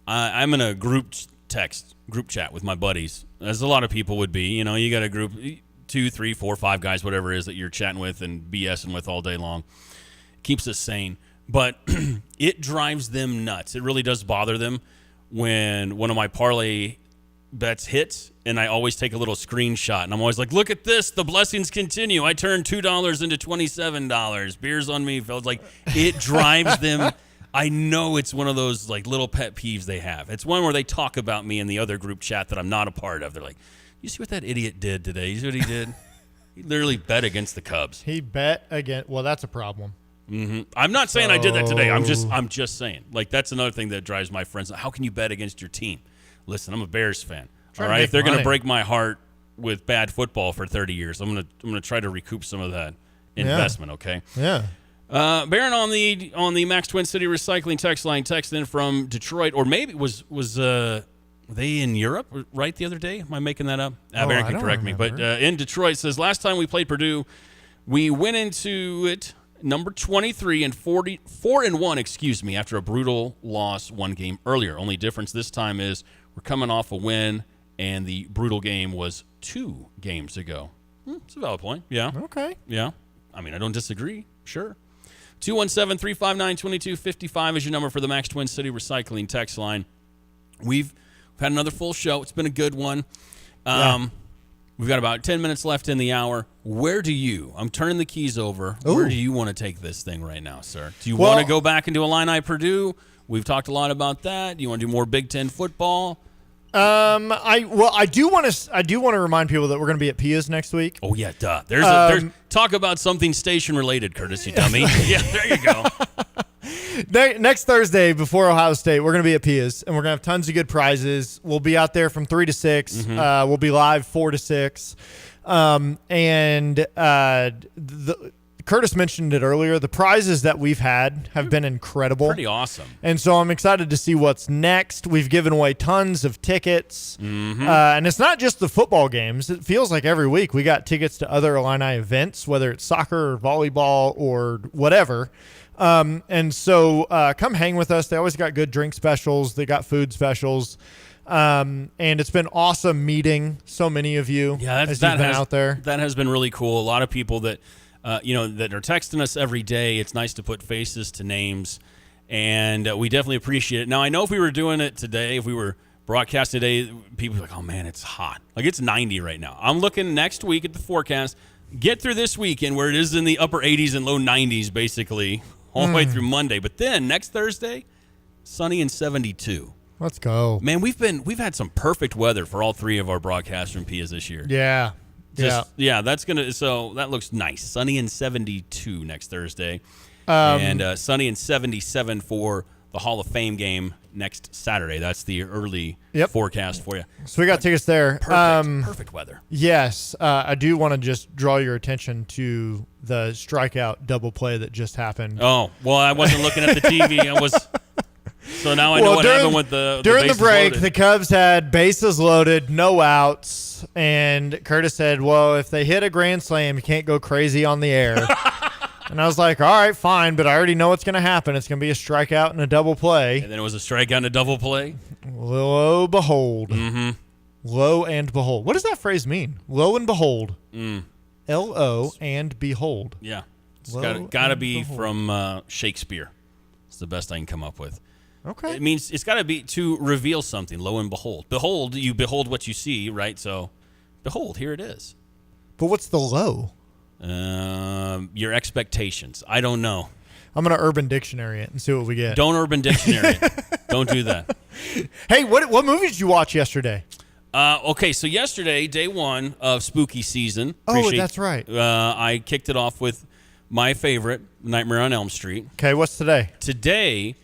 I'm going to group text group chat with my buddies, as a lot of people would be. You know, you got a group, 2, 3, 4, 5 guys, whatever it is that you're chatting with and BSing with all day long. Keeps us sane. But it drives them nuts. It really does bother them when one of my parlay bets hits, and I always take a little screenshot, and I'm always like, look at this, the blessings continue. I turned $2 into $27. Beers on me. Felt like it drives them. I know it's one of those like little pet peeves they have. It's one where they talk about me in the other group chat that I'm not a part of. They're like, you see what that idiot did today? You see what he did? He literally bet against the Cubs. He bet against. Well, that's a problem. Mm-hmm. I'm not saying I did that today. I'm just saying. Like, that's another thing that drives my friends. How can you bet against your team? Listen, I'm a Bears fan. All right, if they're going to break my heart with bad football for 30 years, I'm gonna try to recoup some of that investment. Okay. Yeah. Baron on the Max Twin City Recycling text line, text in from Detroit, or maybe was they in Europe right the other day? Am I making that up? Baron can correct me, but in Detroit says last time we played Purdue, we went into it number 23 and 4-1, excuse me, after a brutal loss one game earlier. Only difference this time is we're coming off a win, and the brutal game was 2 games ago. It's a valid point. Yeah. Okay. Yeah. I mean, I don't disagree. Sure. 217-359-2255 is your number for the Max Twin City Recycling text line. We've had another full show. It's been a good one. We've got about 10 minutes left in the hour. I'm turning the keys over. Ooh. Where do you want to take this thing right now, sir? Do you want to go back into Illini Purdue? We've talked a lot about that. Do you want to do more Big Ten football? I do want to remind people that we're going to be at Pia's next week. Oh yeah, duh. There's talk about something station related, Curtis, you dummy. Yeah, there you go. Next Thursday before Ohio State, we're going to be at Pia's, and we're going to have tons of good prizes. We'll be out there from 3 to 6. Mm-hmm. We'll be live 4 to 6. Curtis mentioned it earlier. The prizes that we've had have been incredible. Pretty awesome. And so I'm excited to see what's next. We've given away tons of tickets. Mm-hmm. And it's not just the football games. It feels like every week we got tickets to other Illini events, whether it's soccer or volleyball or whatever. And so come hang with us. They always got good drink specials. They got food specials. And it's been awesome meeting so many of you as you've been out there. That has been really cool. A lot of people that that are texting us every day. It's nice to put faces to names, and we definitely appreciate it. Now, I know if we were doing it today, if we were broadcasting today, people would be like, oh, man, it's hot. Like, it's 90 right now. I'm looking next week at the forecast. Get through this weekend where it is in the upper 80s and low 90s, basically, all the way through Monday. But then next Thursday, sunny and 72. Let's go. Man, we've had some perfect weather for all 3 of our broadcasts from Pia's this year. Yeah. That looks nice. Sunny and 72 next Thursday, and sunny and 77 for the Hall of Fame game next Saturday. That's the early forecast for you. So we got tickets there. Perfect weather. Yes, I do want to just draw your attention to the strikeout double play that just happened. Oh, well, I wasn't looking at the TV. I was. So now I know what happened with the during the break. Loaded. The Cubs had bases loaded, no outs, and Curtis said, "Well, if they hit a grand slam, you can't go crazy on the air." And I was like, "All right, fine, but I already know what's going to happen. It's going to be a strikeout and a double play." And then it was a strikeout and a double play. Lo behold, lo and behold. What does that phrase mean? Lo and behold. L-O and behold. Yeah, it's got to be from Shakespeare. It's the best I can come up with. Okay. It means it's got to be to reveal something. Lo and behold. Behold, you behold what you see, right? So, behold, here it is. But what's the low? Your expectations. I don't know. I'm going to Urban Dictionary it and see what we get. Don't Urban Dictionary it. Don't do that. Hey, what movies did you watch yesterday? Okay, so yesterday, day 1 of spooky season. That's right. I kicked it off with my favorite, Nightmare on Elm Street. Okay, what's today? Today,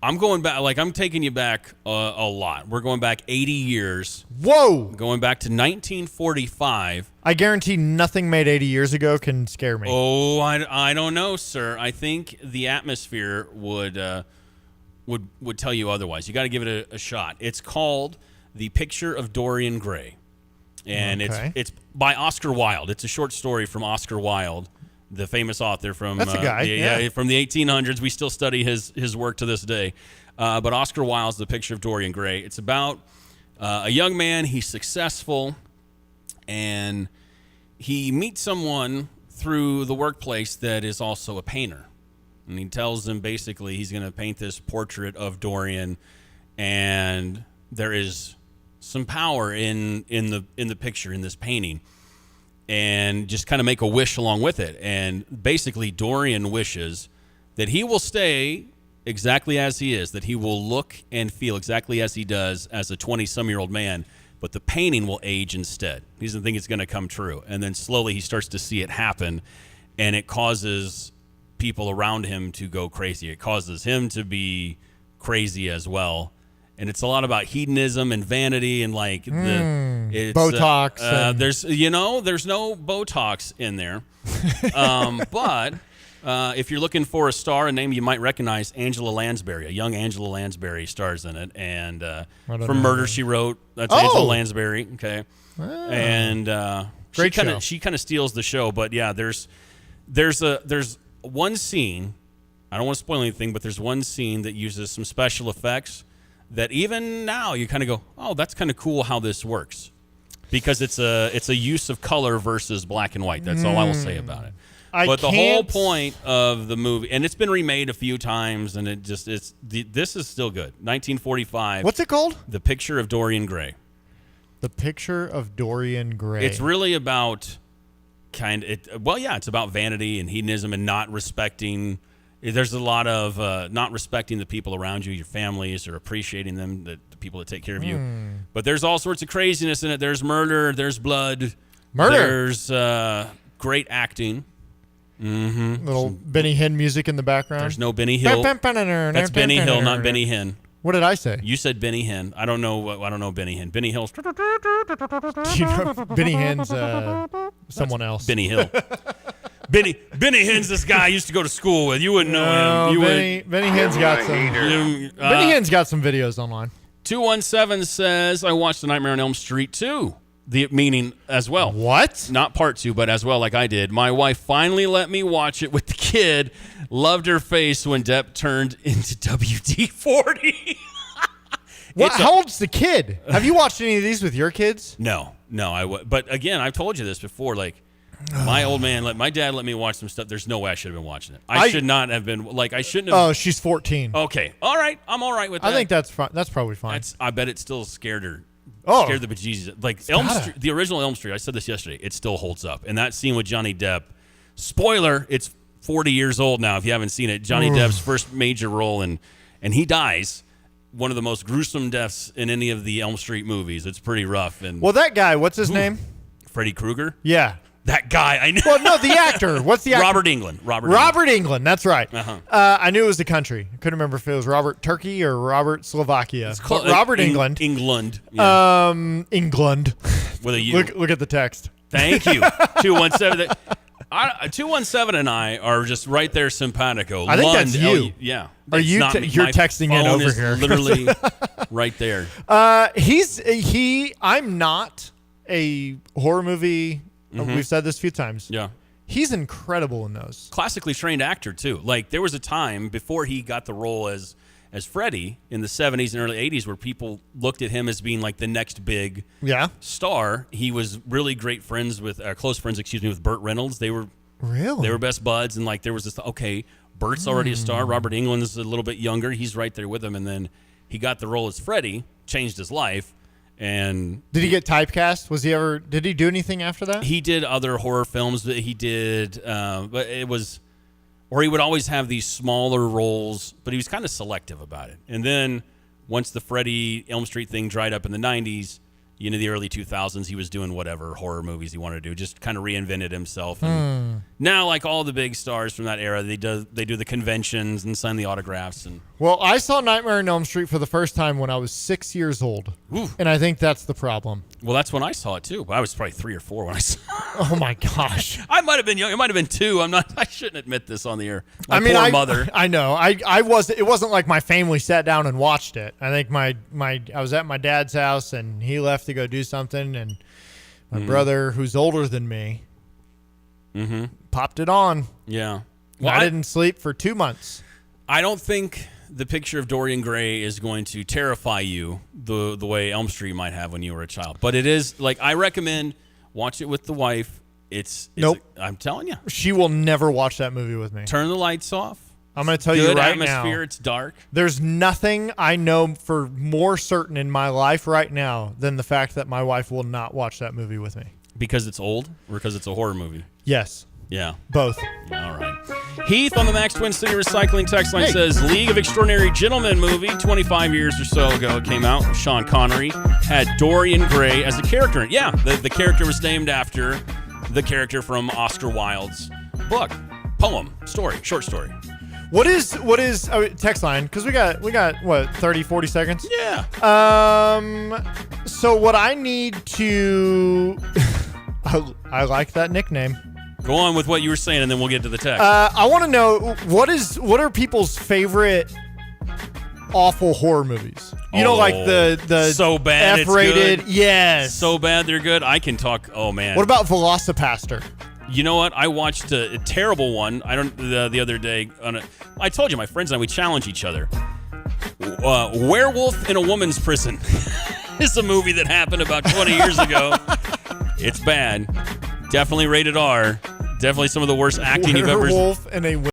I'm going back, I'm taking you back a lot. We're going back 80 years. Whoa! Going back to 1945. I guarantee nothing made 80 years ago can scare me. Oh, I don't know, sir. I think the atmosphere would tell you otherwise. You got to give it a shot. It's called The Picture of Dorian Gray. And it's by Oscar Wilde. It's a short story from Oscar Wilde, the famous author from That's a guy. From the 1800s. We still study his work to this day. But Oscar Wilde's The Picture of Dorian Gray. It's about A young man, he's successful, and he meets someone through the workplace that is also a painter. And he tells him basically he's going to paint this portrait of Dorian, and there is some power in the picture, in this painting, and just kind of make a wish along with it. And basically Dorian wishes that he will stay exactly as he is, that he will look and feel exactly as he does as a 20-some-year-old man, but the painting will age instead. He doesn't think it's going to come true. And then slowly he starts to see it happen, and it causes people around him to go crazy. It causes him to be crazy as well. And it's a lot about hedonism and vanity and like it's, Botox. There's no Botox in there. But if you're looking for a star, a name you might recognize, Angela Lansbury, a young Angela Lansbury stars in it. And from Murder, She Wrote, that's Angela Lansbury. Okay. Wow. And she kind of steals the show. But yeah, there's one scene, I don't want to spoil anything, but there's one scene that uses some special effects that even now you kind of go, oh, that's kind of cool how this works. Because it's a use of color versus black and white. That's all I will say about it. But the whole point of the movie, and it's been remade a few times, and this is still good. 1945. What's it called? The Picture of Dorian Gray. The Picture of Dorian Gray. It's really about it's about vanity and hedonism and not respecting. There's a lot of not respecting the people around you, your families, or appreciating them, the people that take care of you. But there's all sorts of craziness in it. There's murder. There's blood. There's great acting. Mm-hmm. Little Benny Hinn music in the background. There's no Benny Hill. That's Benny Hill, not Benny Hinn. What did I say? You said Benny Hinn. I don't know Benny Hinn. Benny Hill's. Do you know Benny Hinn's someone else? Benny Hill. Benny Hinn's this guy I used to go to school with. You wouldn't know him. Benny Hinn's got some. Benny Hinn's got some videos online. 217 says I watched The Nightmare on Elm Street 2. The meaning as well. What? Not part 2, but as well, like I did. My wife finally let me watch it with the kid. Loved her face when Depp turned into WD-40. How old's the kid? Have you watched any of these with your kids? No. But again, I've told you this before. Like my old man, my dad let me watch some stuff. There's no way I should have been watching it. I should not have been. Like I shouldn't have. Oh, she's 14. Okay, all right. I'm all right with that. I think that's fine. That's probably fine. I bet it still scared her. Oh, scared the bejesus. Like Elm Street, the original Elm Street. I said this yesterday. It still holds up. And that scene with Johnny Depp. Spoiler: it's 40 years old now. If you haven't seen it, Johnny Depp's first major role, and he dies. One of the most gruesome deaths in any of the Elm Street movies. It's pretty rough. And well, that guy, what's his name? Freddy Krueger. Yeah. That guy, I know. Well, no, the actor. What's the actor? Robert Englund. Robert Englund. That's right. Uh-huh. I knew it was the country. I couldn't remember if it was Robert Turkey or Robert Slovakia. It's called Robert Englund. England. Yeah. England. With a U. Look at the text. Thank you. 217. 217 and I are just right there, simpatico. I think that's you. Yeah. Are you? You're texting in over is here. Literally right there. I'm not a horror movie. Mm-hmm. We've said this a few times. Yeah. He's incredible in those. Classically trained actor, too. Like, there was a time before he got the role as Freddy in the 70s and early 80s where people looked at him as being like the next big star. He was really great friends with, close friends, with Burt Reynolds. They were best buds. And like, there was this, okay, Burt's already a star. Robert Englund's a little bit younger. He's right there with him. And then he got the role as Freddy, changed his life. And did he get typecast? Did he do anything after that? He did other horror films that he did, but it was, or he would always have these smaller roles, but he was kind of selective about it. And then once the Freddy Elm Street thing dried up in the 90s, the early 2000s, he was doing whatever horror movies he wanted to do, just kind of reinvented himself. And now, like all the big stars from that era, they do the conventions and sign the autographs. And well, I saw Nightmare on Elm Street for the first time when I was 6 years old. Ooh. And I think that's the problem. Well, that's when I saw it too. I was probably 3 or 4 when I saw it. Oh my gosh! I might have been young. It might have been 2. I shouldn't admit this on the air. Poor mother. I know. I was. It wasn't like my family sat down and watched it. I think I was at my dad's house and he left to go do something, and my brother, who's older than me, popped it on. Yeah. Well, I didn't sleep for 2 months. I don't think the picture of Dorian Gray is going to terrify you the way Elm Street might have when you were a child. But it is, like, I recommend watch it with the wife. Nope. I'm telling you. She will never watch that movie with me. Turn the lights off. I'm going to tell you right now. Good atmosphere. It's dark. There's nothing I know for more certain in my life right now than the fact that my wife will not watch that movie with me. Because it's old or because it's a horror movie? Yes. Yeah. Both. All right. Heath on the Max Twin City Recycling text line says, League of Extraordinary Gentlemen movie, 25 years or so ago it came out. Sean Connery had Dorian Gray as a character. Yeah, the character was named after the character from Oscar Wilde's book, poem, story, short story. What is text line? Because we got what, 30, 40 seconds? Yeah. So what I need to I like that nickname. Go on with what you were saying, and then we'll get to the text. I want to know what are people's favorite awful horror movies? You know, like the so bad F-rated. It's good. Yes. So bad they're good. I can talk. Oh man. What about Velocipaster? You know what? I watched a terrible one. The other day. I told you, my friends and I, we challenge each other. Werewolf in a Woman's Prison is a movie that happened about 20 years ago. It's bad. Definitely rated R. Definitely some of the worst acting you've ever seen. Werewolf in a